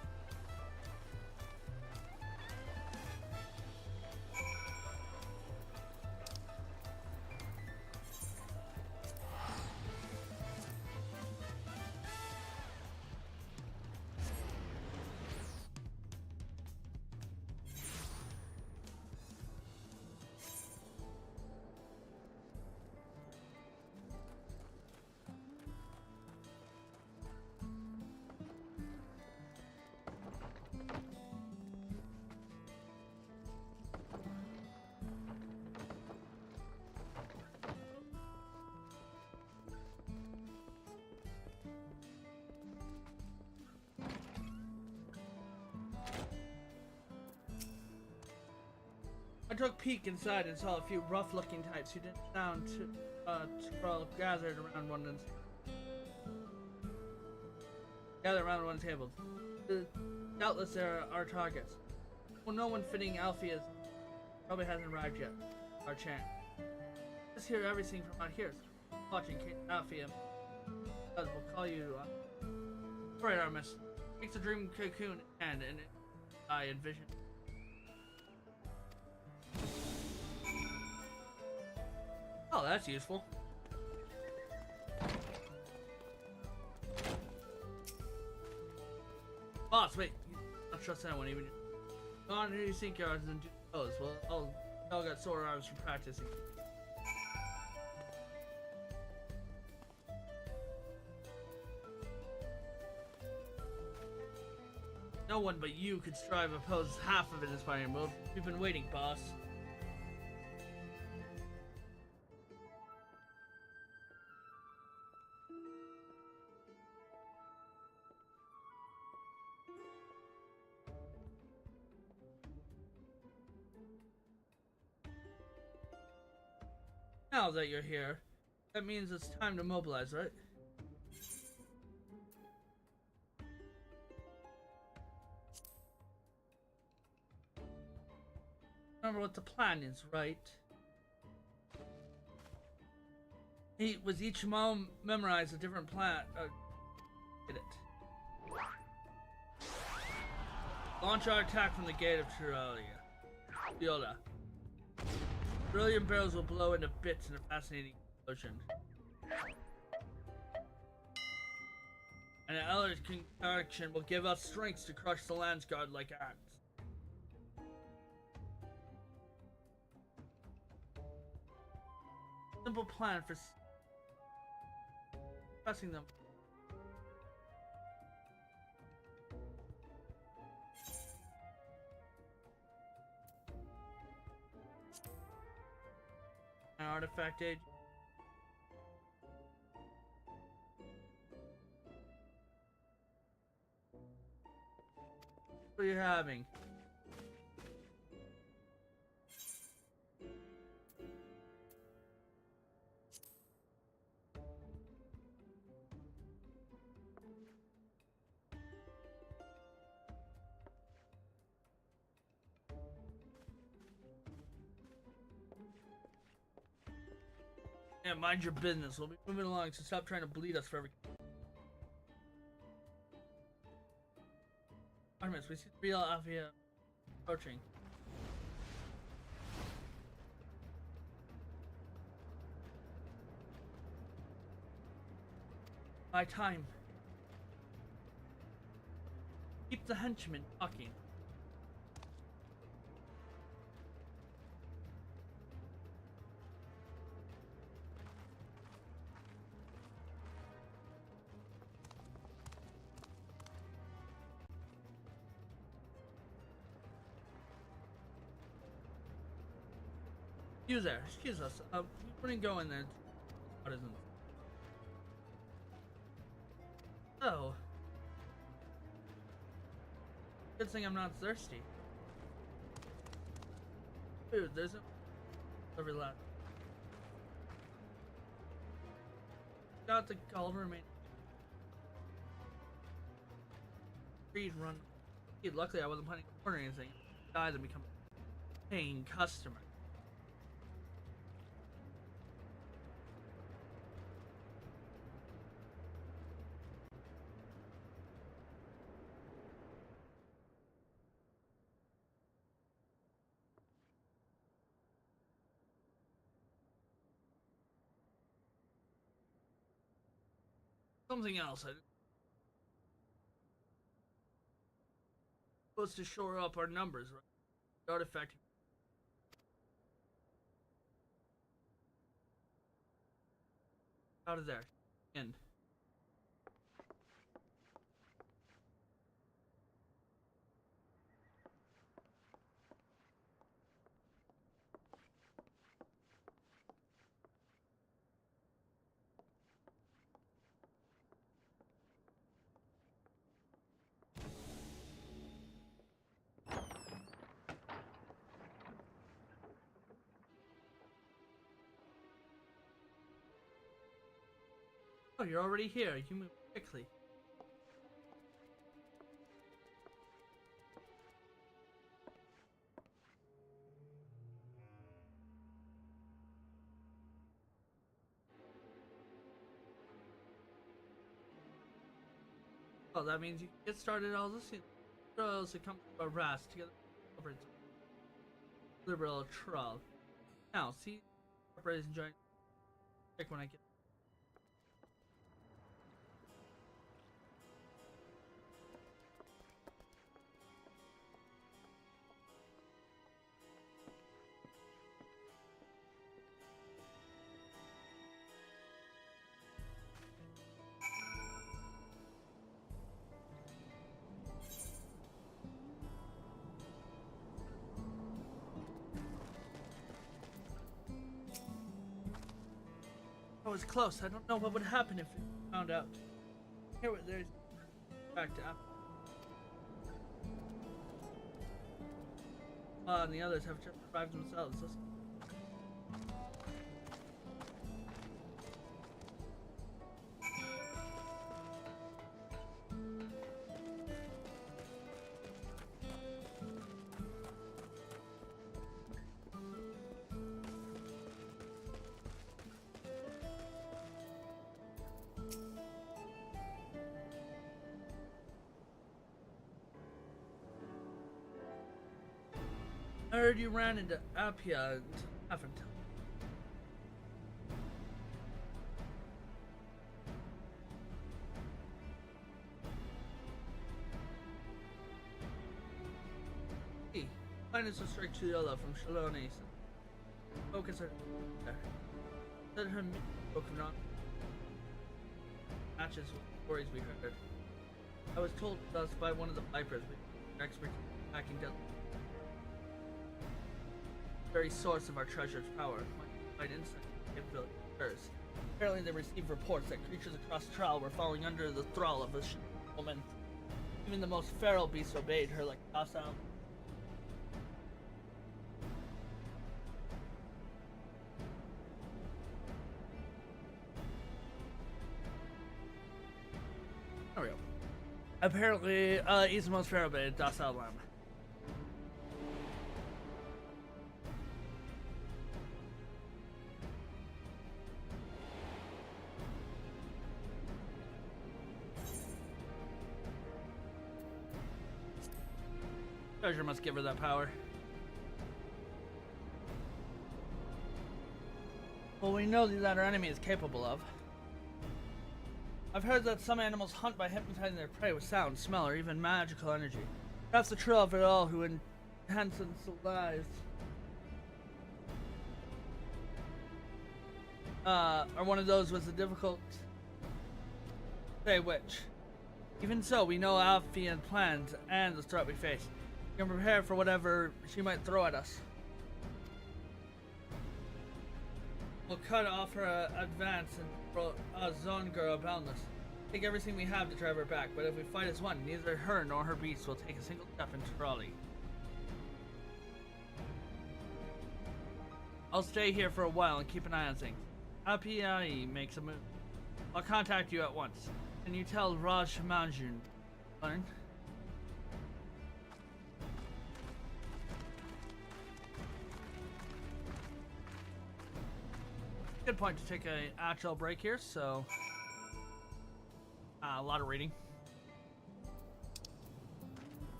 I took a peek inside and saw a few rough-looking types who didn't sound too well gathered around one table. Doubtless there are targets. Well, no one fitting Alpheus probably hasn't arrived yet. Our chance. Let's hear everything from out here. Watching Kate Alphea. We'll call you Alright, Artemis. Takes a dream cocoon and I envision. Oh, that's useful. Boss, wait. You don't trust anyone, even. Go on, you think yours and do those. Well, I'll got sore arms from practicing. No one but you could strive to oppose half of an inspiring move. We've been waiting, boss. Now that you're here, that means it's time to mobilize, right? Remember what the plan is, right? With each mom memorize a different plan. Get it. Launch our attack from the gate of Triola. Brilliant barrels will blow into bits in a fascinating explosion. And an Elder's concoction will give us strength to crush the Land's Guard like ants. Simple plan for pressing them. An artifact age. What are you having? Yeah, mind your business. We'll be moving along, so stop trying to bleed us for every. Artemis, we see the real Avia approaching. My time. Keep the henchmen talking. Excuse us. We wouldn't go in there. What isn't? Oh. Good thing I'm not thirsty. Dude, there's a every lap. Got the gold remain. Speed run. Luckily, I wasn't planning to order anything. Dies and become a paying customer. Something else. Supposed to shore up our numbers, right? The artifact. Out of there. In. Oh, you're already here. You move quickly. Well, that means you can get started all this. Trails to come to a rest together. Liberal trail. Now, see, everybody's enjoying. Check when I get. I was close. I don't know what would happen if we found out. Here, there's back to and the others have just survived themselves. I heard you ran into Appia and haven't. Hey, mine is a strike Chiola from Shaloni. Focus her there. Let her broken on matches with the stories we heard. I was told thus by one of the vipers, expert hacking down. Very source of our treasure's power, might insight capability occurs. Apparently they received reports that creatures across Trial were falling under the thrall of a woman. Even the most feral beasts obeyed her like docile. There we go. Apparently, he's the most feral obeyed docile lamb. Treasure must give her that power. Well, we know that our enemy is capable of. I've heard that some animals hunt by hypnotizing their prey with sound, smell, or even magical energy. Perhaps the trail of it all who enhances the lives. Or one of those was a difficult say which. Even so, we know Alfian plans and the threat we face. We can prepare for whatever she might throw at us. We'll cut off her advance and throw Zongura boundless. Take everything we have to drive her back, but if we fight as one, neither her nor her beast will take a single step into Raleigh. I'll stay here for a while and keep an eye on things. Apiai makes a move. I'll contact you at once. Can you tell Raj Manjun? Learn? Good point to take a actual break here, so a lot of reading.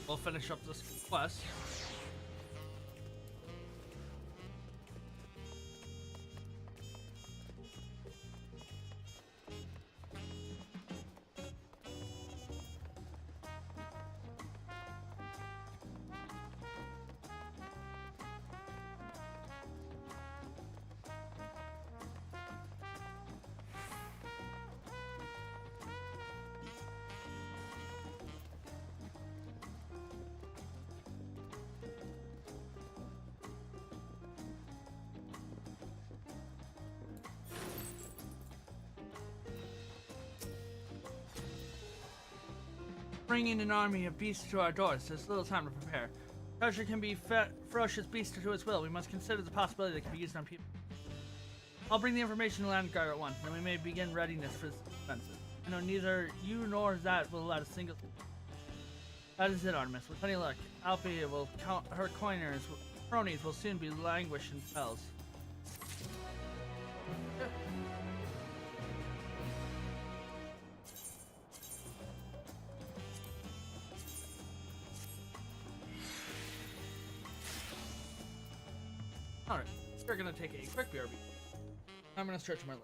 We'll finish up this quest. Bringing an army of beasts to our doors. There's little time to prepare. Treasure can be ferocious beasts to its will. We must consider the possibility that can be used on people. I'll bring the information to Landguard at once, and we may begin readiness for this offensive. I know neither you nor that will let a single... That is it, Artemis. With any luck, Alfia will count her cronies will soon be languish in spells. Alright, we're gonna take a quick BRB. I'm gonna stretch my leg.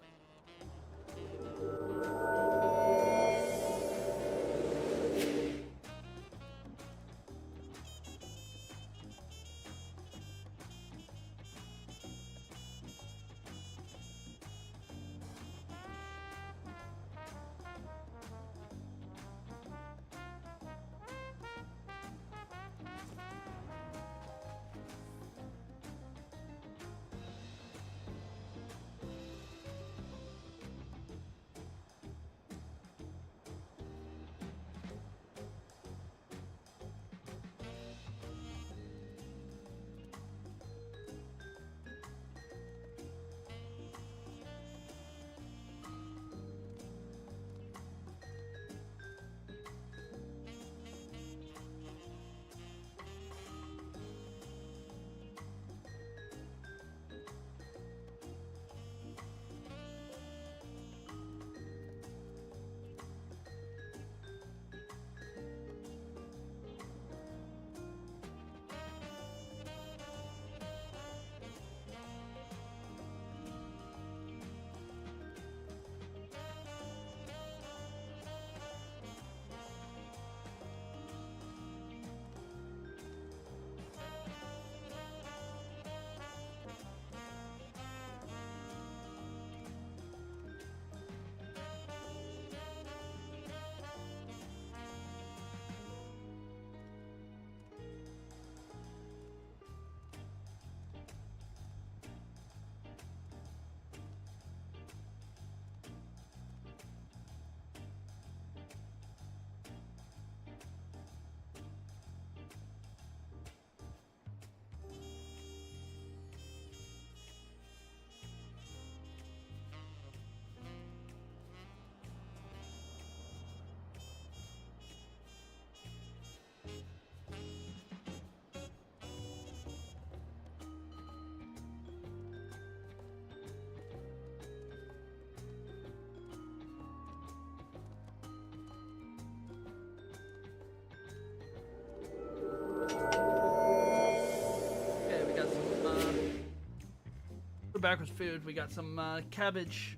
Back with food. We got some cabbage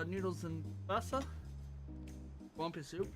noodles and pasta, lumpy soup.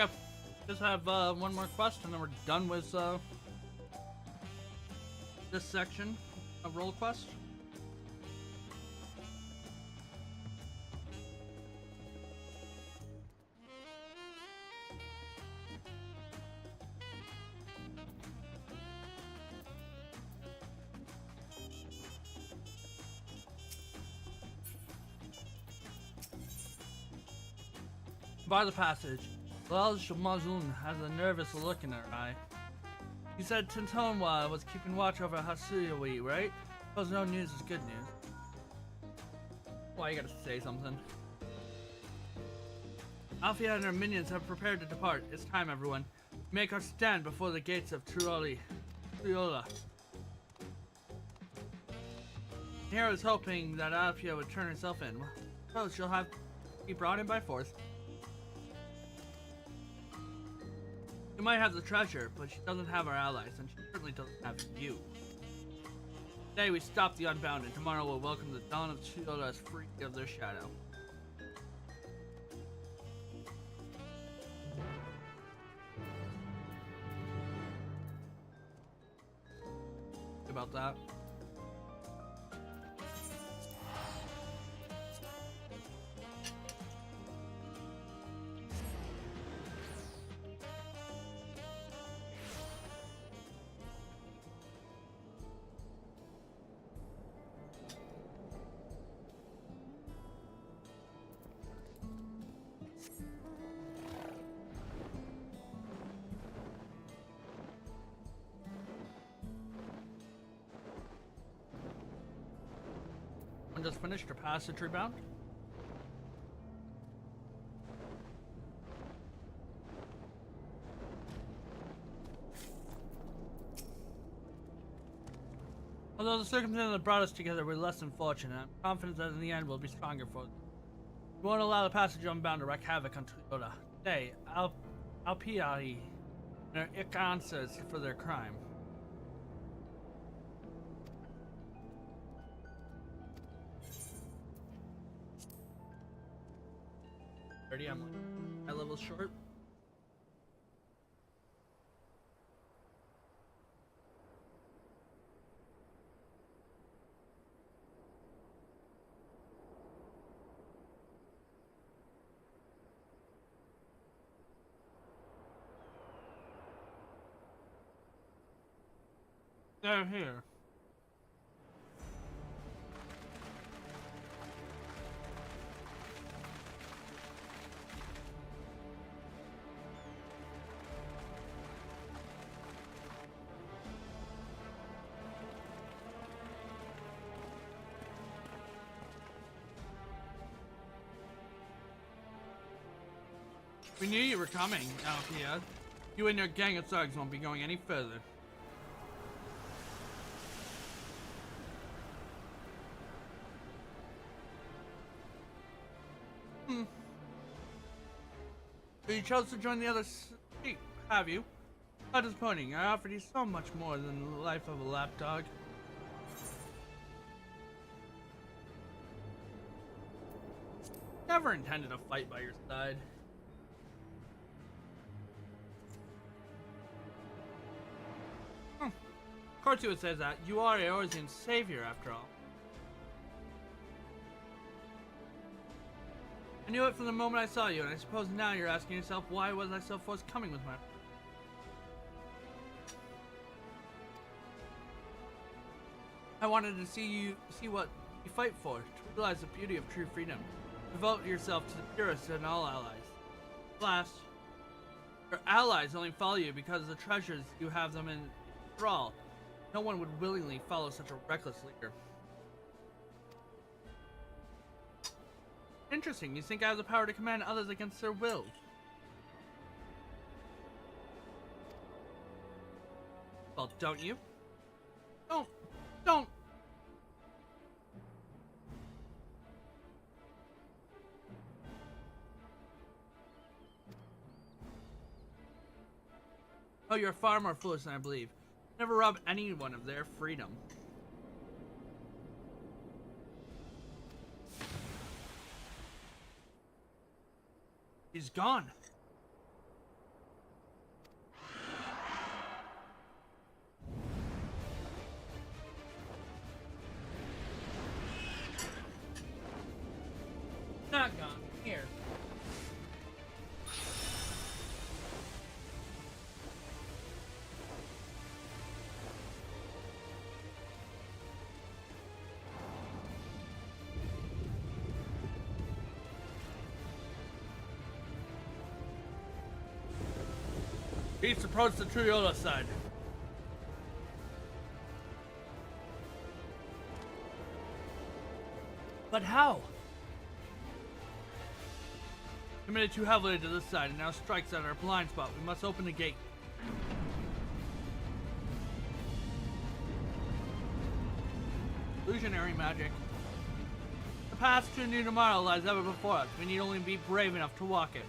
Okay, just have one more quest and then we're done with this section of roll quest. By the passage, Laj Mazun has a nervous look in her eye. You said Tintonwa was keeping watch over Hasuyui, right? Suppose no news is good news. Why, you gotta say something. Alfia and her minions have prepared to depart. It's time, everyone. Make our stand before the gates of Triola. Hero is hoping that Alfia would turn herself in. Well, she'll have to be brought in by force. She might have the treasure, but she doesn't have our allies, and she certainly doesn't have you. Today we stop the Unbound, and tomorrow we'll welcome the dawn of Triola as free of their shadow. About that. And just finished or passage rebound. Although the circumstances that brought us together were less than fortunate, I'm confident that in the end we'll be stronger for it. We won't allow the passage unbound to wreak havoc on Toyota. Today, Alpiai and their answers for their crime. I'm like high level short. They're here. We knew you were coming, Althea. You and your gang of thugs won't be going any further. So you chose to join the other street, have you? How disappointing. I offered you so much more than the life of a lapdog. Never intended to fight by your side. Of course you would say that. You are Eorzean's savior, after all. I knew it from the moment I saw you, and I suppose now you're asking yourself, why was I so forthcoming with my... I wanted to see what you fight for, to realize the beauty of true freedom. Devote yourself to the purest and all allies. Last, your allies only follow you because of the treasures you have them in thrall. No one would willingly follow such a reckless leader. Interesting, you think I have the power to command others against their will? Well, don't you? Don't! Oh, you're far more foolish than I believe. Never rob anyone of their freedom. He's gone. Not gone. Here. Beast approach the Toyota side. But how? Committed too heavily to this side and now strikes at our blind spot. We must open the gate. Illusionary magic. The path to a new tomorrow lies ever before us. We need only be brave enough to walk it.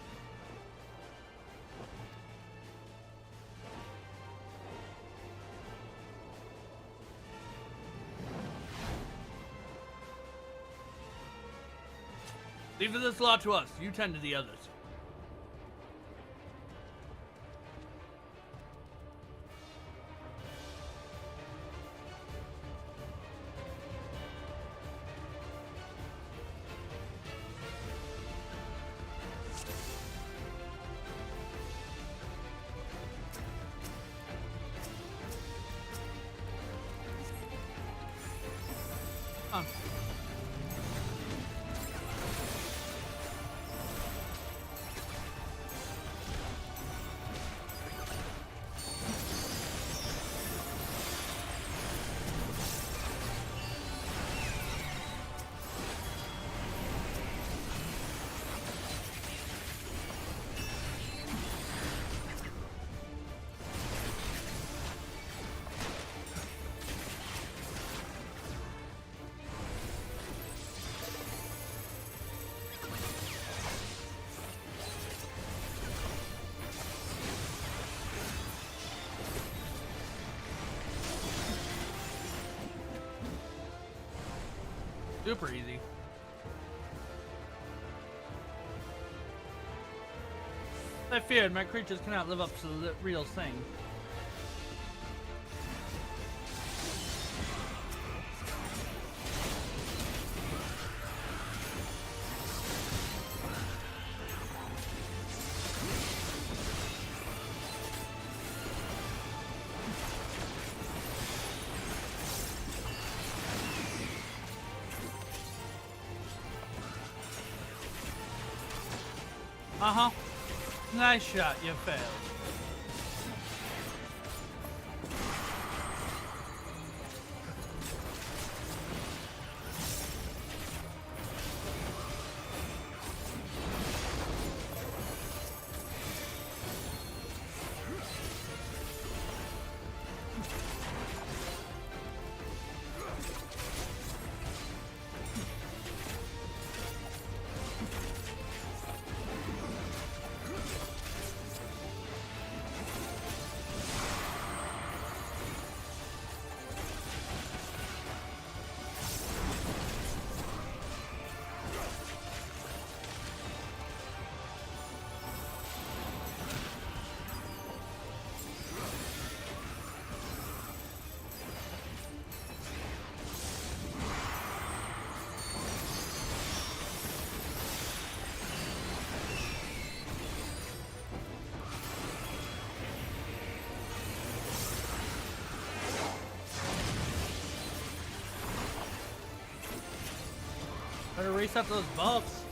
Leave this lot to us. You tend to the others. Super easy. I feared my creatures cannot live up to the real thing. Uh-huh. Nice shot, you failed. Better reset those buffs.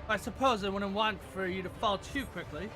I suppose I wouldn't want for you to fall too quickly.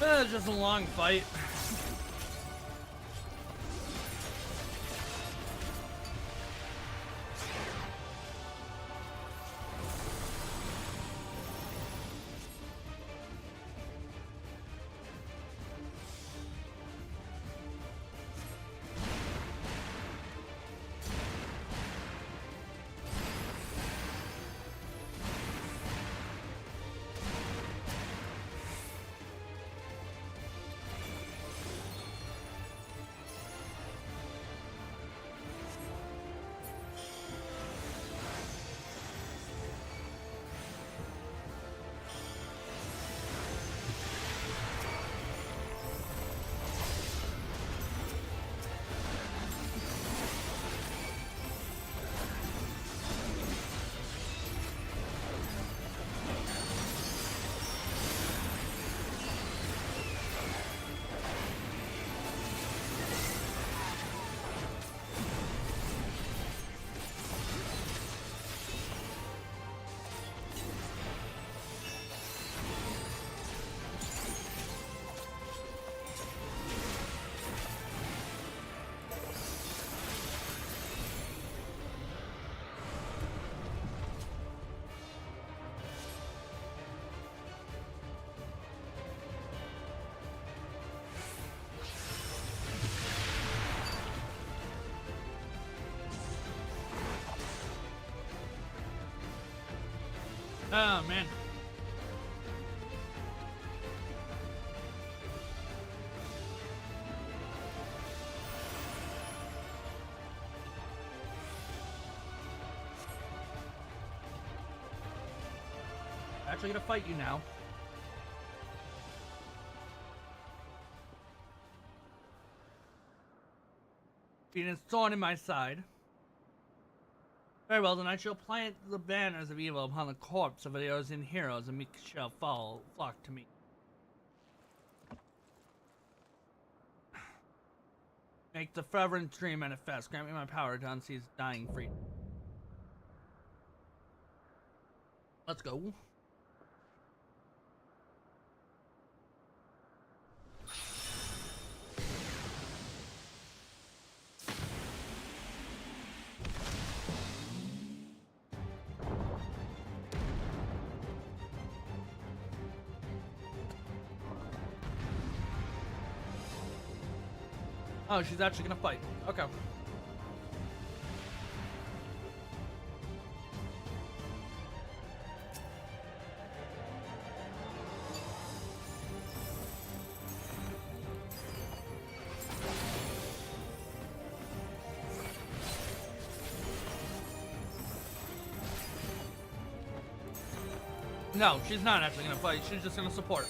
It's just a long fight. Oh man. Actually gonna fight you now. Being a thorn in my side. Very well, then I shall plant the banners of evil upon the corpse of those in heroes, and we shall flock to me. Make the fervent dream manifest. Grant me my power to unseize dying freedom. Let's go. Oh, she's actually gonna fight. Okay. No, she's not actually gonna fight. She's just gonna support.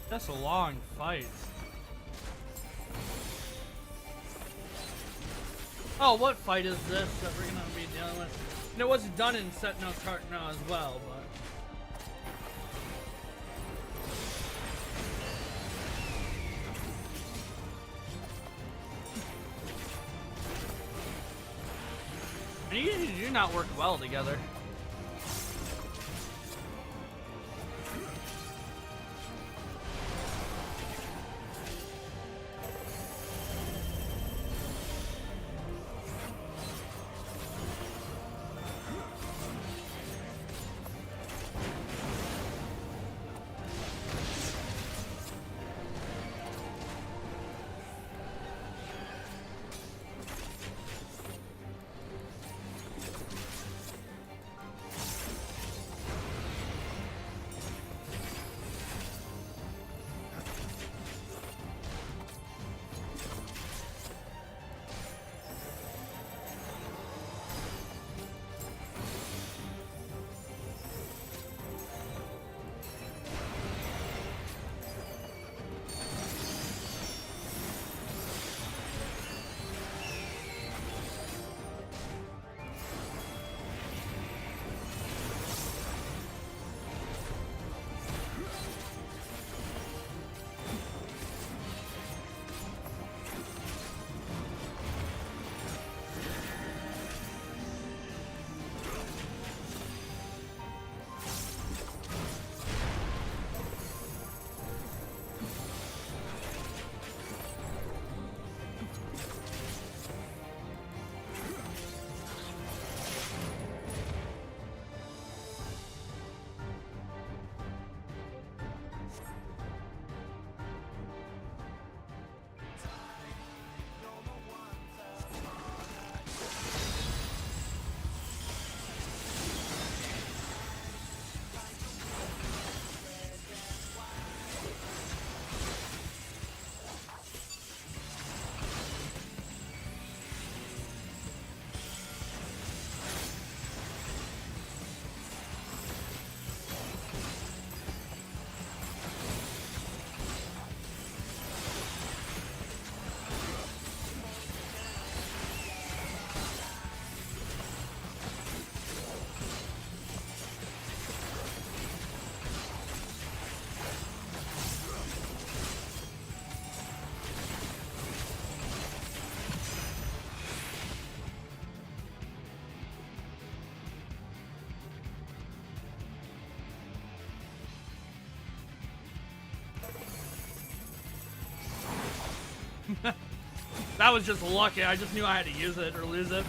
That's a long fight. Oh, what fight is this that we're gonna be dealing with? And it was done in Set No Tart now as well, but. And you do not work well together. That was just lucky. I just knew I had to use it or lose it.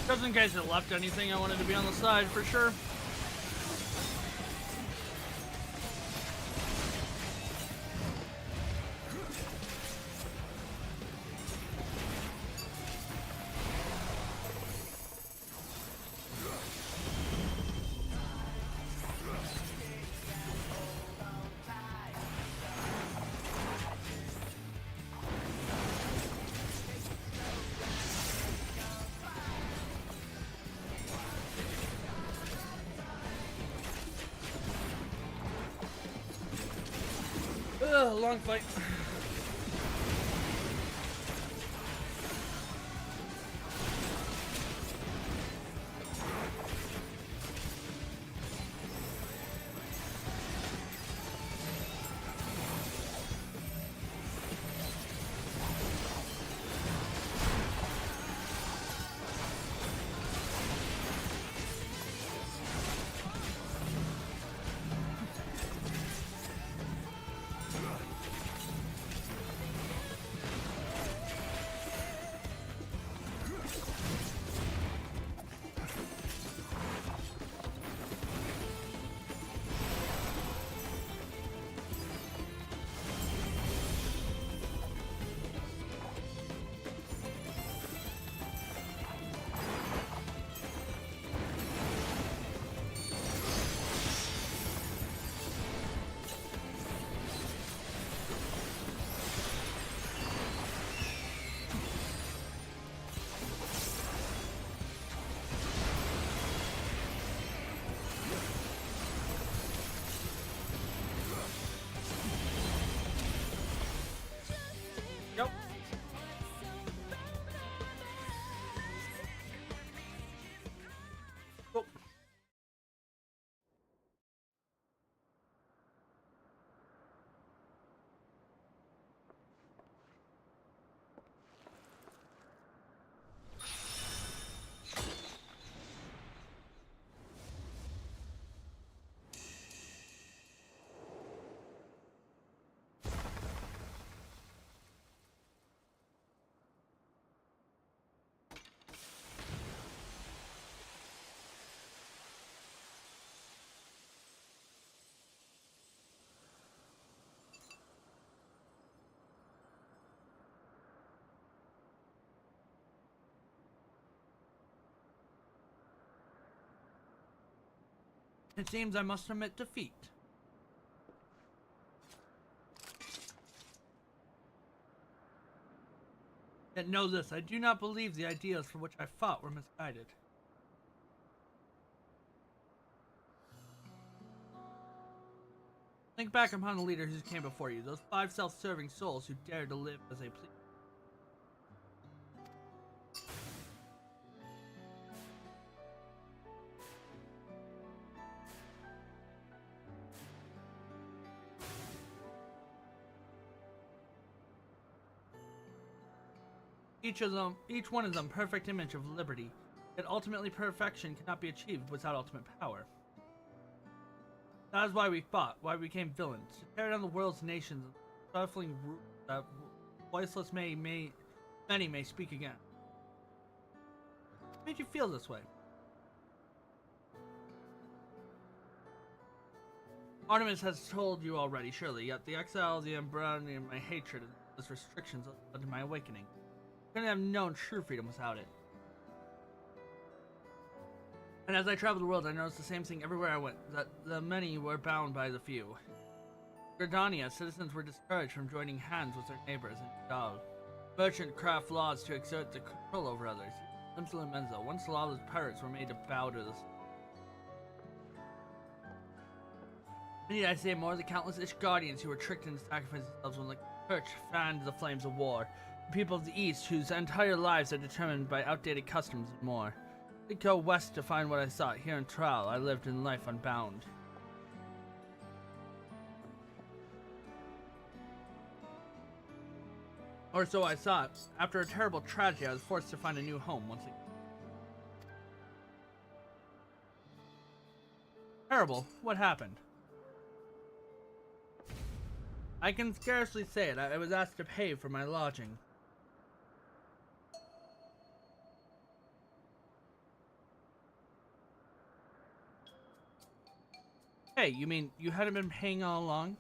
Just in case it left anything, I wanted to be on the side for sure. Ugh, long fight. Yep. Oh. It seems I must admit defeat. Yet know this, I do not believe the ideas for which I fought were misguided. Think back upon the leaders who came before you, those 5 self-serving souls who dared to live as they pleased. Each one is a perfect image of liberty, yet ultimately perfection cannot be achieved without ultimate power. That is why we fought, why we became villains, to tear down the world's nations, stifling that voiceless many may speak again. What made you feel this way? Artemis has told you already, surely, yet the exile, the embroidery, and my hatred, and those restrictions led to my awakening. I couldn't have known true freedom without it. And as I traveled the world, I noticed the same thing everywhere I went, that the many were bound by the few. In Gridania, citizens were discouraged from joining hands with their neighbors in Dal. Merchant craft laws to exert the control over others. Insolent Menzo. Once lawless pirates were made to bow to this. Need I say more? The countless Ishgardians who were tricked into sacrificing themselves when the church fanned the flames of war. The people of the East whose entire lives are determined by outdated customs and more. I did go west to find what I sought. Here in Trial, I lived in life unbound. Or so I thought. After a terrible tragedy, I was forced to find a new home once again. Terrible? What happened? I can scarcely say it. I was asked to pay for my lodging. Hey, you mean you hadn't been paying all along?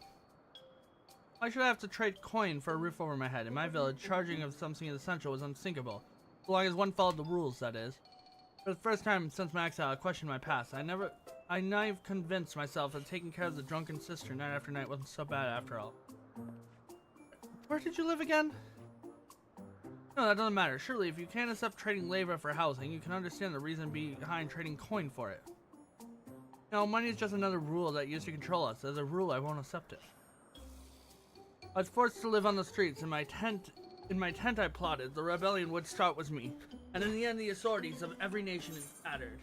Why should I have to trade coin for a roof over my head? In my village, charging of something essential was unthinkable. As long as one followed the rules, that is. For the first time since my exile, I questioned my past. I naive convinced myself that taking care of the drunken sister night after night wasn't so bad after all. Where did you live again? No, that doesn't matter. Surely, if you can't accept trading labor for housing, you can understand the reason behind trading coin for it. No, money is just another rule that used to control us. As a rule, I won't accept it. I was forced to live on the streets. In my tent I plotted. The rebellion would start with me. And in the end, the authorities of every nation is shattered.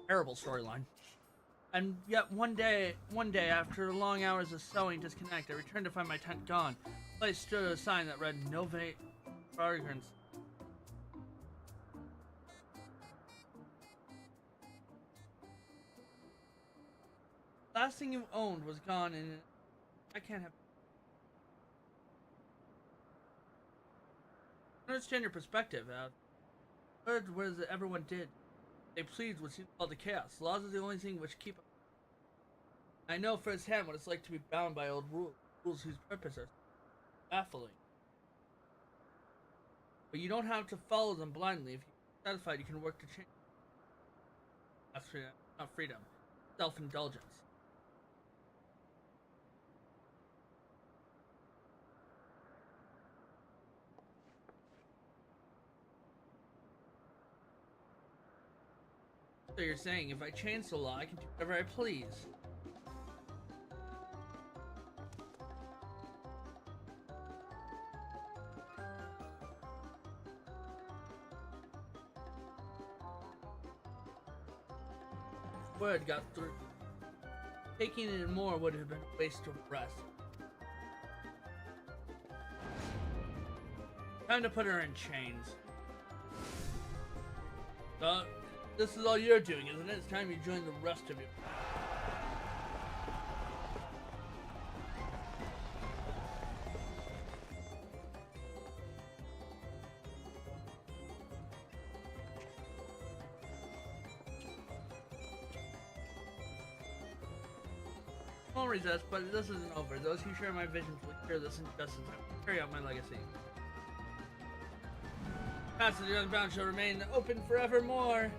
Terrible storyline. And yet one day, after long hours of sewing disconnect, I returned to find my tent gone. The place stood a sign that read, "No vagrants." Last thing you owned was gone, and I can't have. I understand your perspective. Heard what everyone did. They pleased what seemed called the chaos. Laws are the only thing which keep. I know firsthand what it's like to be bound by old rules whose purpose are baffling. But you don't have to follow them blindly. If you're satisfied, you can work to change. That's freedom, not freedom. Self-indulgence. So you're saying if I change the law, I can do whatever I please. Word got through. Taking it in more would have been a waste of breath. Time to put her in chains. This is all you're doing, isn't it? It's time you join the rest of you. Won't resist, but this isn't over. Those who share my visions will cure this injustice and carry out my legacy. Passage Unbound shall remain open forevermore.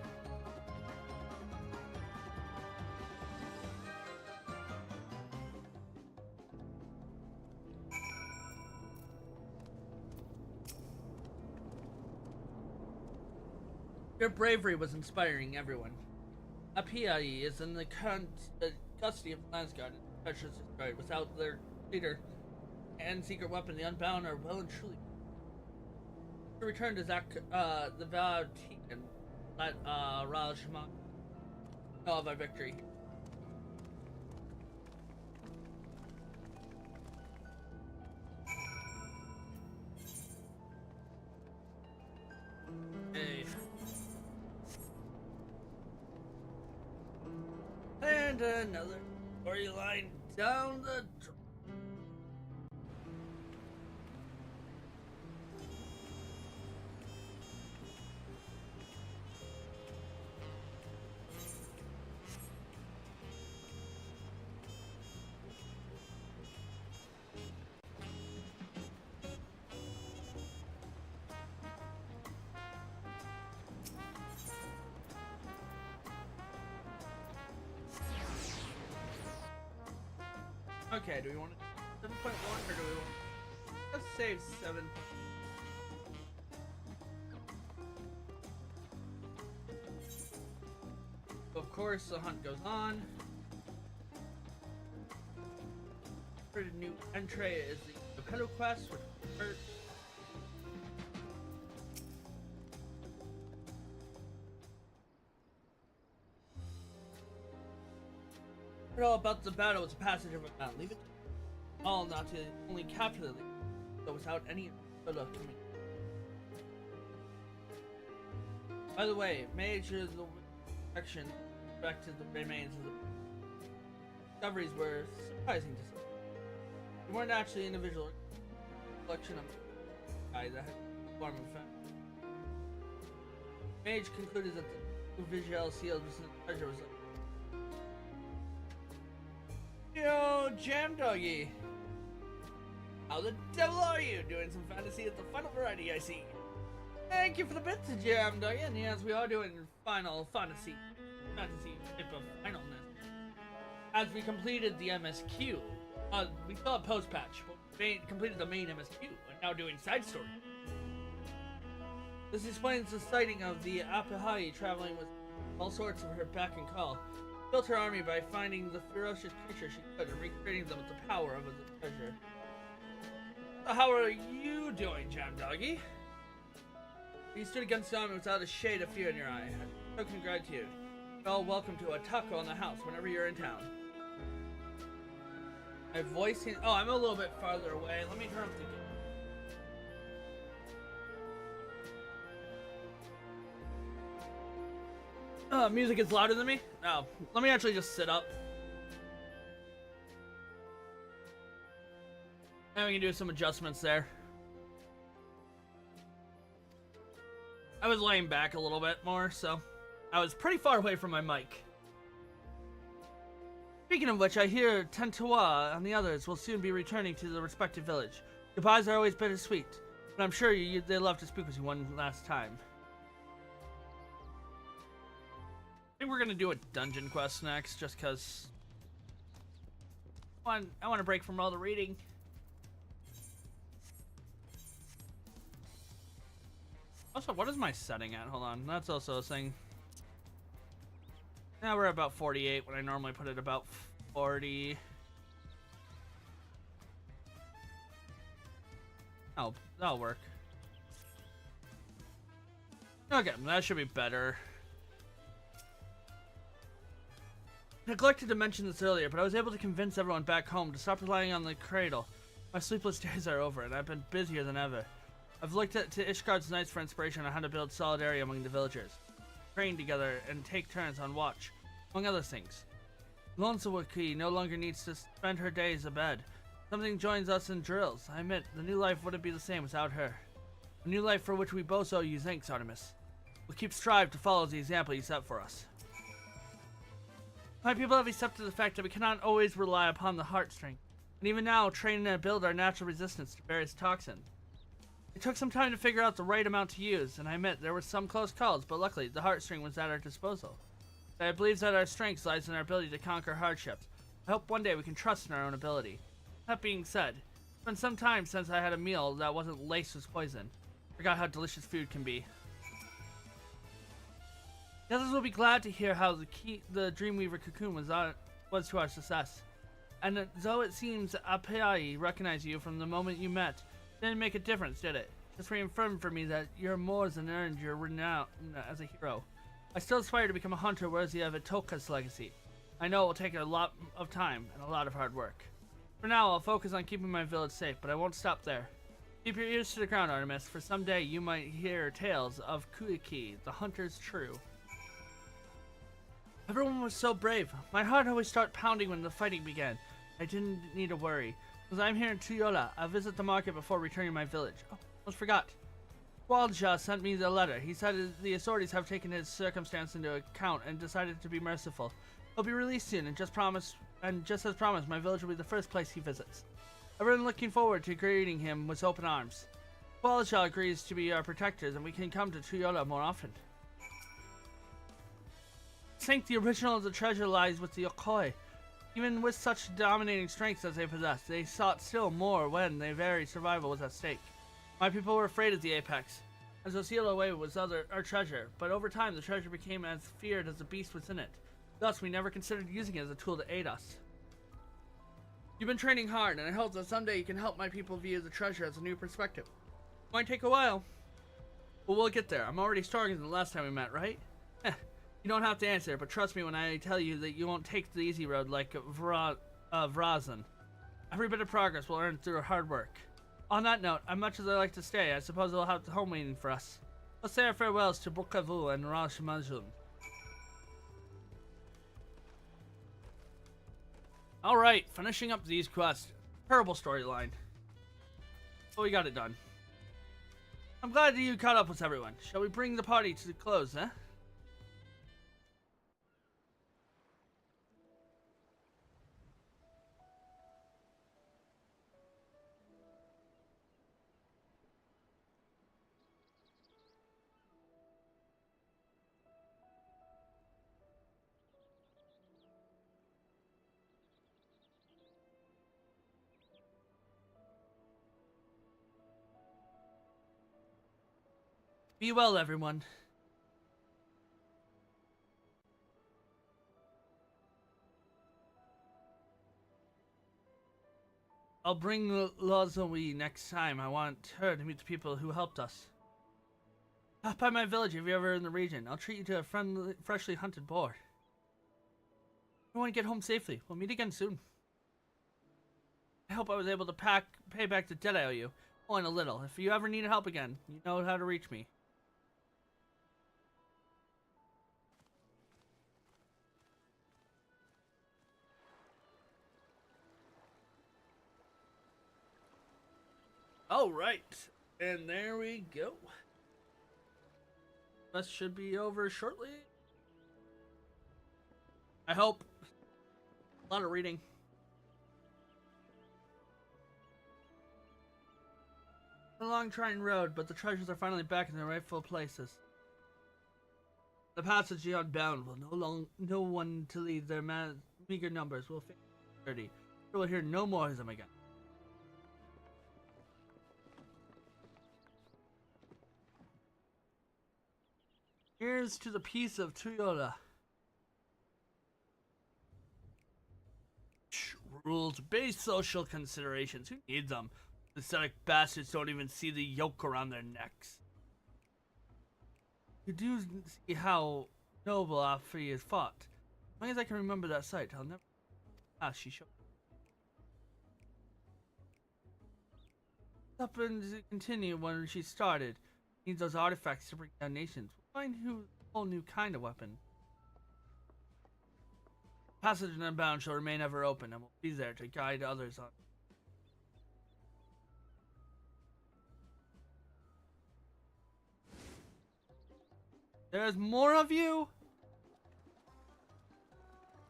Your bravery was inspiring everyone. Apiai is in the custody of Lansguard and treasures destroyed. Without their leader and secret weapon, the Unbound are well and truly. To return to the Valley and let Ral Shema know of our victory. Hey. And another storyline down the Okay, do we want to 7.1 or do we want Let's save 7. Of course, the hunt goes on. For the new entry is the Pillow Quest, which hurt. Heard all about the battle. It's a passage of a man. Leave it all not to only capture the lead, but without any other coming. By the way, major the action back to the remains of the discoveries were surprising to see. They weren't actually individual collection of guys that had form of fact. Mage concluded that the visual sealed treasure was Yo, Jam Doggy! How the devil are you? Doing some fantasy at the final variety, I see. Thank you for the bits, Jam Doggy. And yes, we are doing final fantasy type of finalness. As we completed the MSQ, we saw a post patch, but we completed the main MSQ, and now doing side story. This explains the sighting of the Apahai traveling with all sorts of her beck and call. Built her army by finding the ferocious creature she could and recreating them with the power of the treasure. So how are you doing, Jam Doggy? You stood against the army without a shade of fear in your eye. So congratulations. Well, welcome to a taco in the house whenever you're in town. My voice can... Oh, I'm a little bit farther away. Let me turn up the... Music is louder than me? No. Let me actually just sit up. And we can do some adjustments there. I was laying back a little bit more, so I was pretty far away from my mic. Speaking of which, I hear Tentua and the others will soon be returning to the respective village. Goodbyes are always bittersweet, but I'm sure they'd love to speak with you one last time. I think we're gonna do a dungeon quest next, just cause I want to break from all the reading. Also, what is my setting at? Hold on, that's also a thing. Now we're about 48 when I normally put it about 40. Oh, that'll work. Okay, that should be better. Neglected to mention this earlier, but I was able to convince everyone back home to stop relying on the cradle. My sleepless days are over, and I've been busier than ever. I've looked to Ishgard's Knights for inspiration on how to build solidarity among the villagers, train together, and take turns on watch, among other things. Lonsawaki no longer needs to spend her days abed. Something joins us in drills. I admit, the new life wouldn't be the same without her. A new life for which we both owe you thanks, Artemis. We'll keep strive to follow the example you set for us. My people have accepted the fact that we cannot always rely upon the heartstring, and even now train and build our natural resistance to various toxins. It took some time to figure out the right amount to use, and I admit there were some close calls, but luckily the heartstring was at our disposal. I believe that our strength lies in our ability to conquer hardships. I hope one day we can trust in our own ability. That being said, it's been some time since I had a meal that wasn't laced with poison. Forgot how delicious food can be. The others will be glad to hear how the Dreamweaver cocoon was to our success. And though it seems Apai recognized you from the moment you met, it didn't make a difference, did it? Just reaffirmed for me that you're more than earned your renown as a hero. I still aspire to become a hunter worthy of Itoka's legacy. I know it will take a lot of time and a lot of hard work. For now, I'll focus on keeping my village safe, but I won't stop there. Keep your ears to the ground, Artemis, for someday you might hear tales of Kuiki, the hunter's true. Everyone was so brave. My heart always started pounding when the fighting began. I didn't need to worry. As I'm here in Tuyola, I'll visit the market before returning to my village. Oh, almost forgot. Waldja sent me the letter. He said the authorities have taken his circumstance into account and decided to be merciful. He'll be released soon, and just as promised, my village will be the first place he visits. Everyone looking forward to greeting him with open arms. Waldja agrees to be our protectors, and we can come to Tuyola more often. I think the original of the treasure lies with the Okoi. Even with such dominating strengths as they possessed, they sought still more when their very survival was at stake. My people were afraid of the apex, as though sealed away was our treasure, but over time the treasure became as feared as the beast within it. Thus, we never considered using it as a tool to aid us. You've been training hard, and I hope that someday you can help my people view the treasure as a new perspective. Might take a while, but we'll get there. I'm already stronger than the last time we met, right? You don't have to answer, but trust me when I tell you that you won't take the easy road like Vrazan. Every bit of progress will earn through hard work. On that note, as much as I like to stay, I suppose we'll have the home waiting for us. Let's say our farewells to Bukavu and Rashmajun. Alright, finishing up these quests. Terrible storyline. But we got it done. I'm glad that you caught up with everyone. Shall we bring the party to the close, eh? Be well, everyone. I'll bring Lazoe next time. I want her to meet the people who helped us. Stop by my village if you're ever in the region. I'll treat you to a friendly, freshly hunted boar. I want to get home safely. We'll meet again soon. I hope I was able to pay back the debt I owe you. Oh, and a little. If you ever need help again, you know how to reach me. Alright, and there we go. This should be over shortly. I hope. A lot of reading. A long trying road, but the treasures are finally back in their rightful places. The passage beyond bound will no one to lead their meager numbers will face security. We will hear no more of them again. Here's to the peace of Toyota. Rules, base social considerations. Who needs them? Pathetic bastards don't even see the yoke around their necks. You do see how noble Afri is fought. As long as I can remember that sight, I'll never. She showed. Up and continue when she started. Needs those artifacts to bring down nations. We'll find a whole new kind of weapon. Passage and Unbound shall remain ever open, and we'll be there to guide others on. There's more of you?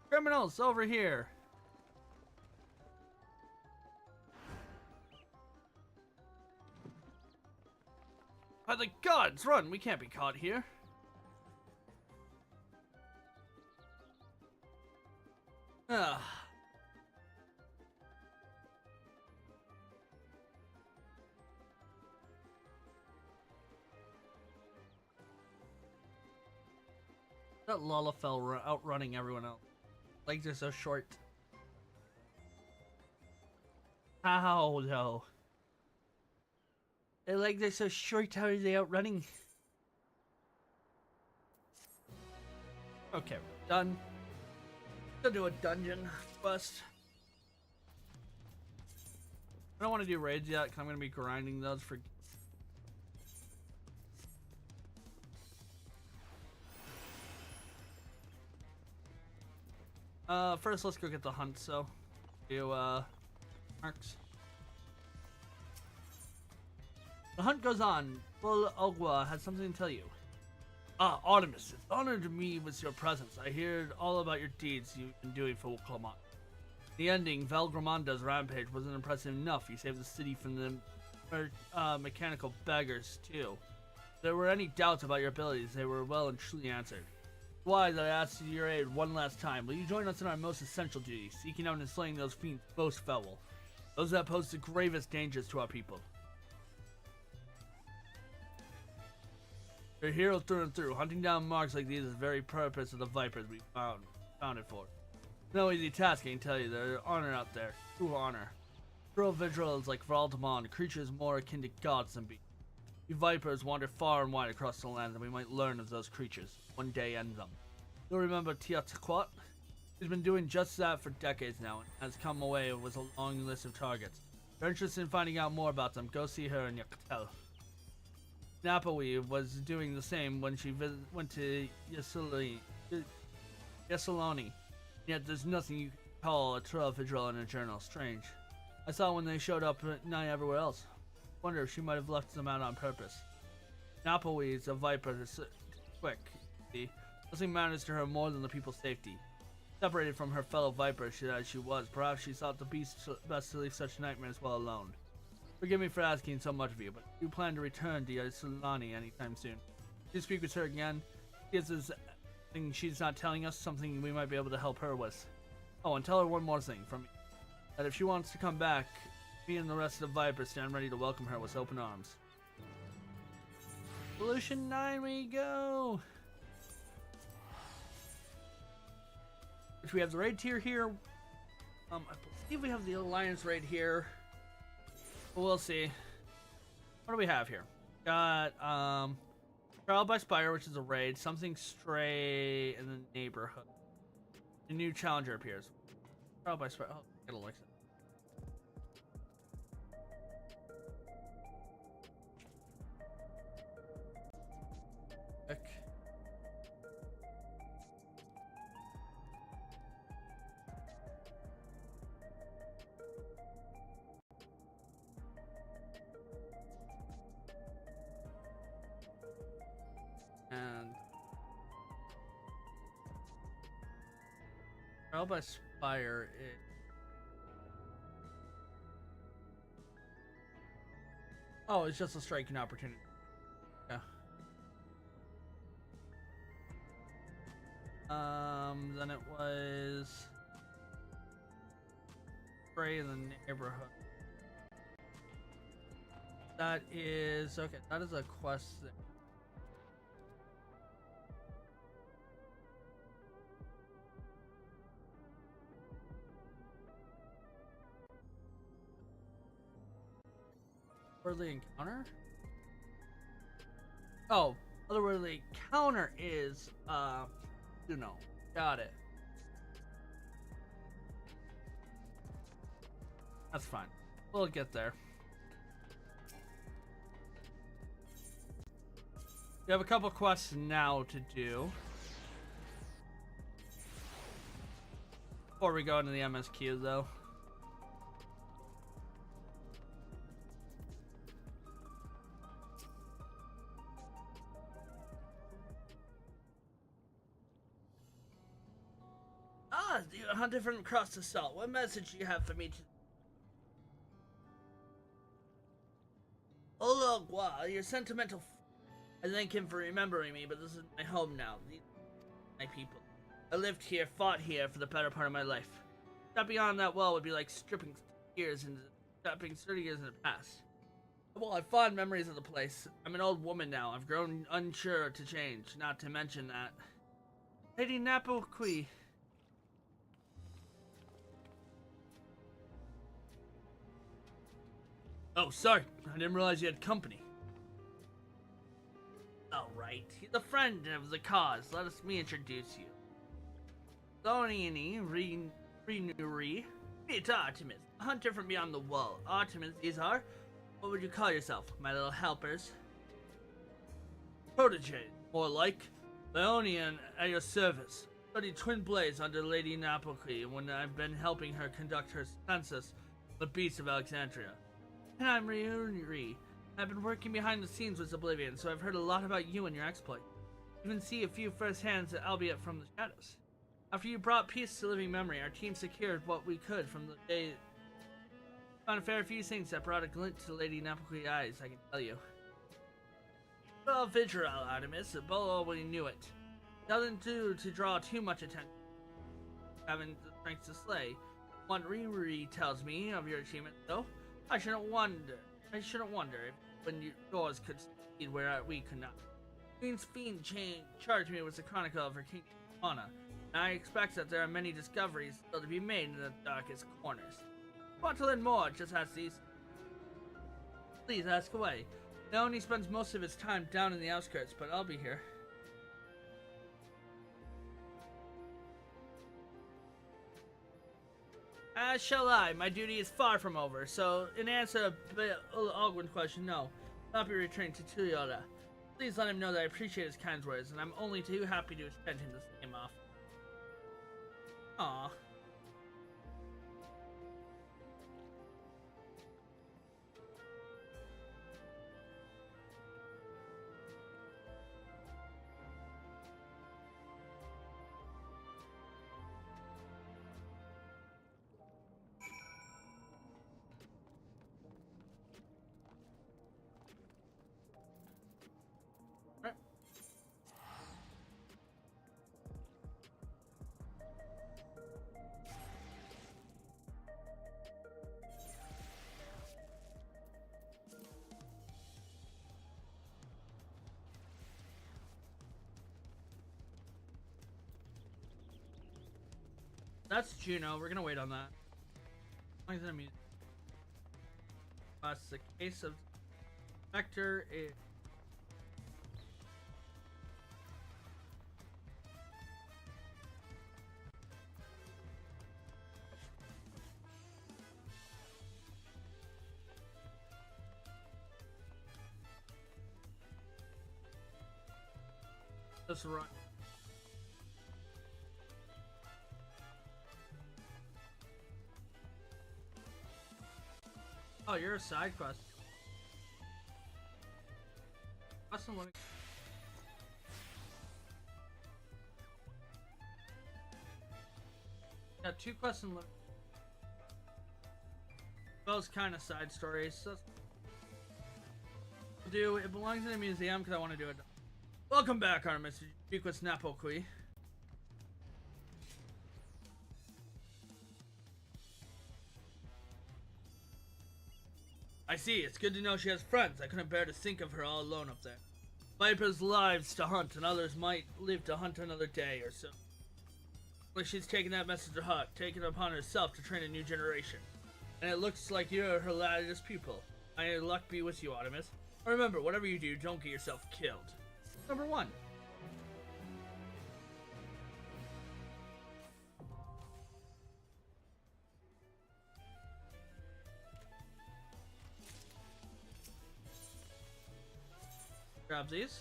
Criminals over here. By the gods, run! We can't be caught here. Ah. That Lalafell outrunning everyone else. Legs are so short. How though? Their legs are so short, how are they outrunning? Okay, we're done. Gonna do a dungeon quest. I don't want to do raids yet, because I'm going to be grinding those for... First let's go get the hunt, so... Do, marks. The hunt goes on. Bull Ogwa has something to tell you. Ah, Artemis, it's an honor to me with your presence. I heard all about your deeds you've been doing for Woklamat. The ending, Valgramanda's rampage, wasn't impressive enough. You saved the city from the mechanical beggars, too. If there were any doubts about your abilities, they were well and truly answered. Why that I ask your aid one last time. Will you join us in our most essential duty, seeking out and slaying those fiends most foul, those that pose the gravest dangers to our people? You're a hero through and through. Hunting down marks like these is the very purpose of the Vipers we founded for. No easy task, I can tell you. There's honor out there. True honor. True vigils like Valdemon, creatures more akin to gods than beasts. You Vipers wander far and wide across the land, and we might learn of those creatures. One day end them. You'll remember Teotihuacan? He's been doing just that for decades now, and has come away with a long list of targets. If you're interested in finding out more about them, go see her in Yakutel. Napoli was doing the same when she went to Yessaloni. Yet there's nothing you can call a trail vigil in a journal. Strange. I saw when they showed up at night everywhere else. Wonder if she might have left them out on purpose. Napoli is a viper that's quick. See? Nothing matters to her more than the people's safety. Separated from her fellow viper as she was, perhaps she thought the beast best to leave such nightmares well alone. Forgive me for asking so much of you, but you plan to return to Yessaloni anytime soon. If you speak with her again, is this thing she's not telling us, something we might be able to help her with. Oh, and tell her one more thing from me. That if she wants to come back, me and the rest of the Vipers stand ready to welcome her with open arms. Solution 9 we go! Which we have the raid tier here. I believe we have the alliance raid here. But we'll see. What do we have here? Got Trial by Spire, which is a raid. Something stray in the neighborhood. A new challenger appears. Trial by Spire. Oh, get Alexa. And Trial by Spire is it's just a striking opportunity. Yeah. Then it was spray in the neighborhood. That is okay. That is a quest thing. Otherworldly encounter? Oh, otherworldly encounter is got it. That's fine. We'll get there. We have a couple quests now to do before we go into the MSQ though. You hunted from across the salt. What message do you have for me to... Oh, look, wow, you're sentimental. I thank him for remembering me, but this is my home now. These are my people. I lived here, fought here for the better part of my life. Step beyond that wall would be like stepping 30 years into the past. Well, I have fond memories of the place. I'm an old woman now. I've grown unsure to change, not to mention that. Lady Napokui. Oh, sorry. I didn't realize you had company. Alright. He's a friend of the cause. Let me introduce you. Thoniani Renuri. Meet Artemis, a hunter from beyond the wall. Artemis, these are... What would you call yourself? My little helpers? Protege. More like... Leonian at your service. Studied twin blades under Lady Napokui when I've been helping her conduct her census of the beasts of Alexandria. And I'm Ryuri. I've been working behind the scenes with Oblivion, so I've heard a lot about you and your exploit. Even see a few first-hands, albeit from the shadows. After you brought peace to living memory, our team secured what we could from the day. Found a fair few things that brought a glint to Lady Napokui's eyes, I can tell you. Well, Vigil, Artemis, Bolo already knew it. Doesn't do to draw too much attention. Having the strength to slay. What Riri tells me of your achievement, though, I shouldn't wonder if when yours could succeed where we could not. Queen's Fiend charged me with the chronicle of her kingdom, Mana, and I expect that there are many discoveries still to be made in the darkest corners. Want to learn more? Just ask these. Please ask away. Leone spends most of his time down in the outskirts, but I'll be here. As shall I. My duty is far from over, so in answer to the Algwyn's question, no. I'll not be returning to Tuliota. Please let him know that I appreciate his kind words, and I'm only too happy to extend him the same offer. Aww. That's Juno. We're gonna wait on that. That's the case of Vector. That's right. Oh, you're a side quest. Awesome. Got 2 quests in limit. Those kind of side stories. So it belongs in a museum because I want to do it. Welcome back, Artemis. Did you speak with Snapokui? I see. It's good to know she has friends. I couldn't bear to think of her all alone up there. Vipers' lives to hunt, and others might live to hunt another day or so. Well, she's taken that message to heart, taken it upon herself to train a new generation. And it looks like you're her latest pupil. May luck be with you, Artemis. Remember, whatever you do, don't get yourself killed. Number 1. Grab these.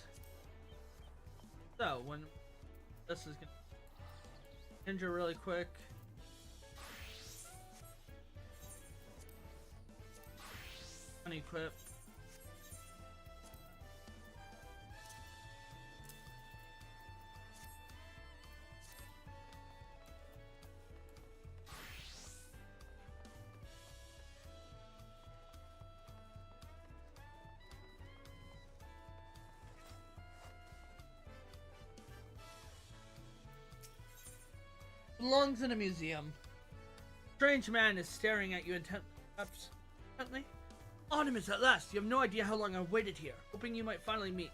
So when this is gonna injure really quick. Unequip. Belongs in a museum. Strange man is staring at you intently. Artemis, at last! You have no idea how long I've waited here, hoping you might finally meet.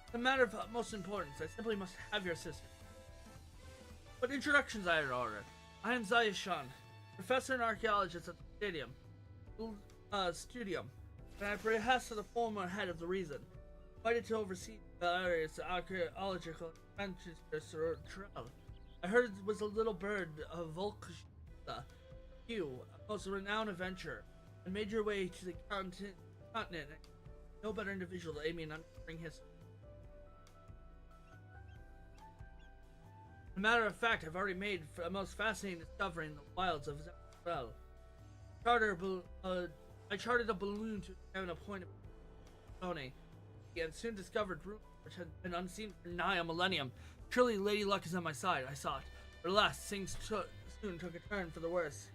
It's a matter of utmost importance. I simply must have your assistance. But introductions I had ordered. I am Zayashan, professor and archaeologist at the studium, and I behest of the former head of the Reason, invited to oversee the area's archaeological adventures. I heard it was a little bird of Volkshita, you, a most renowned adventurer, and made your way to the continent. No better individual to aid me in uncovering history. As a matter of fact, I've already made a most fascinating discovery in the wilds of Zephyr. I chartered a balloon to examine a point of Tony, and soon discovered roots which had been unseen for nigh a millennium. Surely Lady Luck is on my side, I thought. But alas, things soon took a turn for the worse.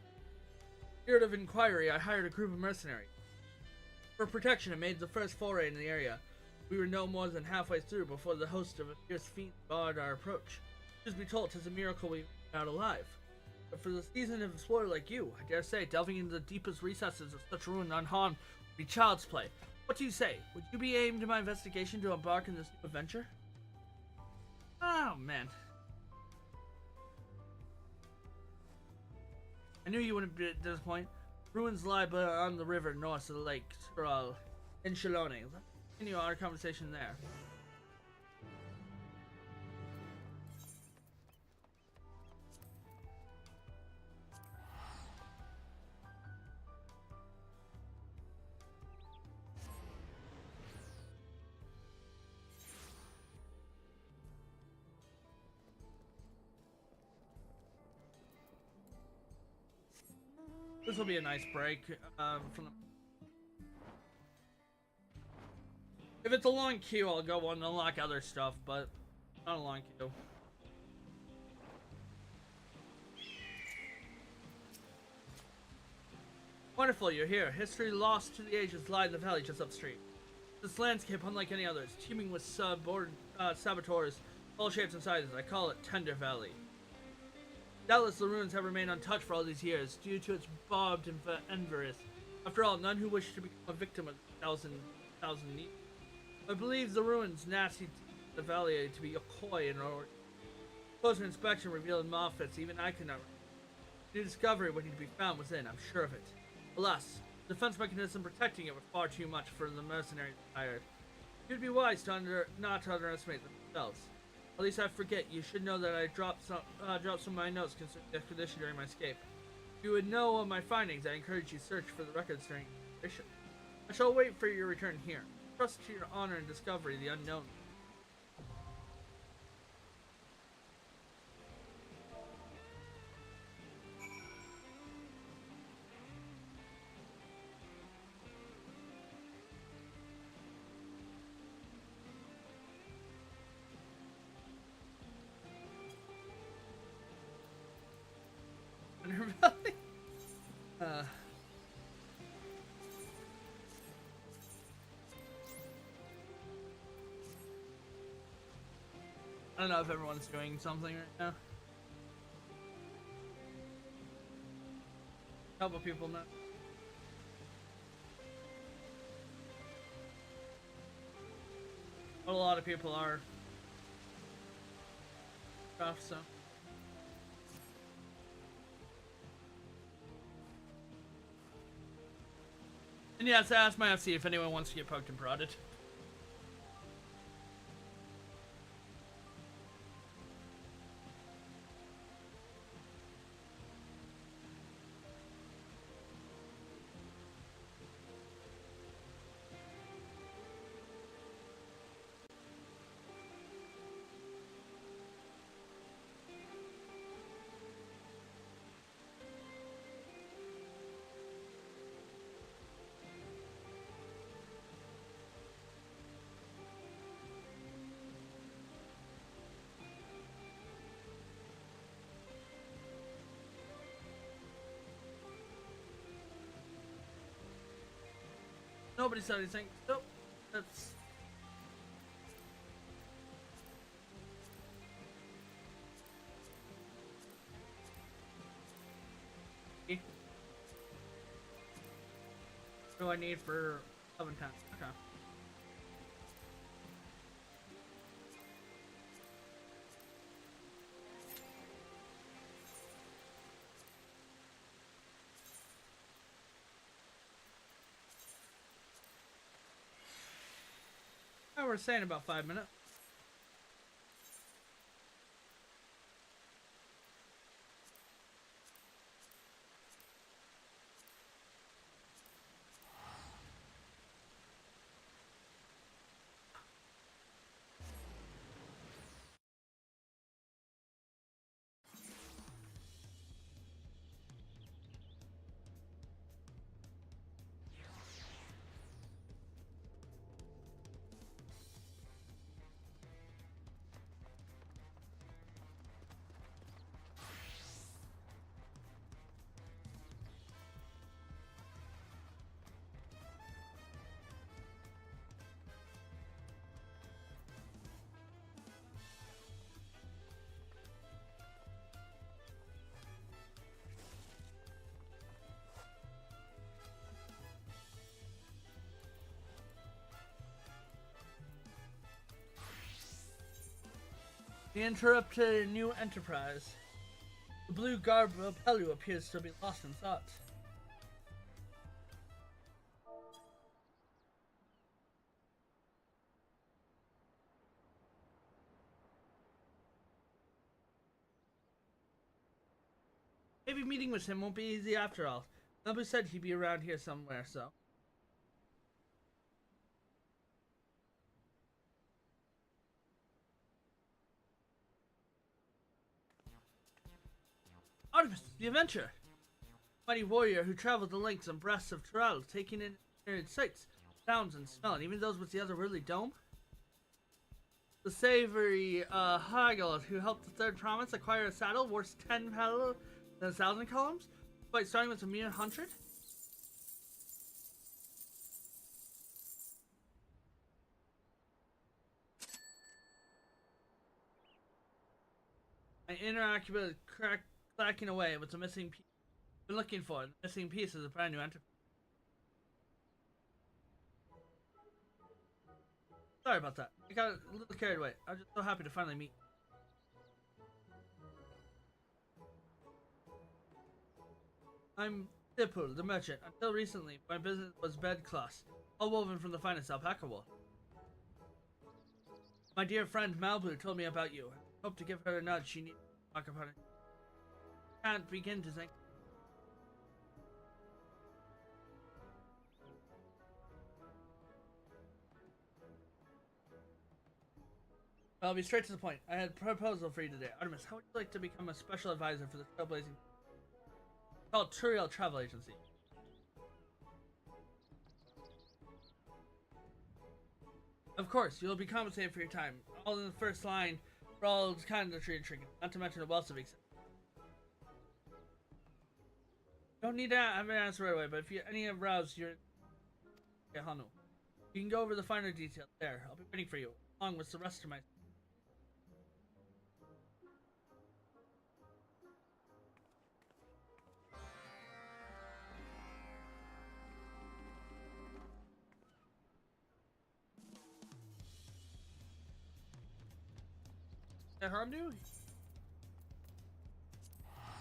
Spirit of inquiry, I hired a group of mercenaries. For protection, I made the first foray into the area. We were no more than halfway through before the host of a fierce fiend barred our approach. Truth be told, 'tis a miracle we got out alive. But for the seasoned explorer like you, I dare say, delving into the deepest recesses of such ruin unharmed would be child's play. What do you say? Would you be aimed in my investigation to embark in this new adventure? Oh, man. I knew you wouldn't be at this point. Ruins lie on the river north of the lake, Skrull, in Shalone. Let's continue our conversation there. This will be a nice break from the... If it's a long queue, I'll go and unlock other stuff, but not a long queue. Wonderful, you're here. History lost to the ages lie in the valley just upstream. This landscape, unlike any others, teeming with saboteurs, all shapes and sizes. I call it Tender Valley. Doubtless the ruins have remained untouched for all these years, due to its barbed enverus. After all, none who wish to become a victim of thousand needs. I believe the ruins nasty the valley to be a coy and or closer inspection revealed moffats even I could not. New discovery waiting to be found within, I'm sure of it. Alas, the defense mechanism protecting it was far too much for the mercenaries hired. You'd be wise to not to underestimate themselves. At least I forget. You should know that I dropped some of my notes concerning the expedition during my escape. If you would know of my findings, I encourage you to search for the records during the expedition. I shall wait for your return here. Trust to your honor and discovery the unknown. I don't know if everyone's doing something right now. A couple people know. But a lot of people are tough, so. And yes, I asked my FC if anyone wants to get poked and prodded. Nobody said anything. Nope. That's... What do I need for oven time? Okay. We're saying about 5 minutes. They interrupted a new enterprise. The blue garb of Pelu appears to be lost in thought. Maybe meeting with him won't be easy after all. Nabu said he'd be around here somewhere, so. Artemis, the adventure! Mighty warrior who traveled the lengths and breadths of Tural, taking in myriad sights, sounds, and smell, and even those with the otherworldly dome. The savory Hagel who helped the third province acquire a saddle worth 10 pedal and 1,000 columns, despite starting with a mere 100. My inner accurate clacking away with the missing piece. Been looking for it. The missing piece is a brand new enterprise. Sorry about that. I got a little carried away. I'm just so happy to finally meet. I'm Dipul, the merchant. Until recently, my business was bedcloths, all woven from the finest alpaca wool. My dear friend Malbu told me about you. I hope to give her a nudge she needs to talk about it. Can't begin to thank. I'll be straight to the point. I had a proposal for you today. Artemis, how would you like to become a special advisor for the trailblazing called Turiel Travel Agency? Of course, you'll be compensated for your time. All in the first line for all kinds of tree and trinket, not to mention a wealth of expenses. Don't need to have an answer right away, but if you any aroused your Hanu, you can go over the finer details there. I'll be waiting for you, along with the rest of my. That harm do?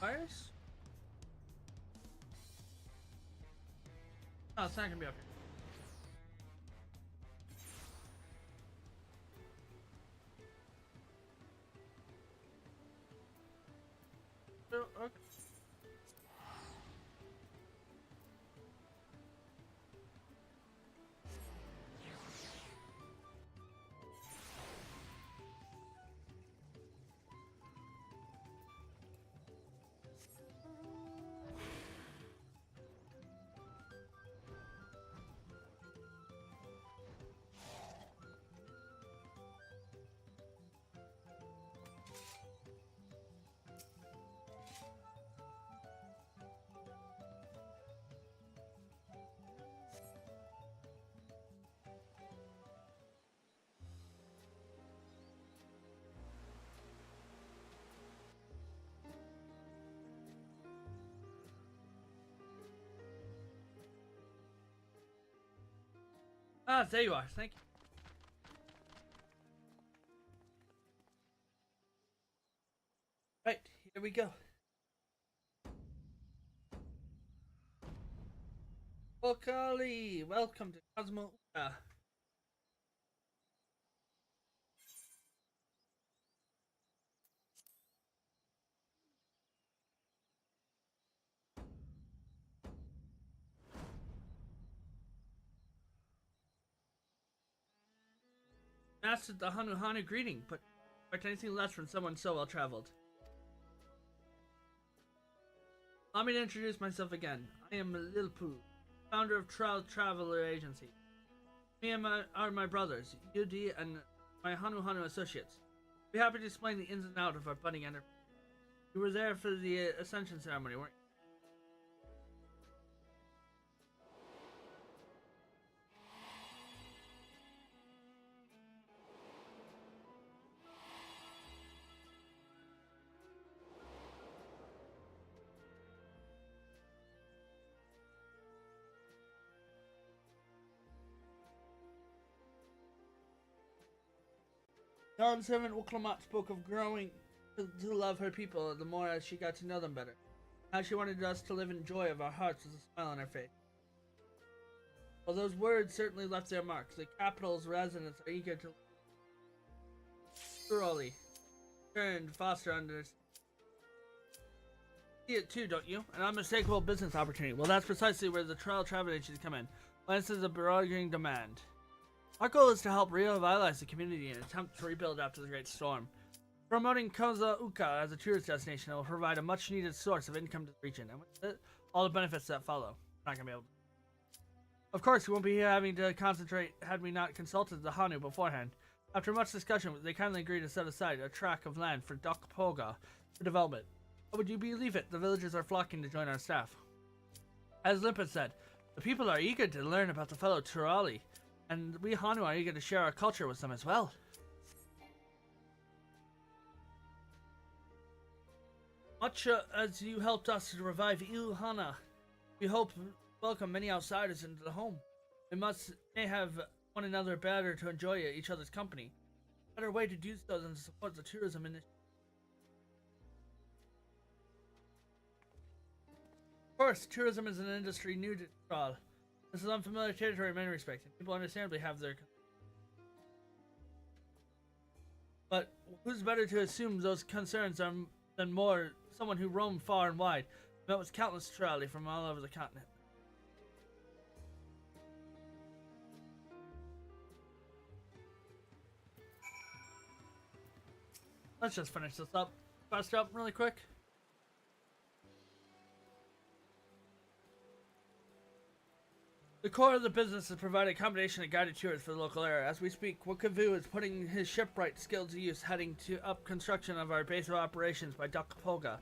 Fires? Oh, it's not gonna be up here. Oh, okay. Ah, there you are. Thank you. Right, here we go. Okali, welcome to Cosmo. Mastered the Hanu greeting, but expect anything less from someone so well traveled. Allow me to introduce myself again. I am Lilpu, founder of Traveler Agency. Me and are my brothers, Yudi and my Hanu associates. Be happy to explain the ins and outs of our budding enterprise. You were there for the Ascension ceremony, weren't you? The armed servant Uklamat spoke of growing to love her people the more as she got to know them better. How she wanted us to live in joy of our hearts with a smile on her face. Well, those words certainly left their marks. The capital's residents are eager to thoroughly turned Foster under. See it too, don't you? An unmistakable business opportunity. Well, that's precisely where the trial travel agencies come in. This is a bargaining demand. Our goal is to help revitalize the community and attempt to rebuild after the Great Storm. Promoting Koza Uka as a tourist destination will provide a much-needed source of income to the region, and with it, all the benefits that follow. We're not going to be able to. Of course, we won't be having to concentrate had we not consulted the Hanu beforehand. After much discussion, they kindly agreed to set aside a tract of land for Dokpoga for development. But would you believe it? The villagers are flocking to join our staff. As Limpet said, the people are eager to learn about the fellow Turali, and we Hanu are eager to share our culture with them as well. Much as you helped us to revive Ilhana, we hope to welcome many outsiders into the home. We may have one another better to enjoy each other's company. A better way to do so than to support the tourism initiative. Of course, tourism is an industry new to Tral. This is unfamiliar territory in many respects, and people understandably have their. But who's better to assume those concerns than more someone who roamed far and wide, met with countless Trali from all over the continent. Let's just finish this up. Fast up really quick. The core of the business is providing accommodation and guided tours for the local area. As we speak, Wakavu is putting his shipwright skill to use, heading to up construction of our base of operations by Dokpoga.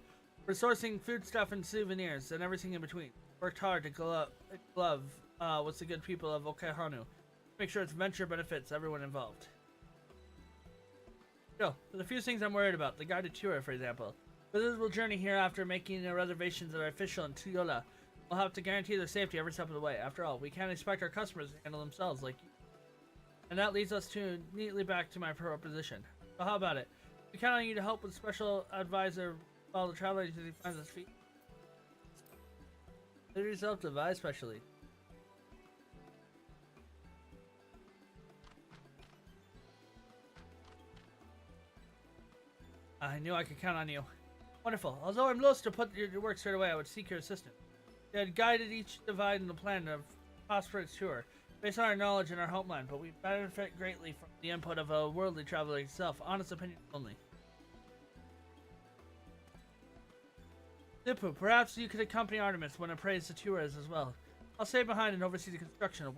We're sourcing foodstuff and souvenirs and everything in between. Worked hard to glove with the good people of Okehanu. Make sure its venture benefits everyone involved. So, there's a few things I'm worried about. The guided tour, for example. Visitors will journey here after making their reservations that are official in Tuyola. We'll have to guarantee their safety every step of the way. After all, we can't expect our customers to handle themselves like you. And that leads us to neatly back to my proposition. So how about it? We count on you to help with special advisor while the travel agency finds its feet. Consider yourself to advise specially. I knew I could count on you. Wonderful. Although I'm loath to put your work straight away, I would seek your assistance. They had guided each divide in the plan of prosperous tour, based on our knowledge in our homeland, but we benefit greatly from the input of a worldly traveler itself, honest opinion only. Zipu, perhaps you could accompany Artemis when appraised the tours as well. I'll stay behind and oversee the construction of.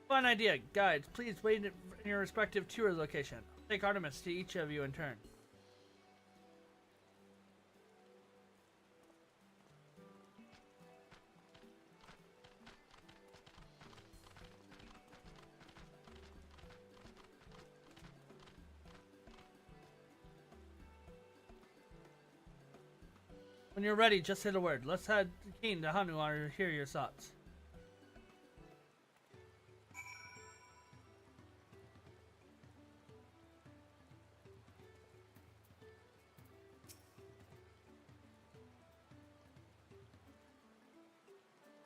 Fine idea. Guides, please wait in your respective tour location. I'll take Artemis to each of you in turn. When you're ready, just hit a word. Let's head keen to Hanu to hear your thoughts.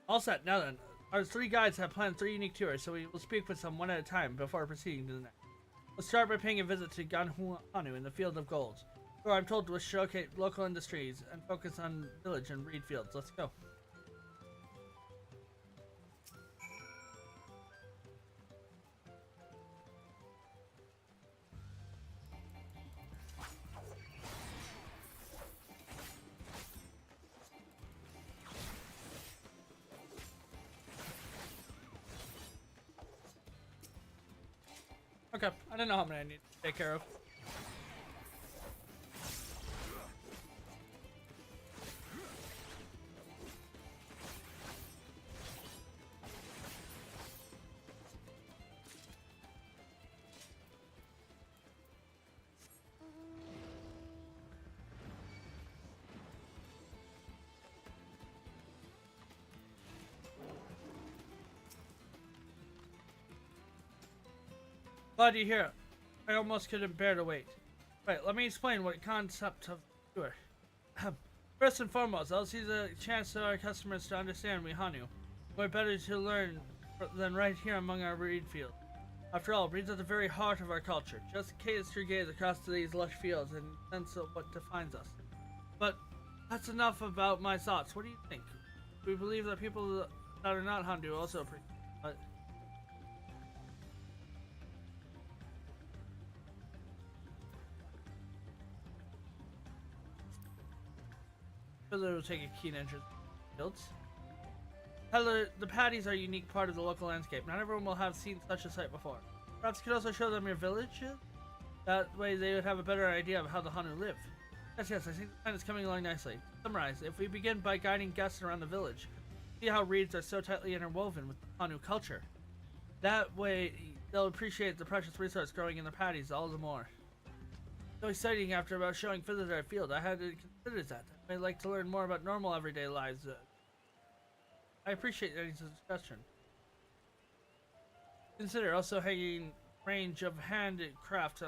All set. Now then, our three guides have planned 3 unique tours, so we will speak with them one at a time before proceeding to the next. Let's start by paying a visit to Ganhu Hanu in the Field of Gold, where I'm told to showcase local industries and focus on village and reed fields. Let's go. Okay, I don't know how many I need to take care of. Glad you're here. I almost couldn't bear to wait. Right, let me explain what concept of tour. First and foremost, I'll see the chance to our customers to understand we Hanu. What better to learn than right here among our reed fields. After all, reeds are the very heart of our culture. Just cast your gaze across to these lush fields and sense of what defines us. But that's enough about my thoughts. What do you think? We believe that people that are not Handu also appreciate, but Fiddler will take a keen interest in fields. Peddler, the patties are a unique part of the local landscape. Not everyone will have seen such a sight before. Perhaps you could also show them your village? That way they would have a better idea of how the Hanu live. Yes, I think the plan is coming along nicely. To summarize, if we begin by guiding guests around the village, see how reeds are so tightly interwoven with the Hanu culture. That way, they'll appreciate the precious resource growing in the patties all the more. So exciting after about showing visitors our field. I had to consider that. I'd like to learn more about normal everyday lives. I appreciate any suggestion. Consider also hanging range of handicraft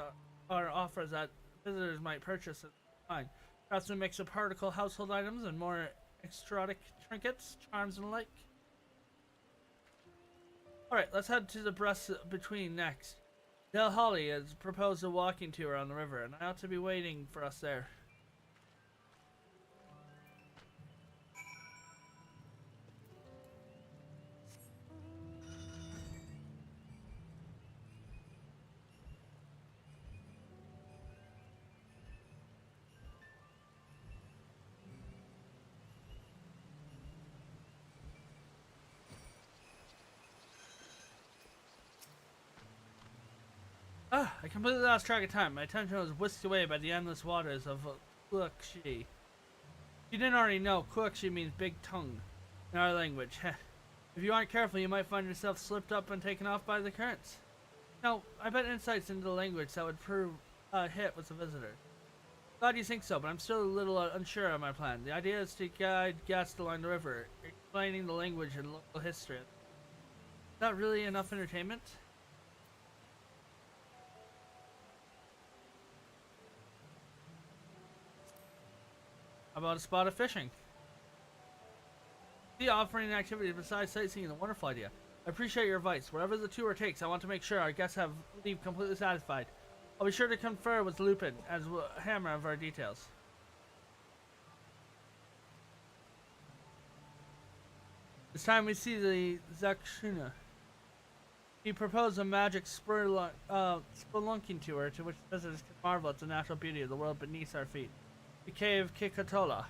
or offers that visitors might purchase at the time. Perhaps a mix of particle household items and more exotic trinkets, charms, and the like. Alright, let's head to the breast between next. Del Holly has proposed a walking tour on the river, and I ought to be waiting for us there. I completely lost track of time. My attention was whisked away by the endless waters of Kuakshi. If you didn't already know, Kuakshi means big tongue in our language. If you aren't careful, you might find yourself slipped up and taken off by the currents. Now, I bet insights into the language that would prove a hit with the visitor. Glad you think so, but I'm still a little unsure of my plan. The idea is to guide guests along the river, explaining the language and local history. Is that really enough entertainment? How about a spot of fishing? See, offering activities besides sightseeing is a wonderful idea. I appreciate your advice. Wherever the tour takes, I want to make sure our guests leave completely satisfied. I'll be sure to confer with Lupin as a hammer of our details. It's time we see the Zakshuna. He proposed a magic spelunking tour to which visitors can marvel at the natural beauty of the world beneath our feet. The cave Kikatola.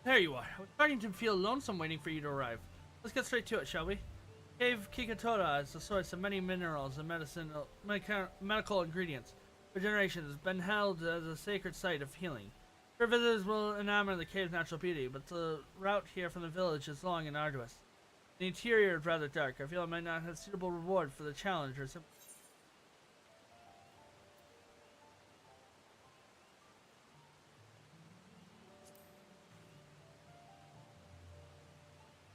There you are. I was starting to feel lonesome waiting for you to arrive. Let's get straight to it, shall we? Cave Kikatola is the source of many minerals and medical ingredients. For generations, has been held as a sacred site of healing. Sure, visitors will enamor the cave's natural beauty, but the route here from the village is long and arduous. The interior is rather dark. I feel I might not have suitable reward for the challenge or simple.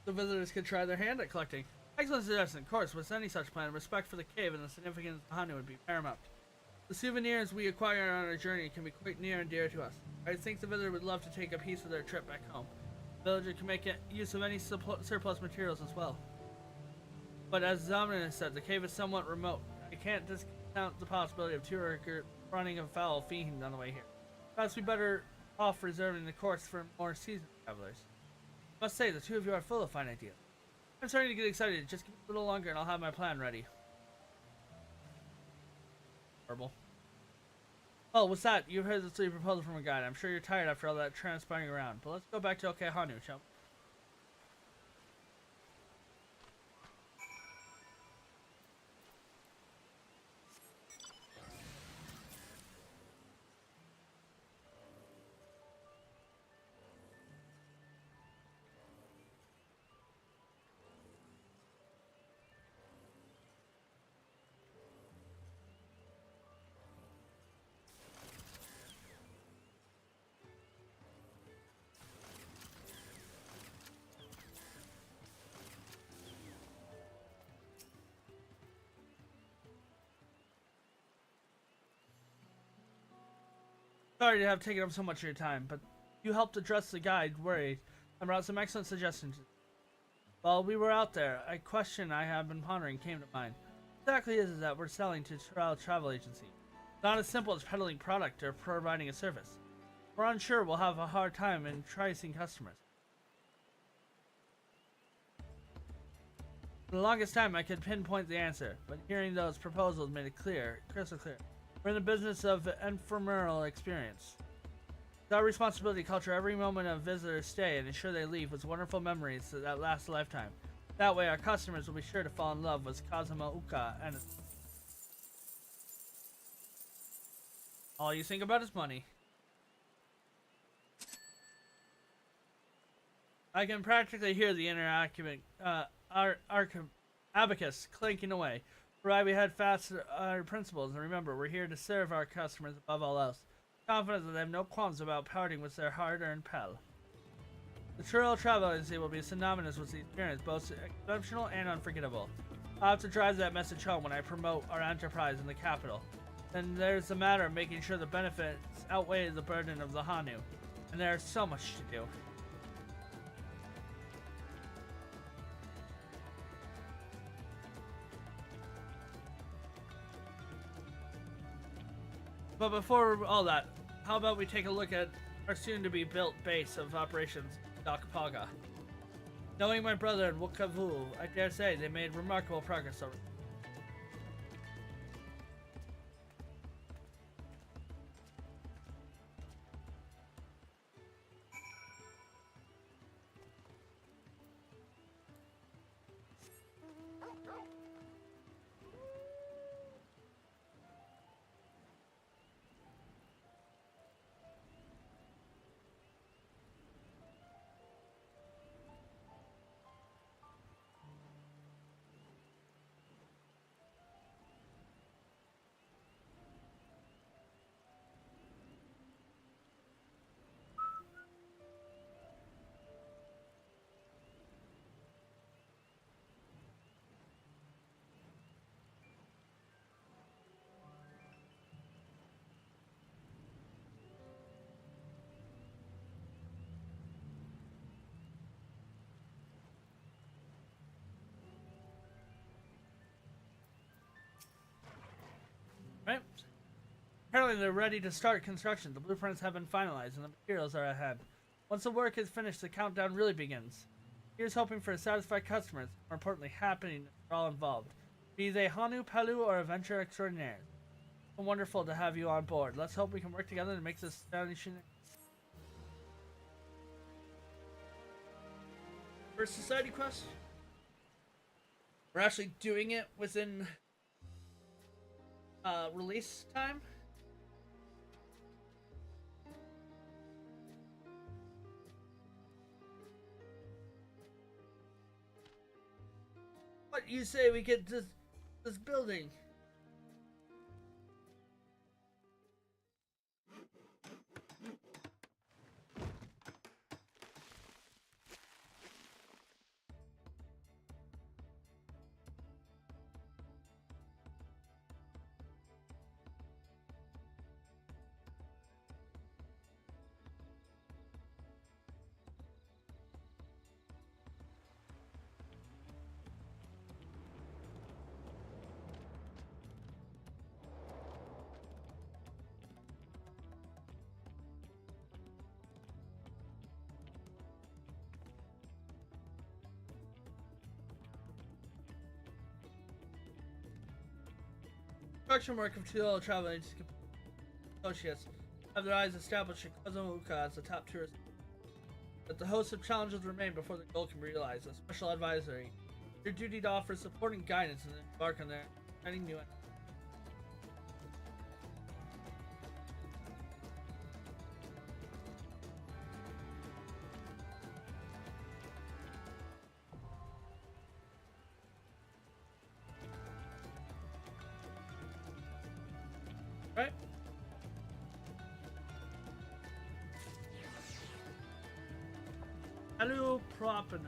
The visitors could try their hand at collecting. Excellent suggestion, of course. With any such plan, respect for the cave and the significance of Hanu would be paramount. The souvenirs we acquire on our journey can be quite near and dear to us. I think the visitor would love to take a piece of their trip back home. The villager can make use of any surplus materials as well. But as Zamrin has said, the cave is somewhat remote. I can't discount the possibility of tour running afoul fiend on the way here. Perhaps we better off reserving the course for more seasoned travelers. I must say, the two of you are full of fine ideas. I'm starting to get excited. Just give me a little longer and I'll have my plan ready. Horrible. Oh, what's that? You heard the silly proposal from a guide. I'm sure you're tired after all that transpiring around. But let's go back to OK Hanu, shall we? Sorry to have taken up so much of your time, but you helped address the guide worried and brought some excellent suggestions. While we were out there, a question I have been pondering came to mind. What exactly is it that we're selling to travel agency? Not as simple as peddling product or providing a service. We're unsure we'll have a hard time in enticing customers. For the longest time I could pinpoint the answer, but hearing those proposals made it crystal clear. We're in the business of ephemeral experience. It's our responsibility to culture every moment of visitor's stay and ensure they leave with wonderful memories that last a lifetime. That way our customers will be sure to fall in love with Kazuma Uka and all you think about is money. I can practically hear the inner abacus clinking away. Right, we head fast to our principles, and remember, we're here to serve our customers above all else. Confident that they have no qualms about parting with their hard-earned pal. The Trail Travel Agency will be synonymous with the experience, both exceptional and unforgettable. I'll have to drive that message home when I promote our enterprise in the capital. Then there's the matter of making sure the benefits outweigh the burden of the Hanu. And there's so much to do. But before all that, how about we take a look at our soon-to-be-built base of operations, Dakpaga. Knowing my brother and Wukavu, I dare say they made remarkable progress over. Right? Apparently they're ready to start construction. The blueprints have been finalized and the materials are ahead. Once the work is finished, the countdown really begins. Here's hoping for satisfied customers, more importantly happening for all involved. Be they Hanu, Palu, or Adventure Extraordinaire. So wonderful to have you on board. Let's hope we can work together to make this astonishing. First society quest? We're actually doing it within release time. What you say we get this building? Construction work of Trail Travel Agency associates have their eyes established in Kazumuka as the top tourist. But the host of challenges remain before the goal can be realized. A special advisory. Your duty to offer support and guidance and embark on their exciting new. Right? Hello, Propin.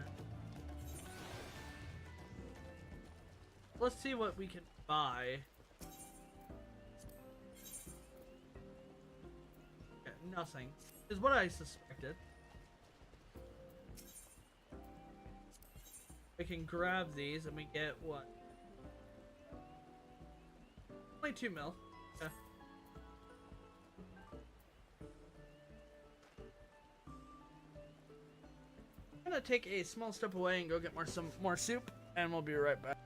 Let's see what we can buy. Okay. nothing. Is what I suspected. We can grab these and we get what? Only 2 mil. Yeah. I'm gonna take a small step away and go get some more soup, and we'll be right back.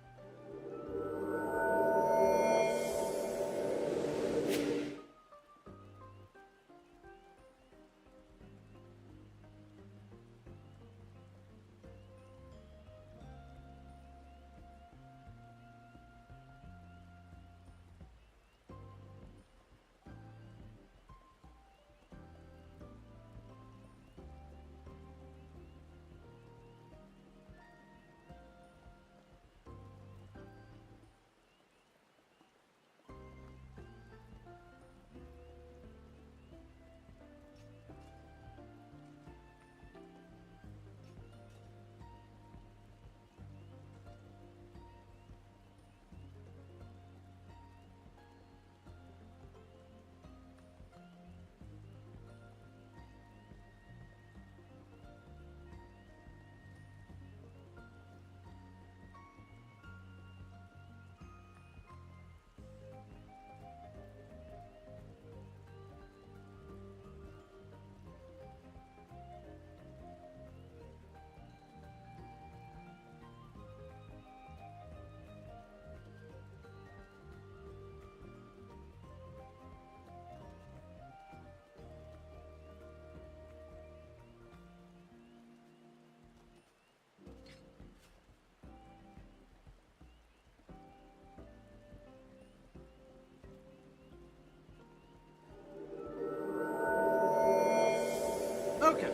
Okay.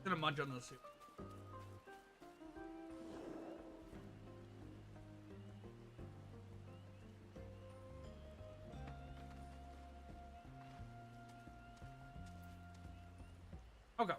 Gonna munch on the soup. Okay.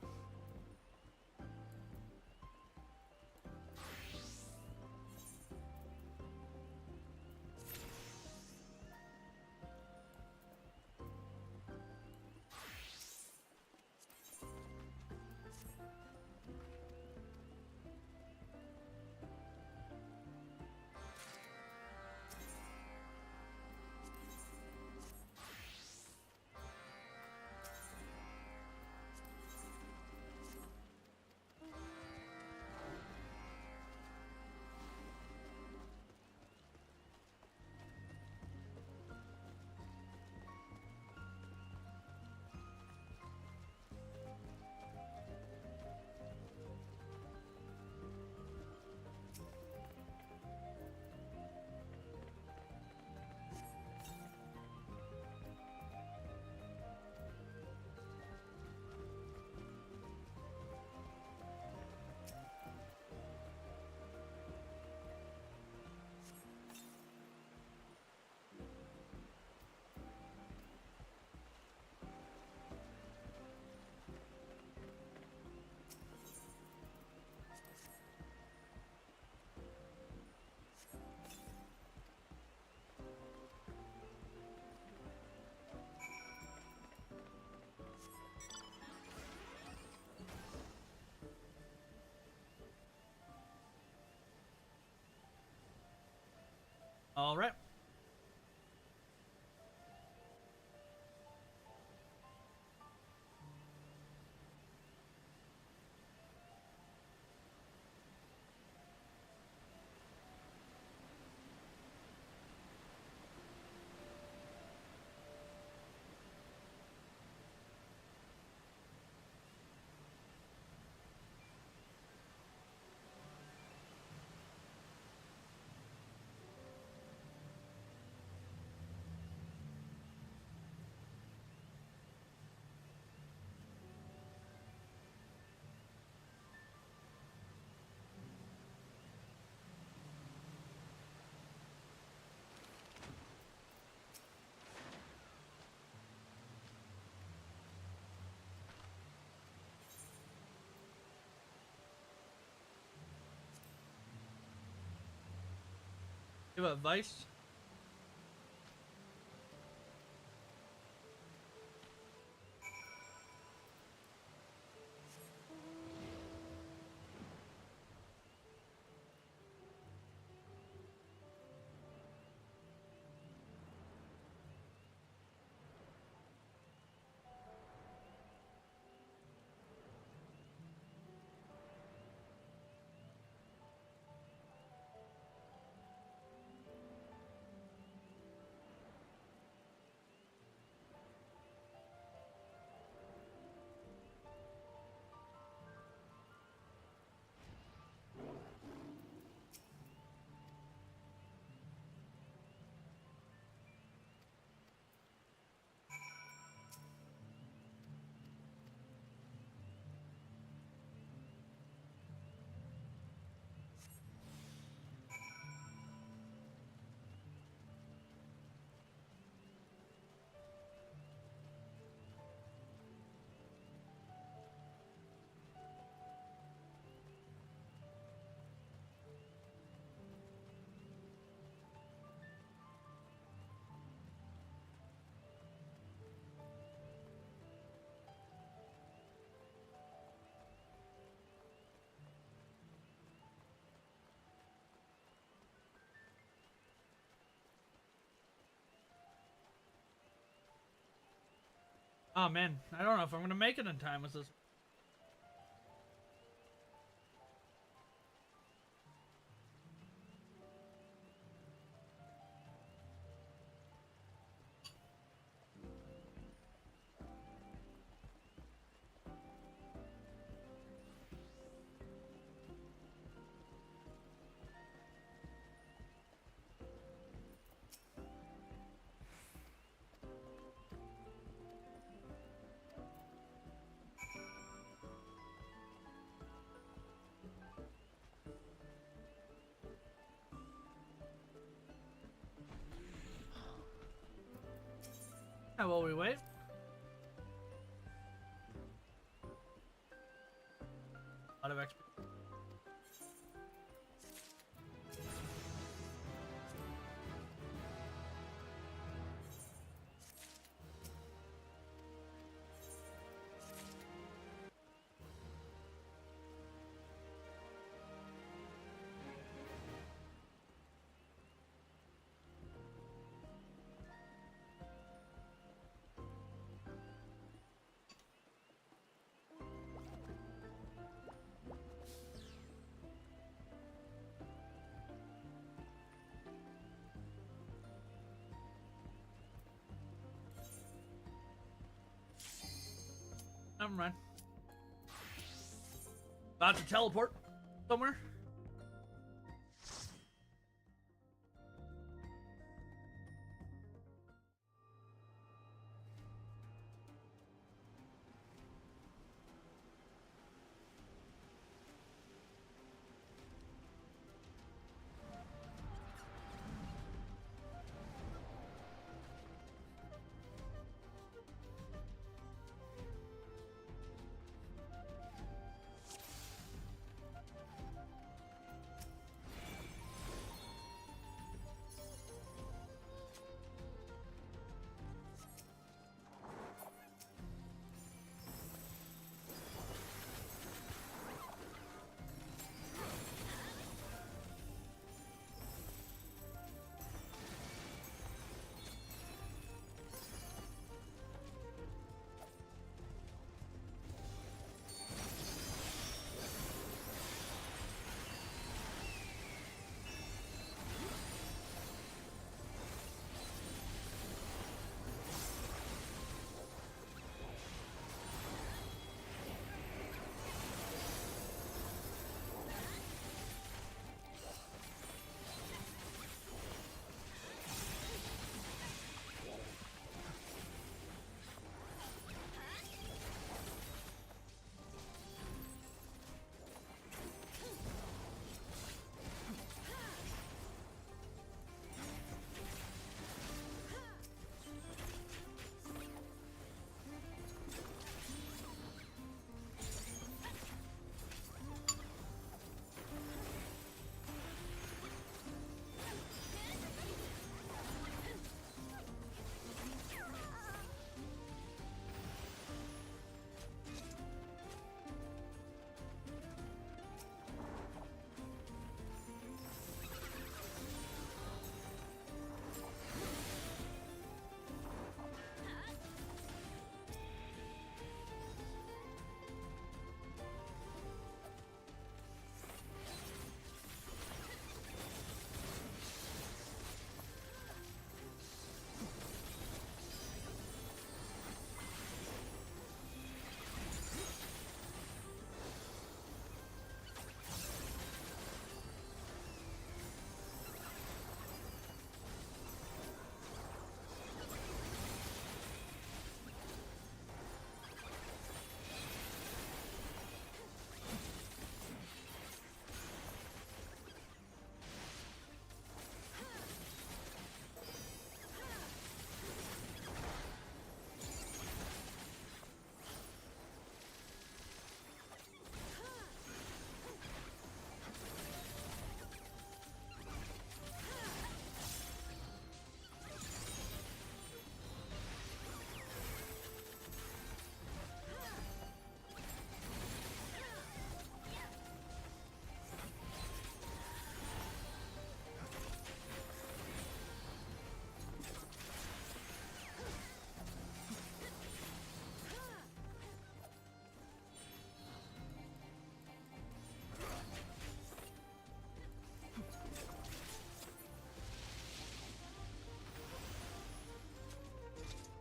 All right. Give advice. Oh man, I don't know if I'm gonna make it in time with this. How will we wait? A lot of XP. Never mind. About to teleport somewhere.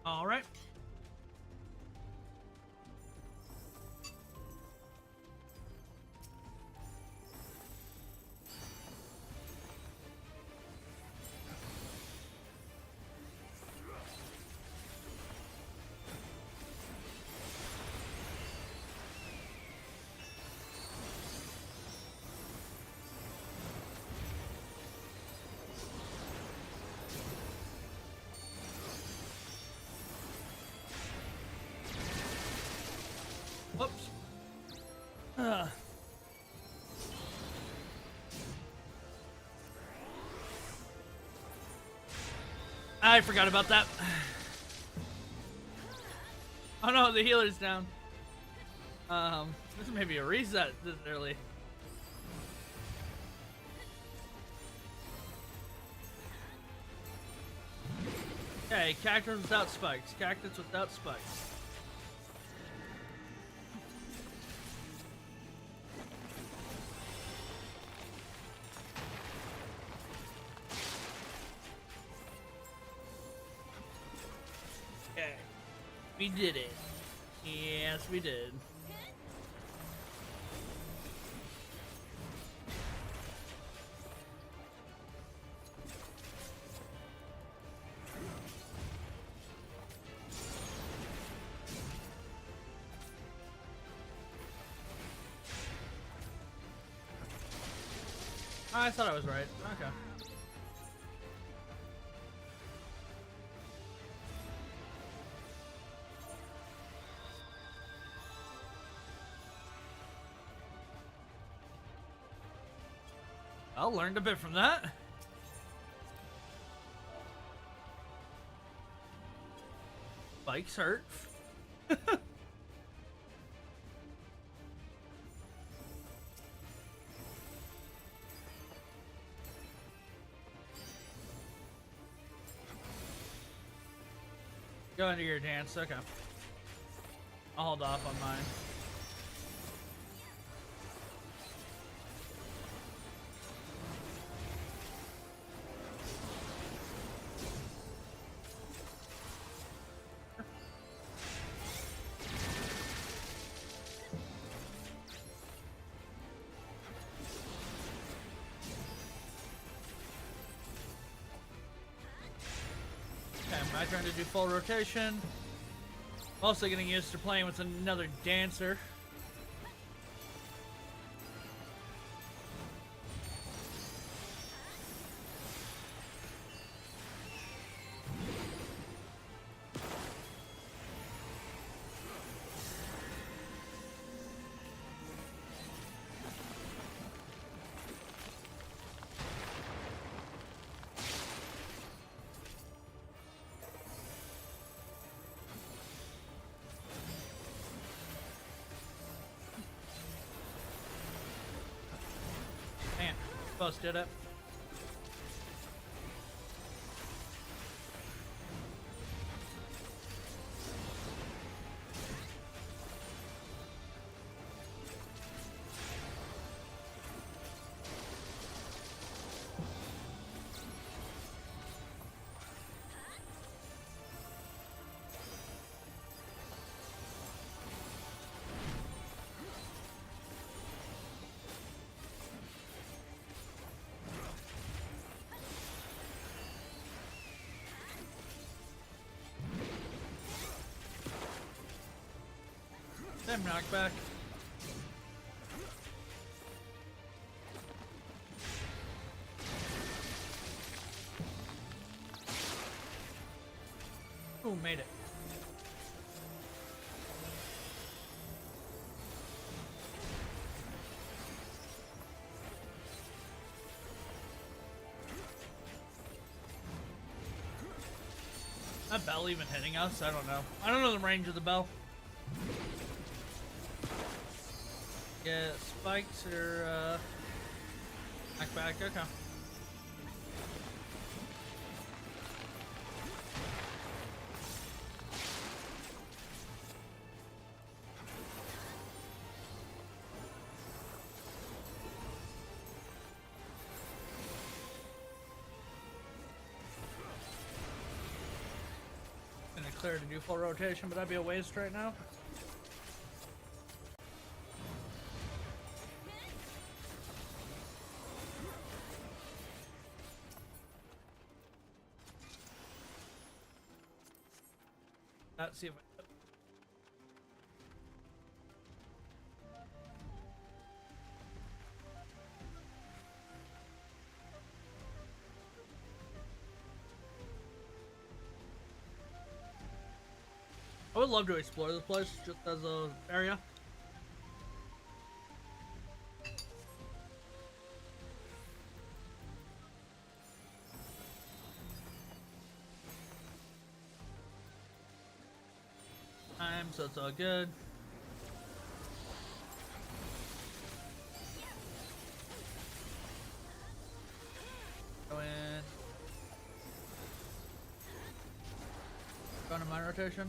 All right. Whoops. I forgot about that. Oh no, the healer's down. This may be a reset this early. Okay, cactus without spikes. Cactus without spikes. Okay. We did it. Yes, we did. I thought I was right. Okay. I learned a bit from that. Bikes hurt. Go into your dance, okay. I'll hold off on mine. My turn to do full rotation. Also getting used to playing with another dancer. Did it. Them knockback. Ooh, made it. That bell even hitting us? I don't know. I don't know the range of the bell. Yeah, spikes or knockback. Okay. clear to do full rotation, but that'd be a waste right now. Let's see if I would love to explore this place just as a area. So it's all good. Go in. Go into my rotation.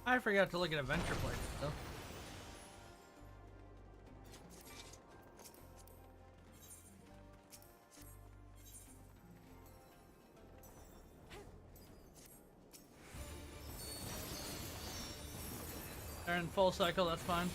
I forgot to look at adventure places though. They're in full cycle, that's fine.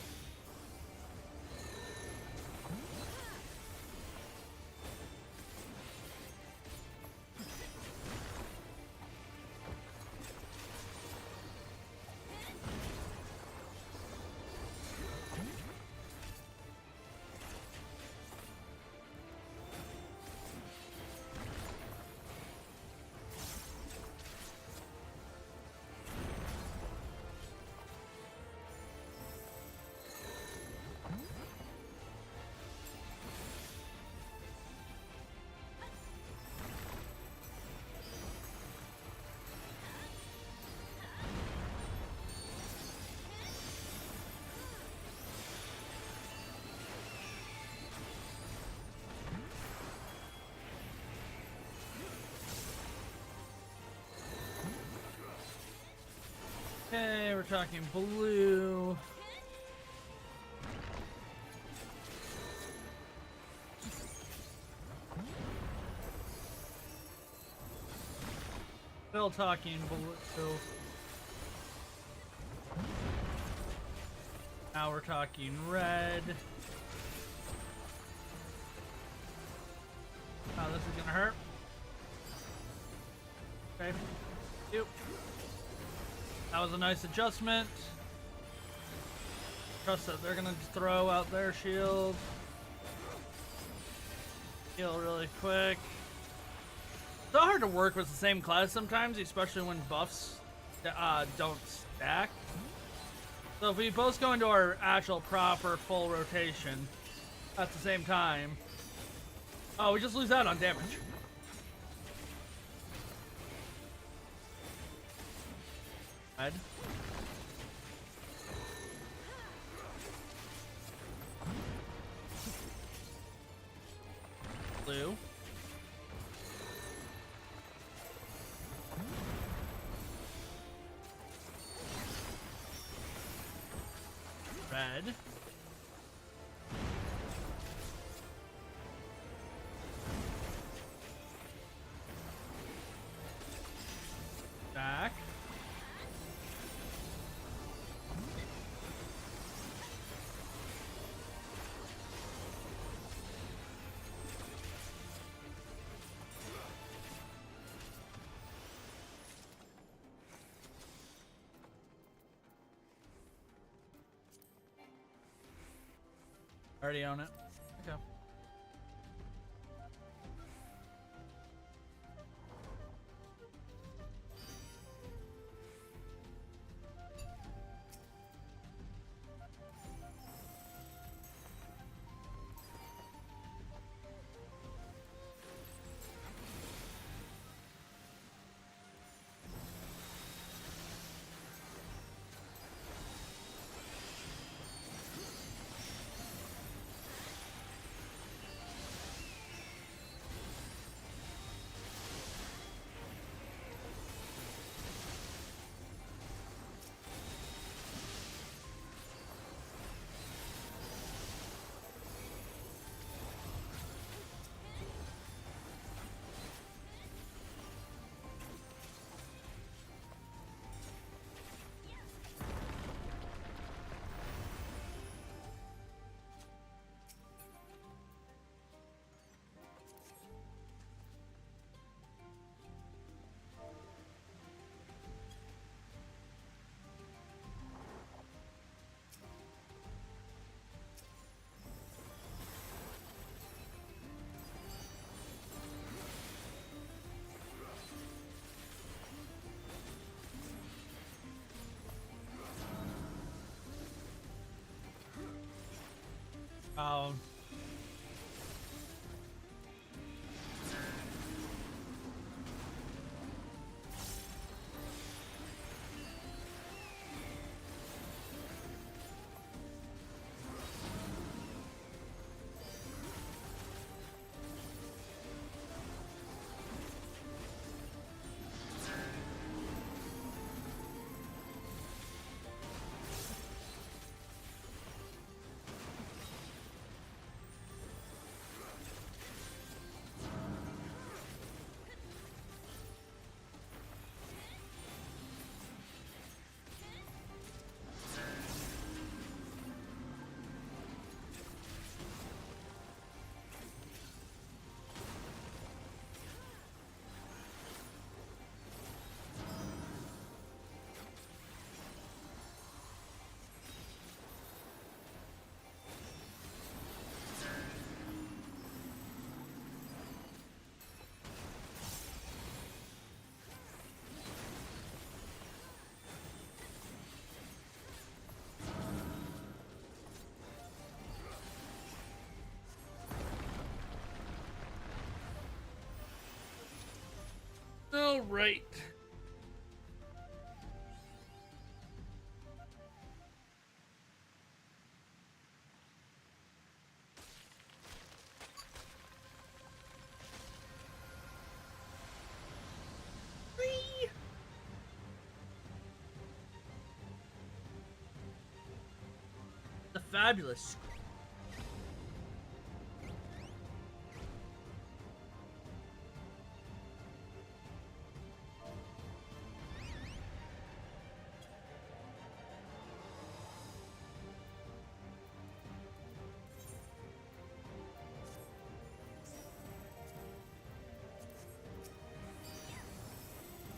Okay, we're talking blue. Still talking blue. Now we're talking red. Oh, this is gonna hurt. Okay. Yep. That was a nice adjustment. Trust that they're gonna throw out their shield. Heal really quick. It's so hard to work with the same class sometimes, especially when buffs don't stack. So if we both go into our actual proper full rotation at the same time, oh, we just lose out on damage. Red. Blue. Red. Back. Already own it. Okay. Um. All right. Whee! The fabulous.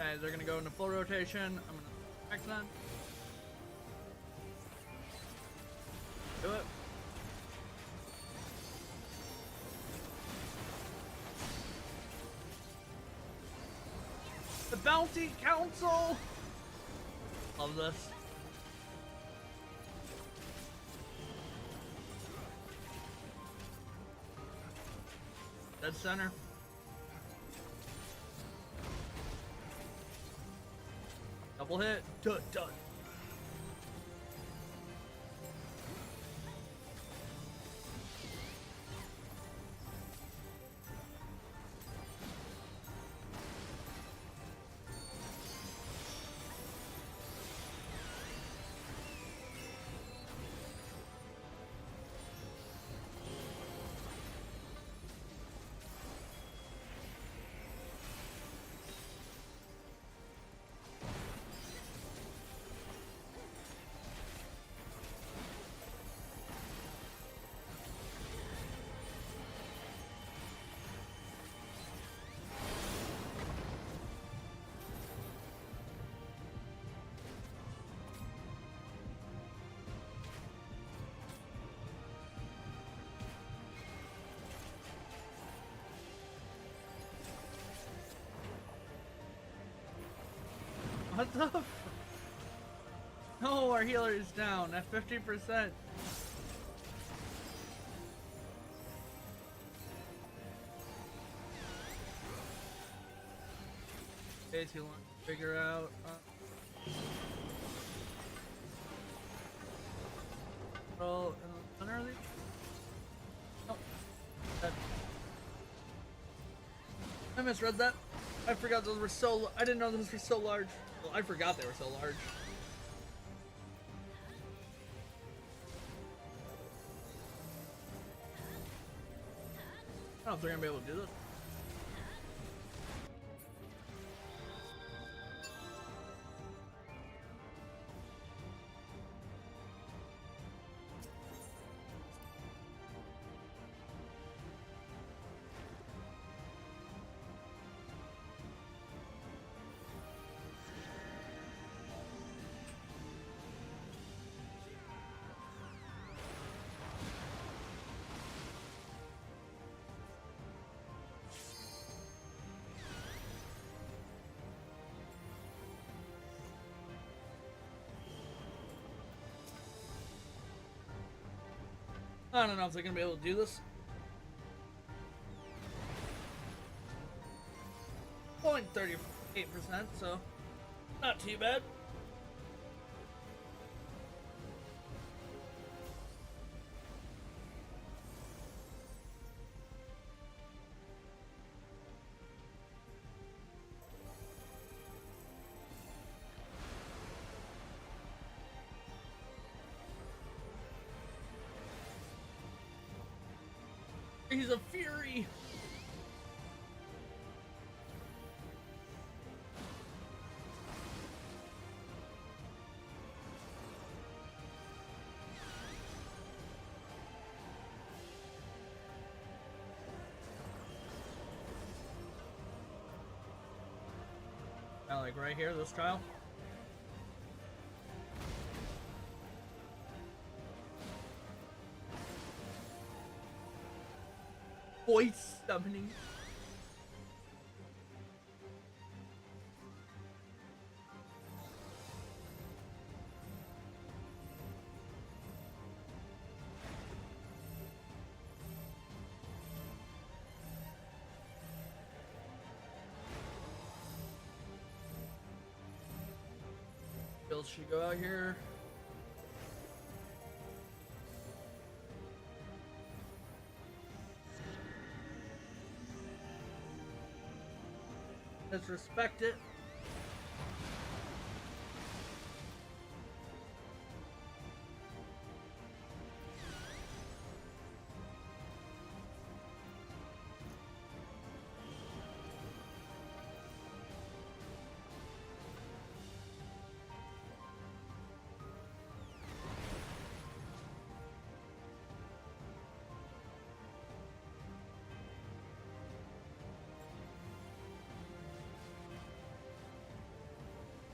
Okay, they're gonna go into full rotation. I'm gonna attack them. Do it. The Bounty Council! Love this. Dead center. Double hit. Done. Done. What the f- No, our healer is down at 50%. Okay, too long to figure out. Well, early. Oh, I misread that. I forgot those were so. I didn't know those were so large. Well, I forgot they were so large. I don't know if they're gonna be able to do this. I don't know if they're gonna be able to do this. 0.38%, so not too bad. He's a fury. Like right here, this tile. Voice summoning. Build should go out here. Let's respect it.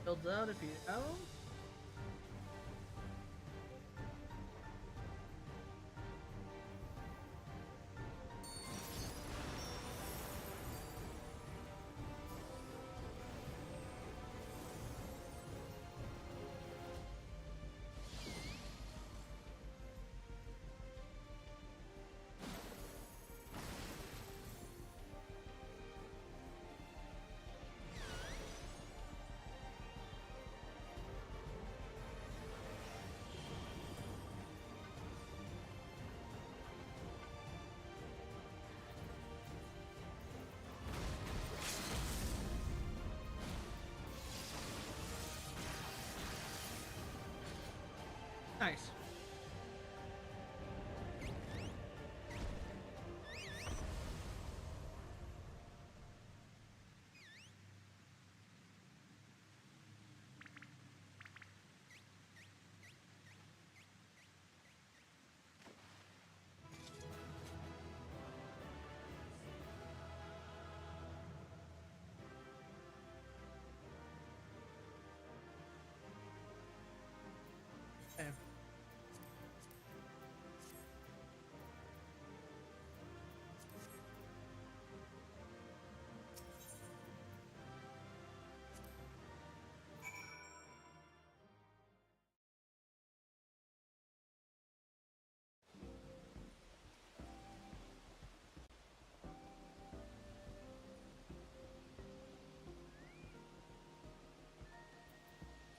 Builds out if you have them. Nice. Okay.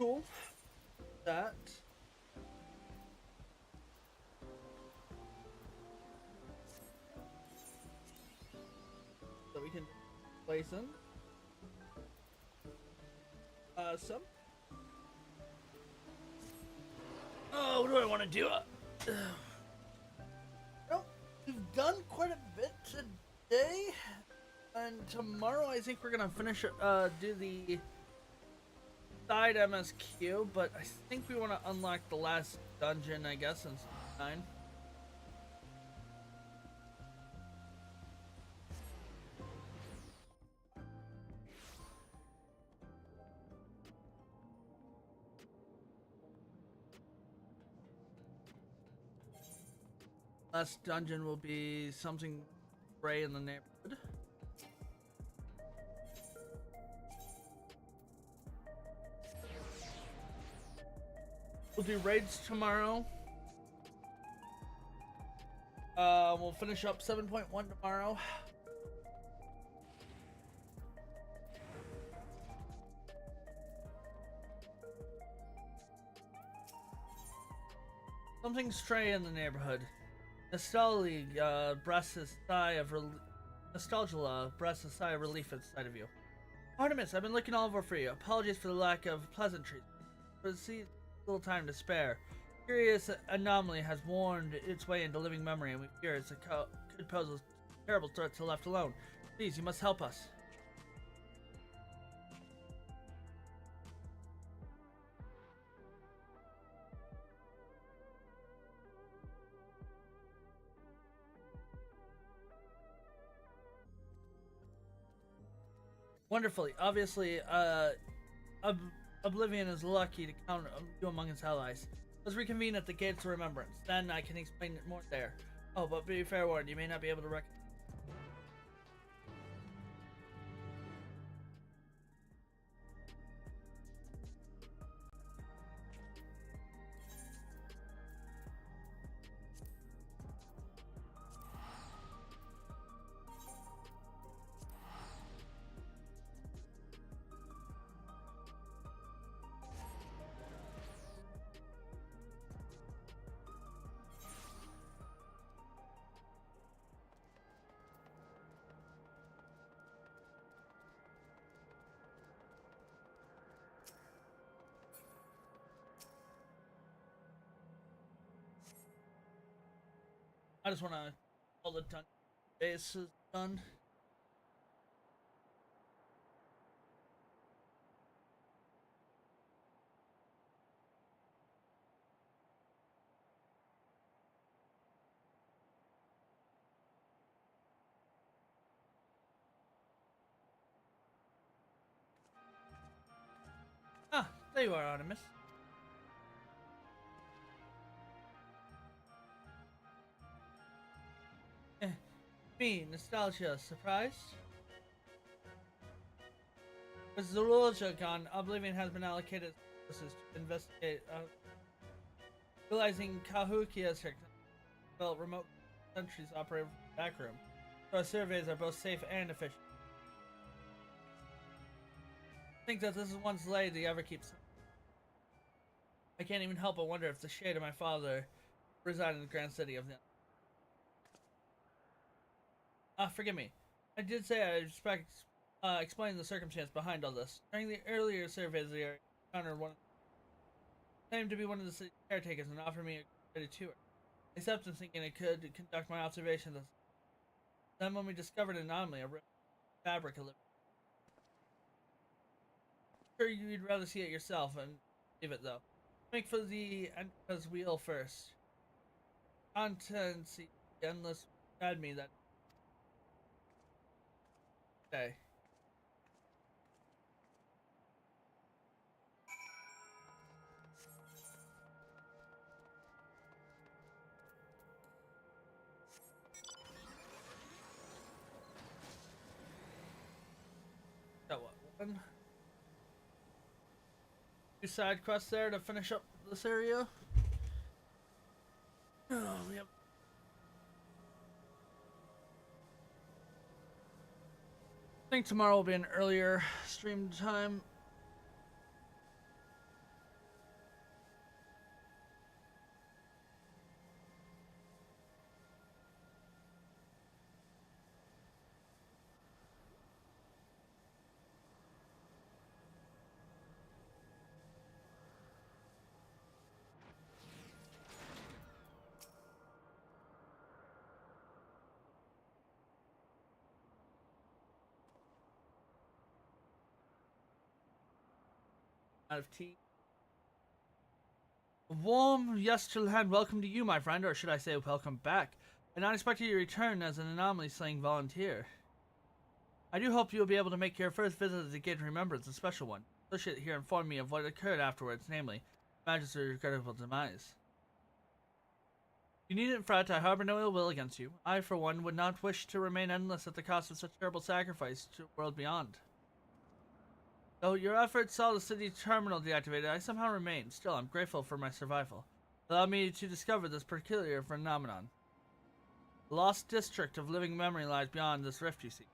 cool. That. So we can place them. Some. Oh, what do I want to do? Well, we've done quite a bit today, and tomorrow I think we're gonna finish. Do the side MSQ, but I think we want to unlock the last dungeon, I guess, in 9. Last dungeon will be something gray in the neighborhood. We'll do raids tomorrow. We'll finish up 7.1 tomorrow. Something stray in the neighborhood. Nostalgia breaths a sigh of relief at the sight of you. Artemis, I've been looking all over for you. Apologies for the lack of pleasantries. Proceed. Little time to spare. Curious anomaly has worn its way into living memory, and we fear it could pose a terrible threat to left alone. Please, you must help us. Wonderfully. Obviously, Oblivion is lucky to count you among its allies. Let's reconvene at the Gates of Remembrance. Then I can explain it more there. Oh, but be fair warned, you may not be able to recognize. I just want to all the dungeon base is done. Ah, there you are, Artemis. Me, nostalgia, surprised? With Zoologia gone, Oblivion has been allocated resources to investigate, realizing Cahokia's develop remote countries operate from the back room, so our surveys are both safe and efficient. I think that this is one delay the ever keeps. I can't even help but wonder if the shade of my father resided in the grand city of the. Forgive me. I did say I explained the circumstance behind all this. During the earlier surveys, the area encountered one claimed to be one of the city caretakers and offered me a credit tour. I accepted, thinking I could conduct my observations. Then when we discovered an anomaly, a fabric living. Sure, you'd rather see it yourself and leave it though. Make for the endless wheel first. Contents the endless had me that. Okay. Got what? One. 2 side quests there to finish up this area. Oh, yep. I think tomorrow will be an earlier stream time. Out of tea. A warm yes to hand welcome to you, my friend, or should I say welcome back. I not expected your return as an anomaly-slaying volunteer. I do hope you'll be able to make your first visit to the Gate of Remembrance a special one. Associate here informed me of what occurred afterwards, namely, Magister's regrettable demise. You needn't fret, I harbor no ill will against you. I, for one, would not wish to remain endless at the cost of such terrible sacrifice to the world beyond. Though your efforts saw the city terminal deactivated, I somehow remain. Still, I'm grateful for my survival. Allow me to discover this peculiar phenomenon. The lost district of living memory lies beyond this rift you see.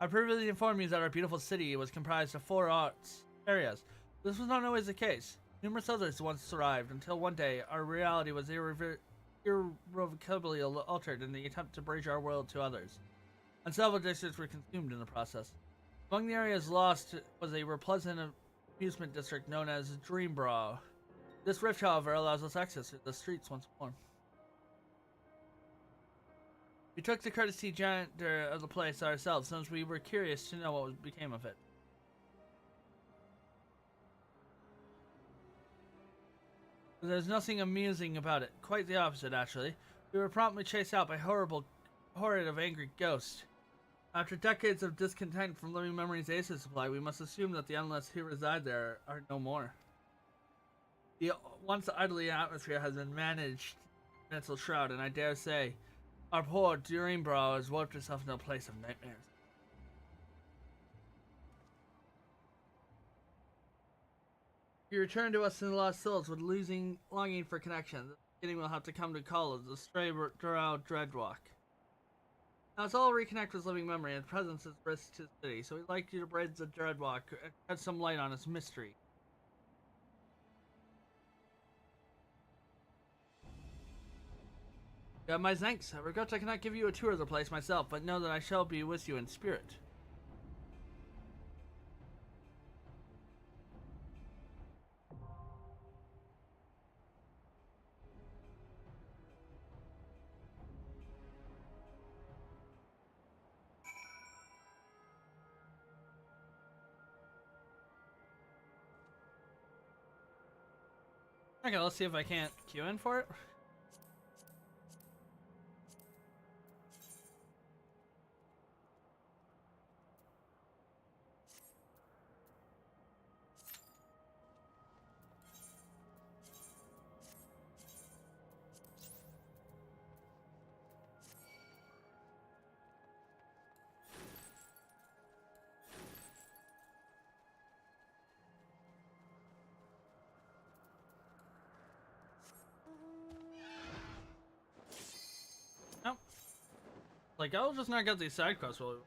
I previously informed you that our beautiful city was comprised of 4 arts areas. This was not always the case. Numerous others once arrived, until one day our reality was irrevocably altered in the attempt to bridge our world to others, and several districts were consumed in the process. Among the areas lost was a pleasant amusement district known as Dreambrow. This rift, however, allows us access to the streets once more. We took the courtesy janitor of the place ourselves, since we were curious to know what became of it. There's nothing amusing about it. Quite the opposite, actually. We were promptly chased out by horrid of angry ghosts. After decades of discontent from living memories' aces supply, we must assume that the endless who reside there are no more. The once idyllic atmosphere has been managed in its shroud, and I dare say, our poor Dreambrow has warped itself into a place of nightmares. You return to us in the lost souls with longing for connection. The beginning will have to come to call as the stray drow dreadwalk. Now it's all reconnect with living memory, and presence is risk to the city, so we'd like you to bridge the dreadwalk and shed some light on its mystery. My thanks. I regret I cannot give you a tour of the place myself, but know that I shall be with you in spirit. Okay, let's see if I can't queue in for it. Nope. Like, I'll just not get these side quests really.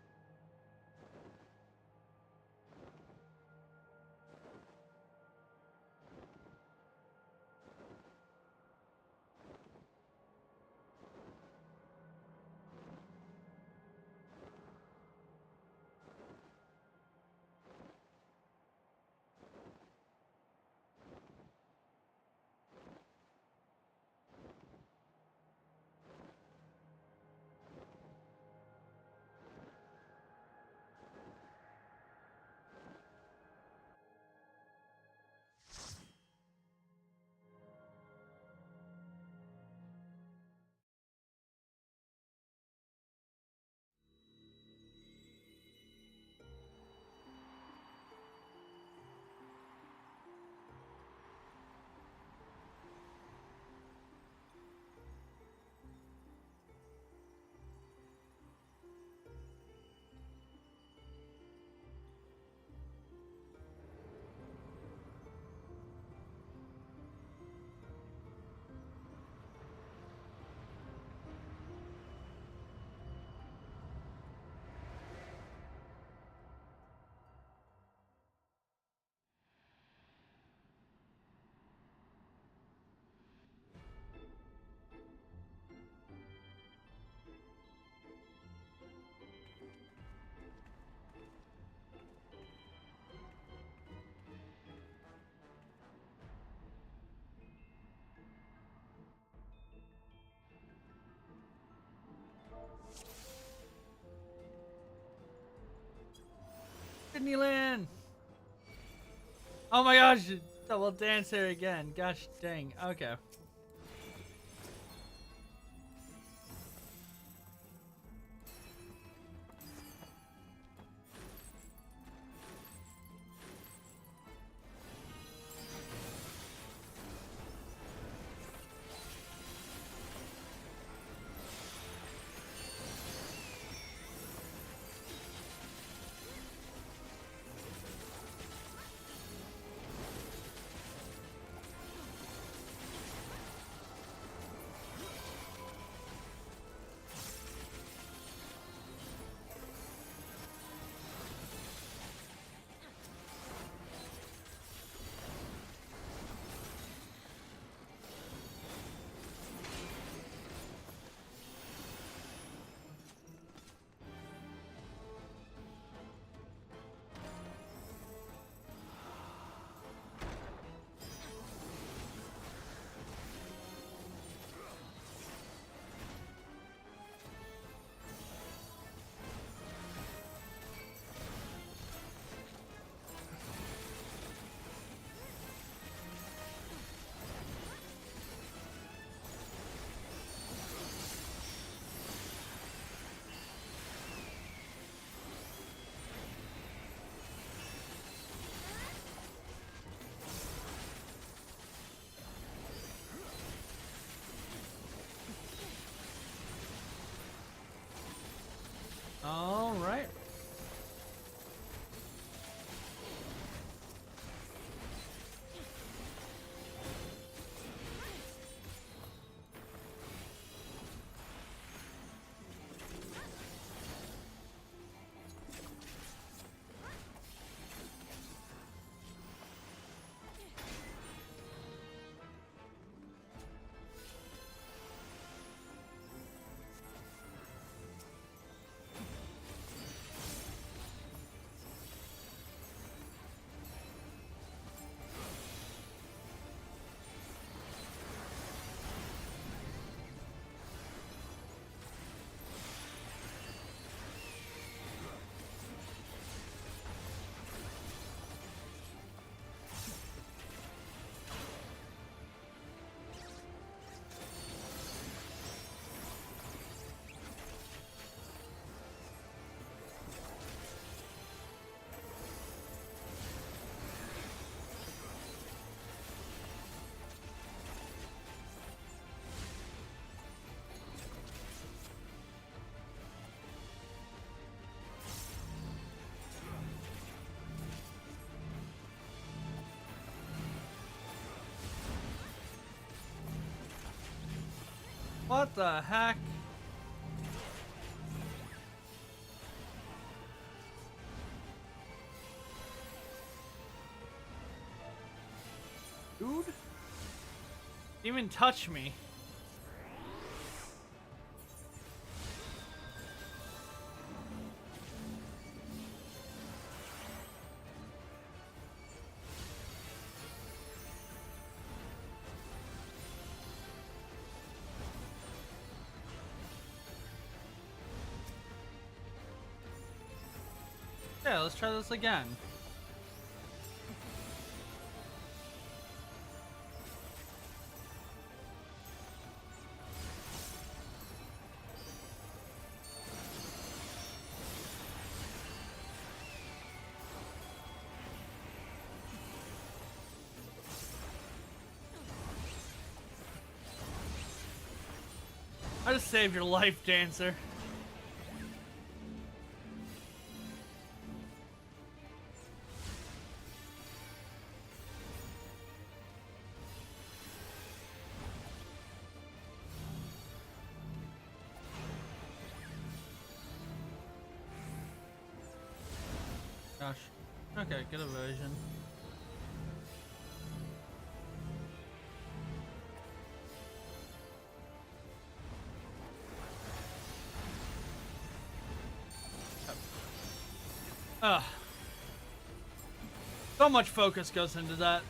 Disneyland. Oh my gosh, double dance here again. Gosh dang. Okay. All right. What the heck? Dude? Didn't even touch me. Yeah, let's try this again. I just saved your life, Dancer. Gosh. Okay, good evasion. Ugh. So much focus goes into that.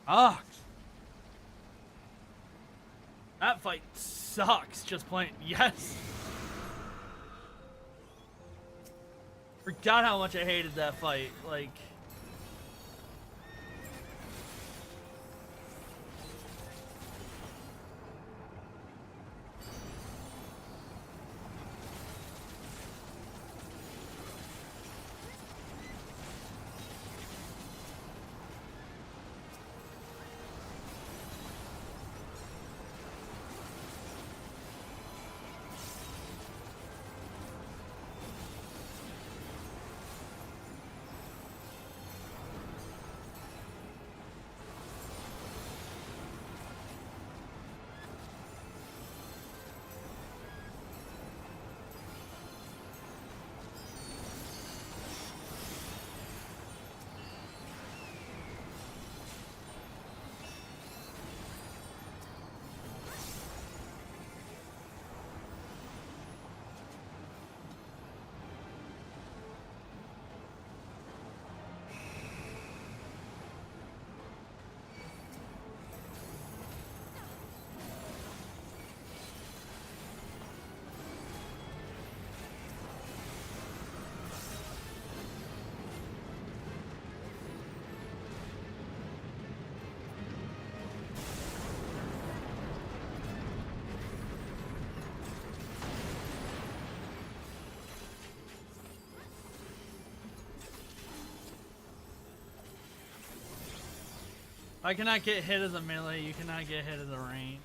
sucks. That fight sucks, just plain. Yes. Forgot how much I hated that fight. Like. I cannot get hit as a melee, you cannot get hit as a range.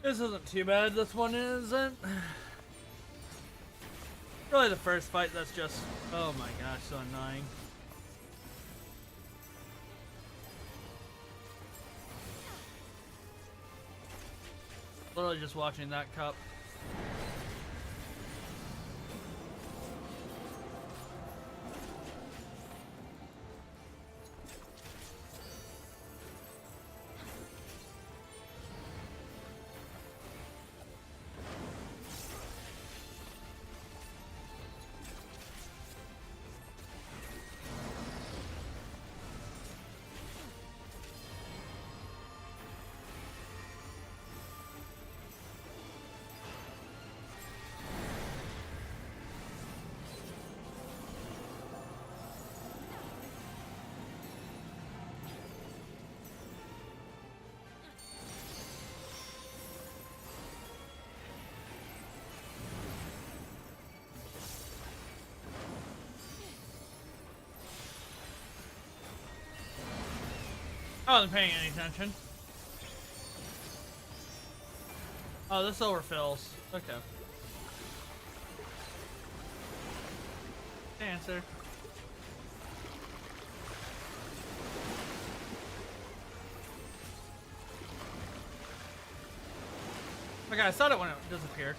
This isn't too bad, this one isn't. Really the first fight that's just, oh my gosh, so annoying. Literally just watching that cup. I wasn't paying any attention. Oh, this overfills. Okay. Answer. Okay, I saw it when it disappeared.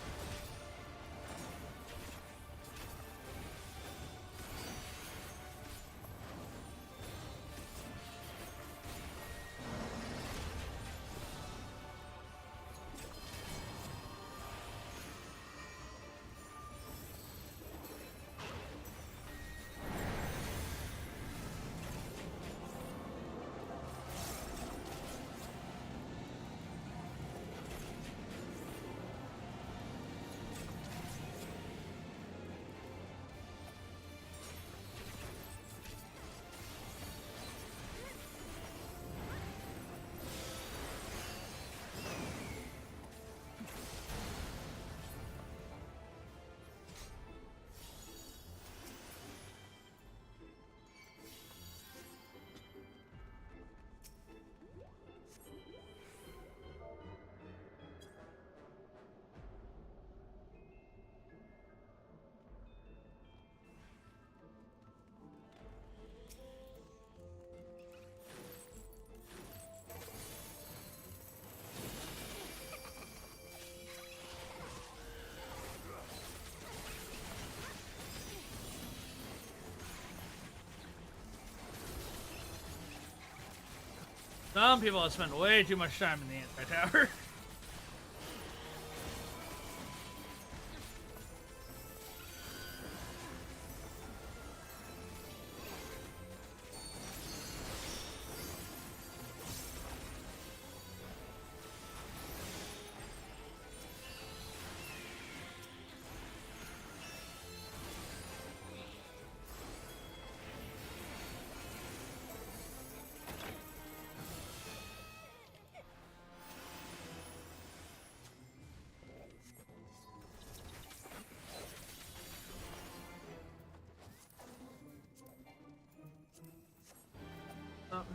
Some people have spent way too much time in the anti-tower.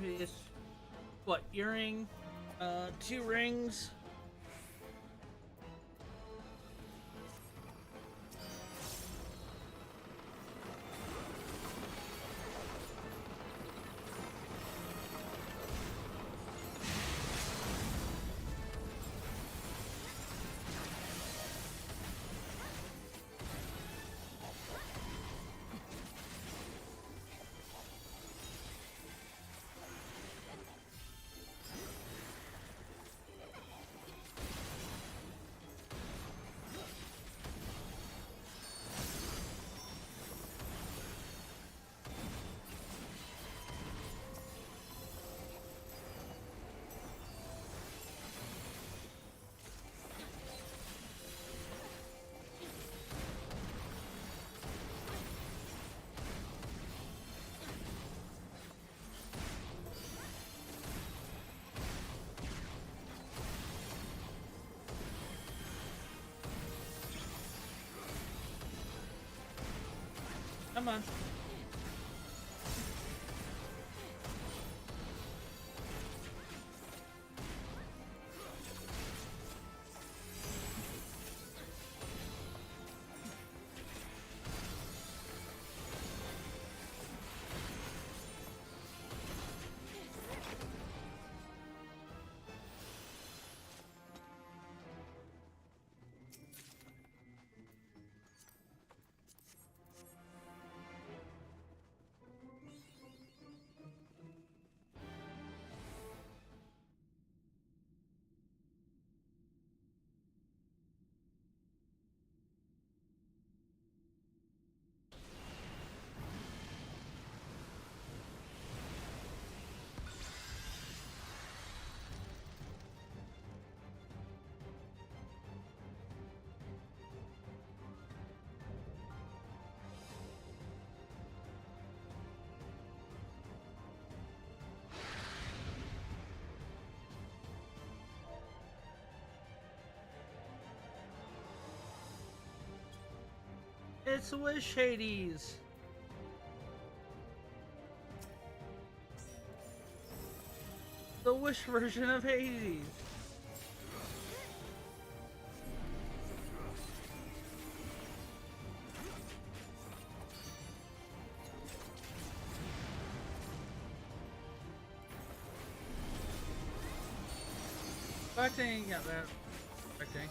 Piece. What, earring? 2 rings. Come on. It's Wish Hades. The Wish version of Hades. Expecting, yeah, that. Expecting.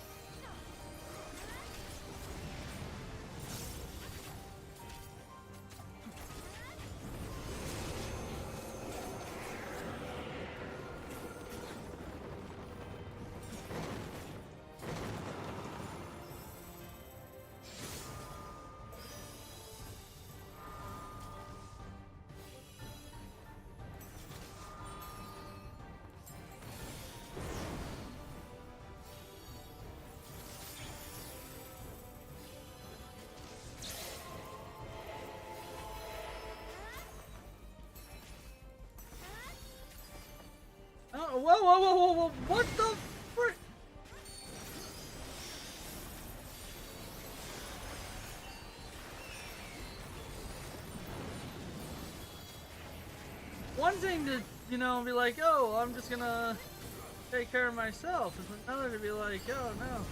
Oh, whoa, what the frick? One thing to, you know, be like, oh, I'm just gonna take care of myself. It's another to be like, oh, no.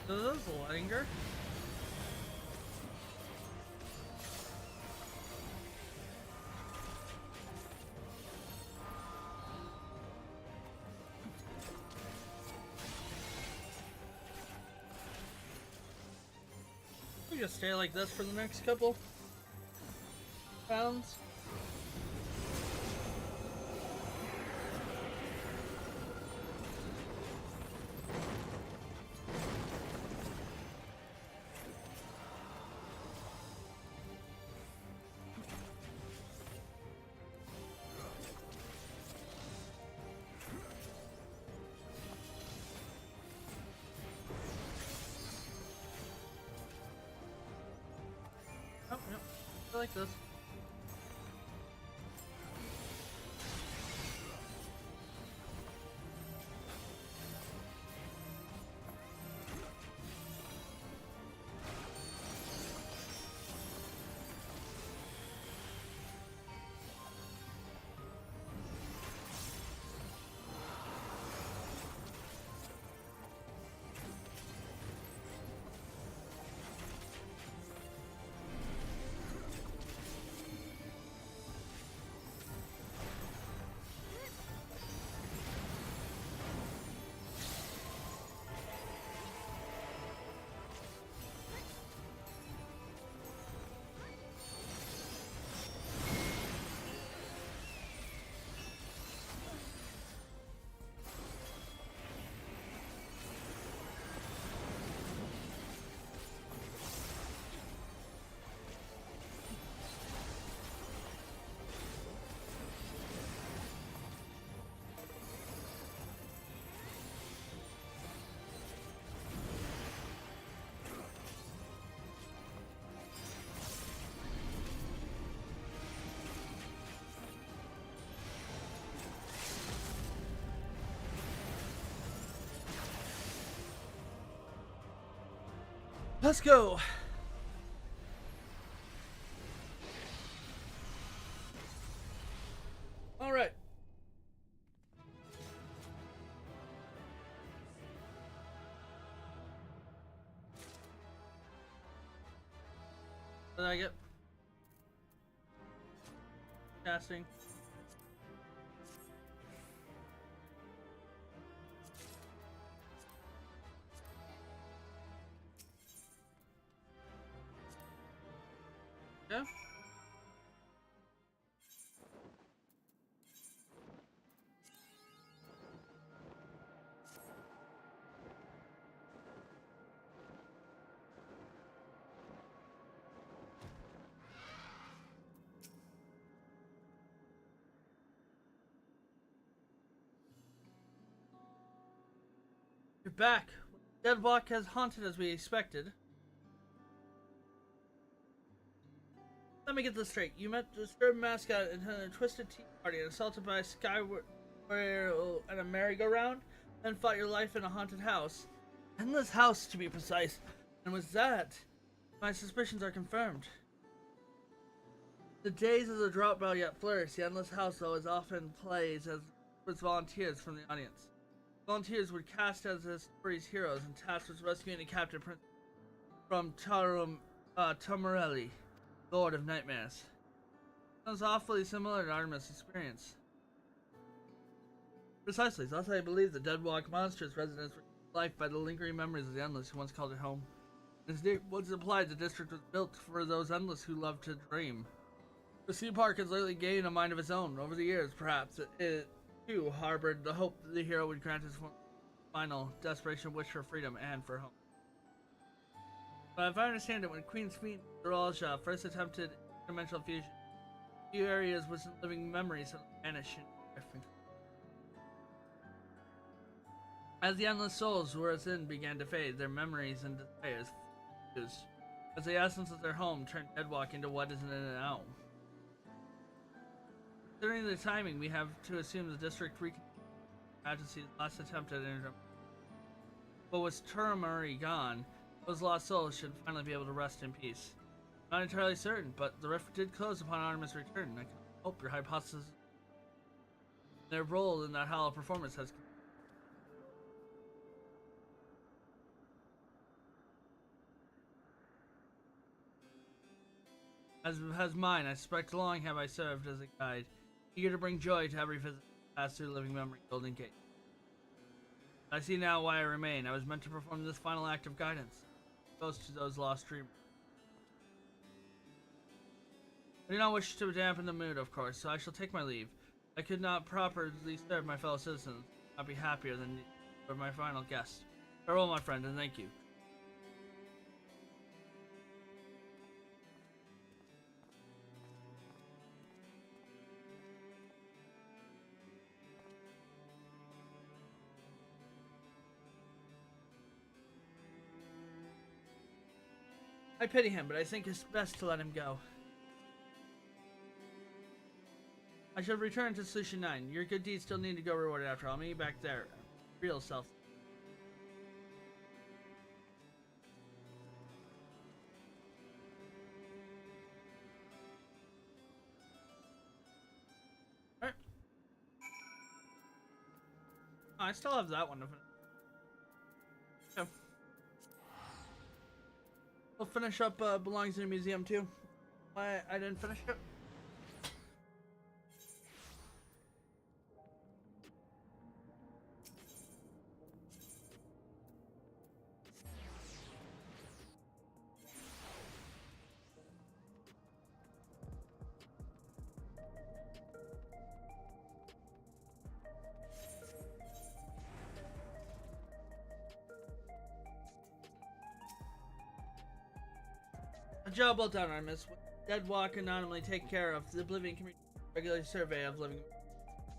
Do those linger? gonna stay like this for the next couple rounds. Oh, yep. I like this. Let's go. All right. What did I get? Casting. Yeah. You're back. Deadlock has haunted as we expected. Let me get this straight. You met the disturbed mascot and a twisted tea party and assaulted by a skyward and a merry-go-round, then fought your life in a haunted house. Endless house, to be precise. And with that, my suspicions are confirmed. The days of the drop bell yet flourish. The Endless House, though, is often plays as with volunteers from the audience. Volunteers were cast as the story's heroes and tasked with rescuing a captive prince from Tomarelli, Lord of Nightmares. Sounds awfully similar to Artemis' experience. Precisely, thus I believe the Deadwalk Monster's residence was life by the lingering memories of the Endless who once called it home. As it was implied, the district was built for those Endless who love to dream. The Sea Park has lately gained a mind of its own. Over the years, perhaps, it too harbored the hope that the hero would grant his final desperation wish for freedom and for home. But if I understand it, when Queen's Fiend Doralja first attempted interdimensional fusion, a few areas with living memories vanished. As the endless souls who were within began to fade, their memories and desires fused, as the essence of their home turned Deadwalk into what is in it now. Considering the timing, we have to assume the district Majesty's last attempt at interdimensional. But with Turamuri gone, those lost souls should finally be able to rest in peace. Not entirely certain, but the rift did close upon Artemis' return, and I can hope your hypothesis, their role in that hollow performance has. As has mine, I suspect long have I served as a guide, eager to bring joy to every visit passed through living memory Golden Gate. I see now why I remain. I was meant to perform this final act of guidance, close to those lost dreamers. do not wish to dampen the mood, of course, so I shall take my leave. I could not properly serve my fellow citizens. I'd be happier than for my final guest. Farewell, my friend, and thank you. I pity him, but I think it's best to let him go. I shall return to Solution 9. Your good deeds still need to go rewarded after all. Meet you back there. Real self. Alright. Oh, I still have that one to finish. Okay. We'll finish up Belongs in a Museum too. Why I didn't finish it? A job well done, Artemis. Dead Walk anonymously take care of the Oblivion community regular survey of living.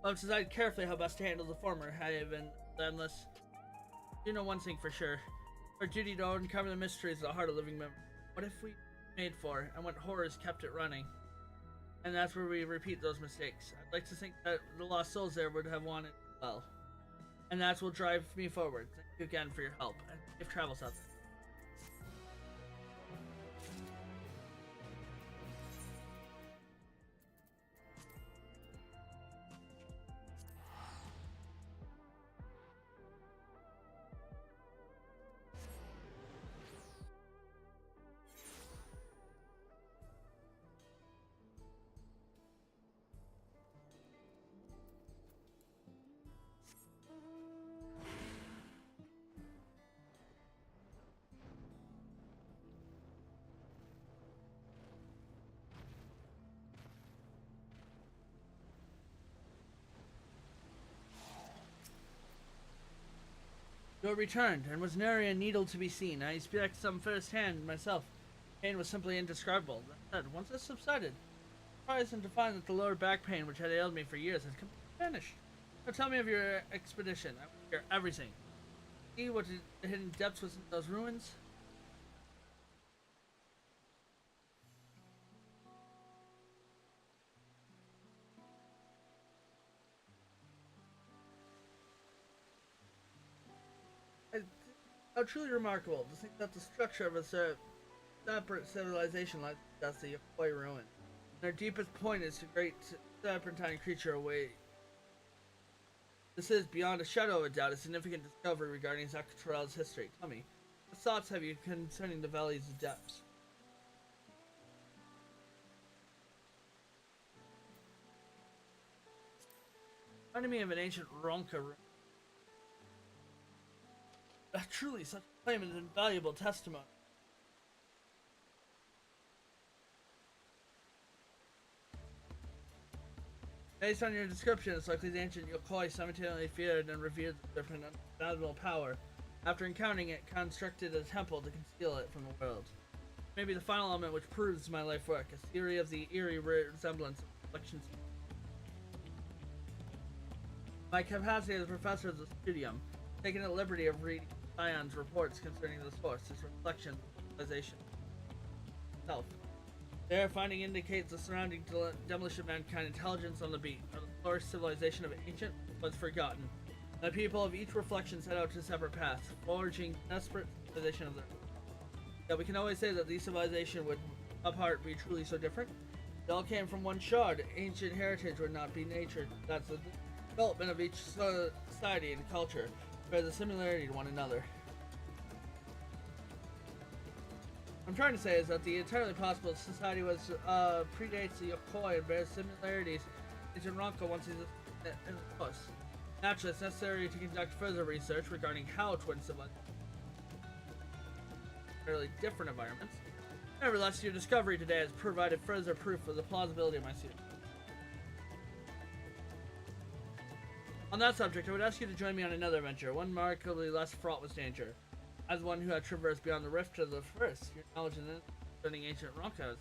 I've decided carefully how best to handle the former haven endless. You know one thing for sure. Our duty to uncover the mysteries at the heart of living memory. What if we made for and what horrors kept it running? And that's where we repeat those mistakes. I'd like to think that the lost souls there would have wanted well. And that's what will drive me forward. Thank you again for your help and safe travels out there. You returned, and was nary a needle to be seen. I experienced some firsthand myself. Pain was simply indescribable. That said, once it subsided, surprised to find that the lower back pain which had ailed me for years had completely vanished. Now tell me of your expedition. I want to hear everything. See what the hidden depths was in those ruins? How truly remarkable to think that the structure of a separate civilization like that's the Yokoi ruin. Their deepest point is the great serpentine creature away. This is, beyond a shadow of a doubt, a significant discovery regarding Zakutrail's history. Tell me, what thoughts have you concerning the valley's depths? Reminded me of an ancient Ronka ruin. Truly, such a claim is invaluable testimony. Based on your description, it's likely the ancient Yokoi simultaneously feared and revered the serpent unfathomable power. After encountering it, constructed a temple to conceal it from the world. Maybe the final element which proves my life work, a theory of the eerie resemblance of reflections. My capacity as a professor of the studium, taking the liberty of reading Sion's reports concerning the source, its reflection, civilization itself. Their finding indicates the surrounding demolition of mankind intelligence on the beat. The flourished civilization of ancient was forgotten. The people of each reflection set out to separate paths, forging desperate civilization of their own. Yet we can always say that these civilizations would apart be truly so different. They all came from one shard. Ancient heritage would not be nature. That's the development of each society and culture. Bears a similarity to one another. What I'm trying to say is that the entirely possible society was predates the Yokoi and bears similarities to Ronka once he's in the course. Naturally, it's necessary to conduct further research regarding how twin civilizations fairly different environments Nevertheless, your discovery today has provided further proof of the plausibility of my suit. On that subject, I would ask you to join me on another adventure, one remarkably less fraught with danger. As one who had traversed beyond the rift to the first, your knowledge concerning ancient rockos.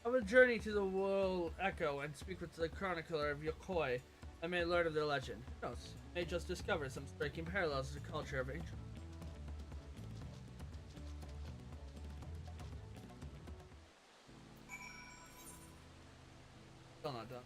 I would journey to the world echo and speak with the chronicler of Yokoi. I may learn of their legend. Who knows? I may just discover some striking parallels to the culture of ancient. Still not done.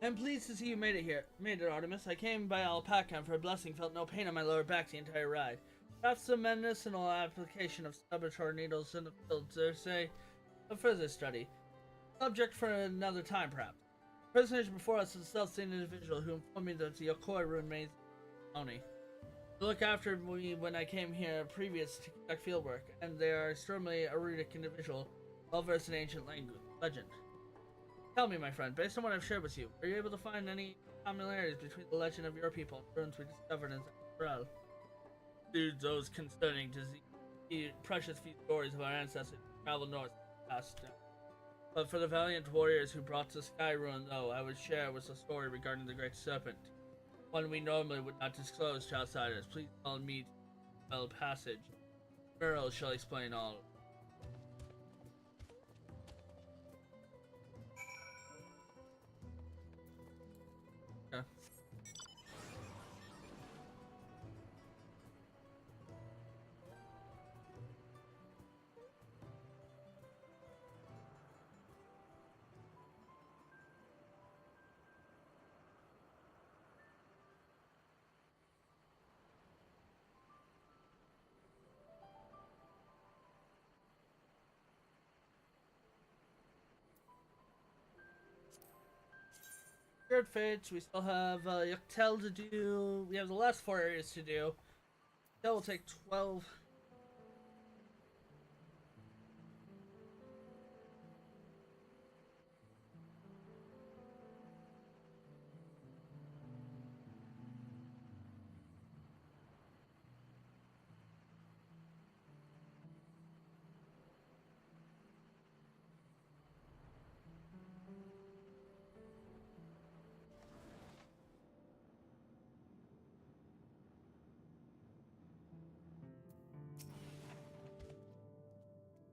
I'm pleased to see you made it, Artemis. I came by alpaca and for a blessing felt no pain on my lower back the entire ride. Perhaps the medicinal application of saboteur needles in the fields, they say, a further study. Subject for another time, perhaps. The personage before us is a self-same individual who informed me that the Yokoi rune remains Oni. They look after me when I came here previous to conduct fieldwork, and they are extremely erudic individual, well-versed in ancient legend. Tell me, my friend, based on what I've shared with you, were you able to find any similarities between the legend of your people and the ruins we discovered in Zagreb? Dude, those concerning to the precious few stories of our ancestors who traveled north past. But for the valiant warriors who brought the Sky Ruin, though, I would share was a story regarding the Great Serpent. One we normally would not disclose to outsiders. Please follow me to the passage. Merle shall explain all. Okay. Shared fates, we still have Yuktel to do. We have the last 4 areas to do. That will take 12.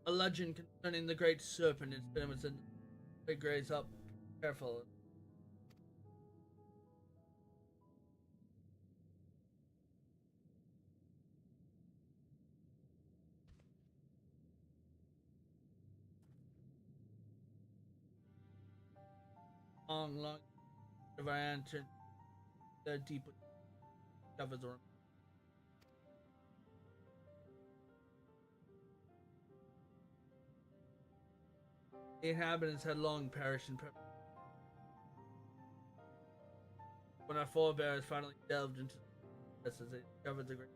A legend concerning the Great Serpent instead of in the graze up. Careful. Long of our entrance, the deep covers the room. The inhabitants had long perished in when our forebears finally delved into this as they discovered the great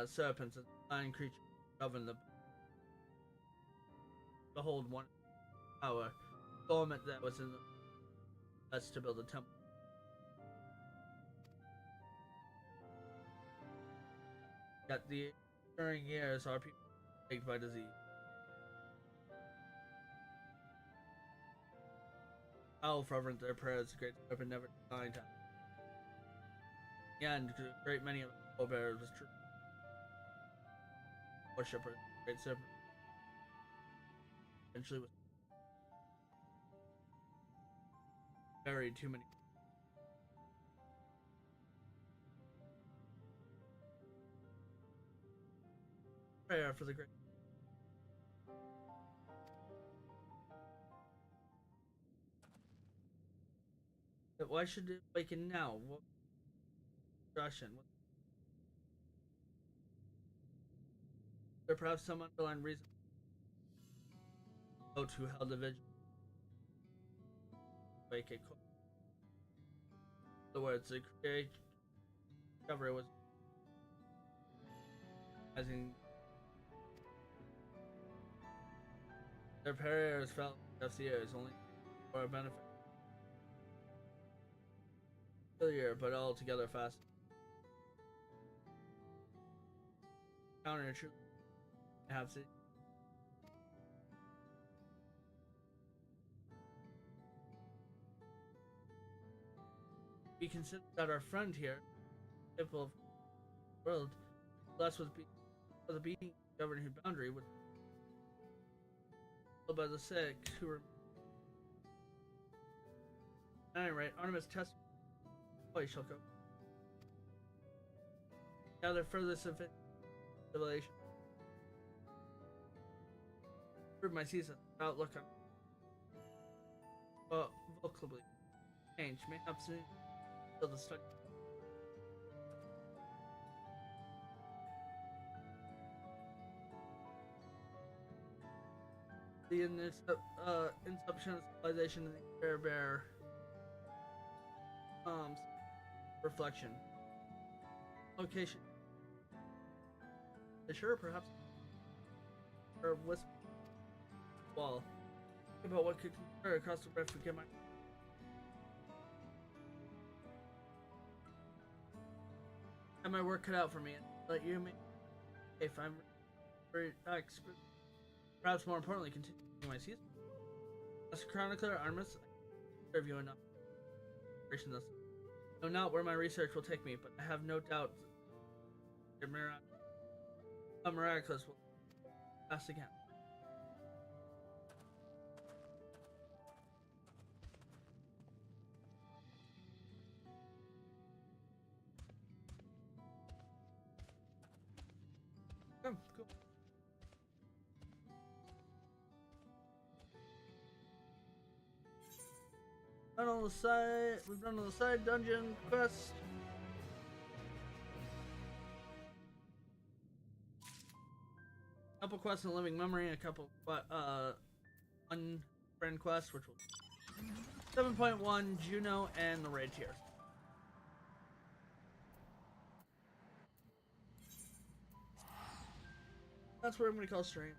serpents and flying creatures govern the behold one power dormant that was in the us to build a temple. Yet the enduring years our people plagued by disease. How fervent their prayers, the great serpent never declined. In the end, a great many of the forebears was true worshipper, the great serpent. Eventually was buried too many. Prayer for the great. But why should it awaken now? What Russian? There perhaps some underlying reason those who held the vigil wake a call. In other words, the creation discovery was as in their prayers felt FCA's only for a benefit. Failure, but altogether fast. Counter truth. Have to. We consider that our friend here, people of the world, less was the being governing his boundary would killed by the sick who were. At any rate, Artemis test shall go. Gather further civilization. Prove my season outlook on vocably change may have soon till the study. The inception of civilization in the air bear reflection. Location. Sure, perhaps. Or whisper. Wall. Think about what could occur across the rift. Forget my. Have my work cut out for me. Let you make. If I'm very expert. Perhaps more importantly, continue my season. As a chronicler, Artemis, I serve you enough. I know not where my research will take me, but I have no doubt a miraculous will pass again. Oh, cool. Done on the side. We've done on the side dungeon quest. Couple quests in living memory and a couple one friend quest, which will 7.1 Juno and the raid tiers. That's what I'm gonna call stream.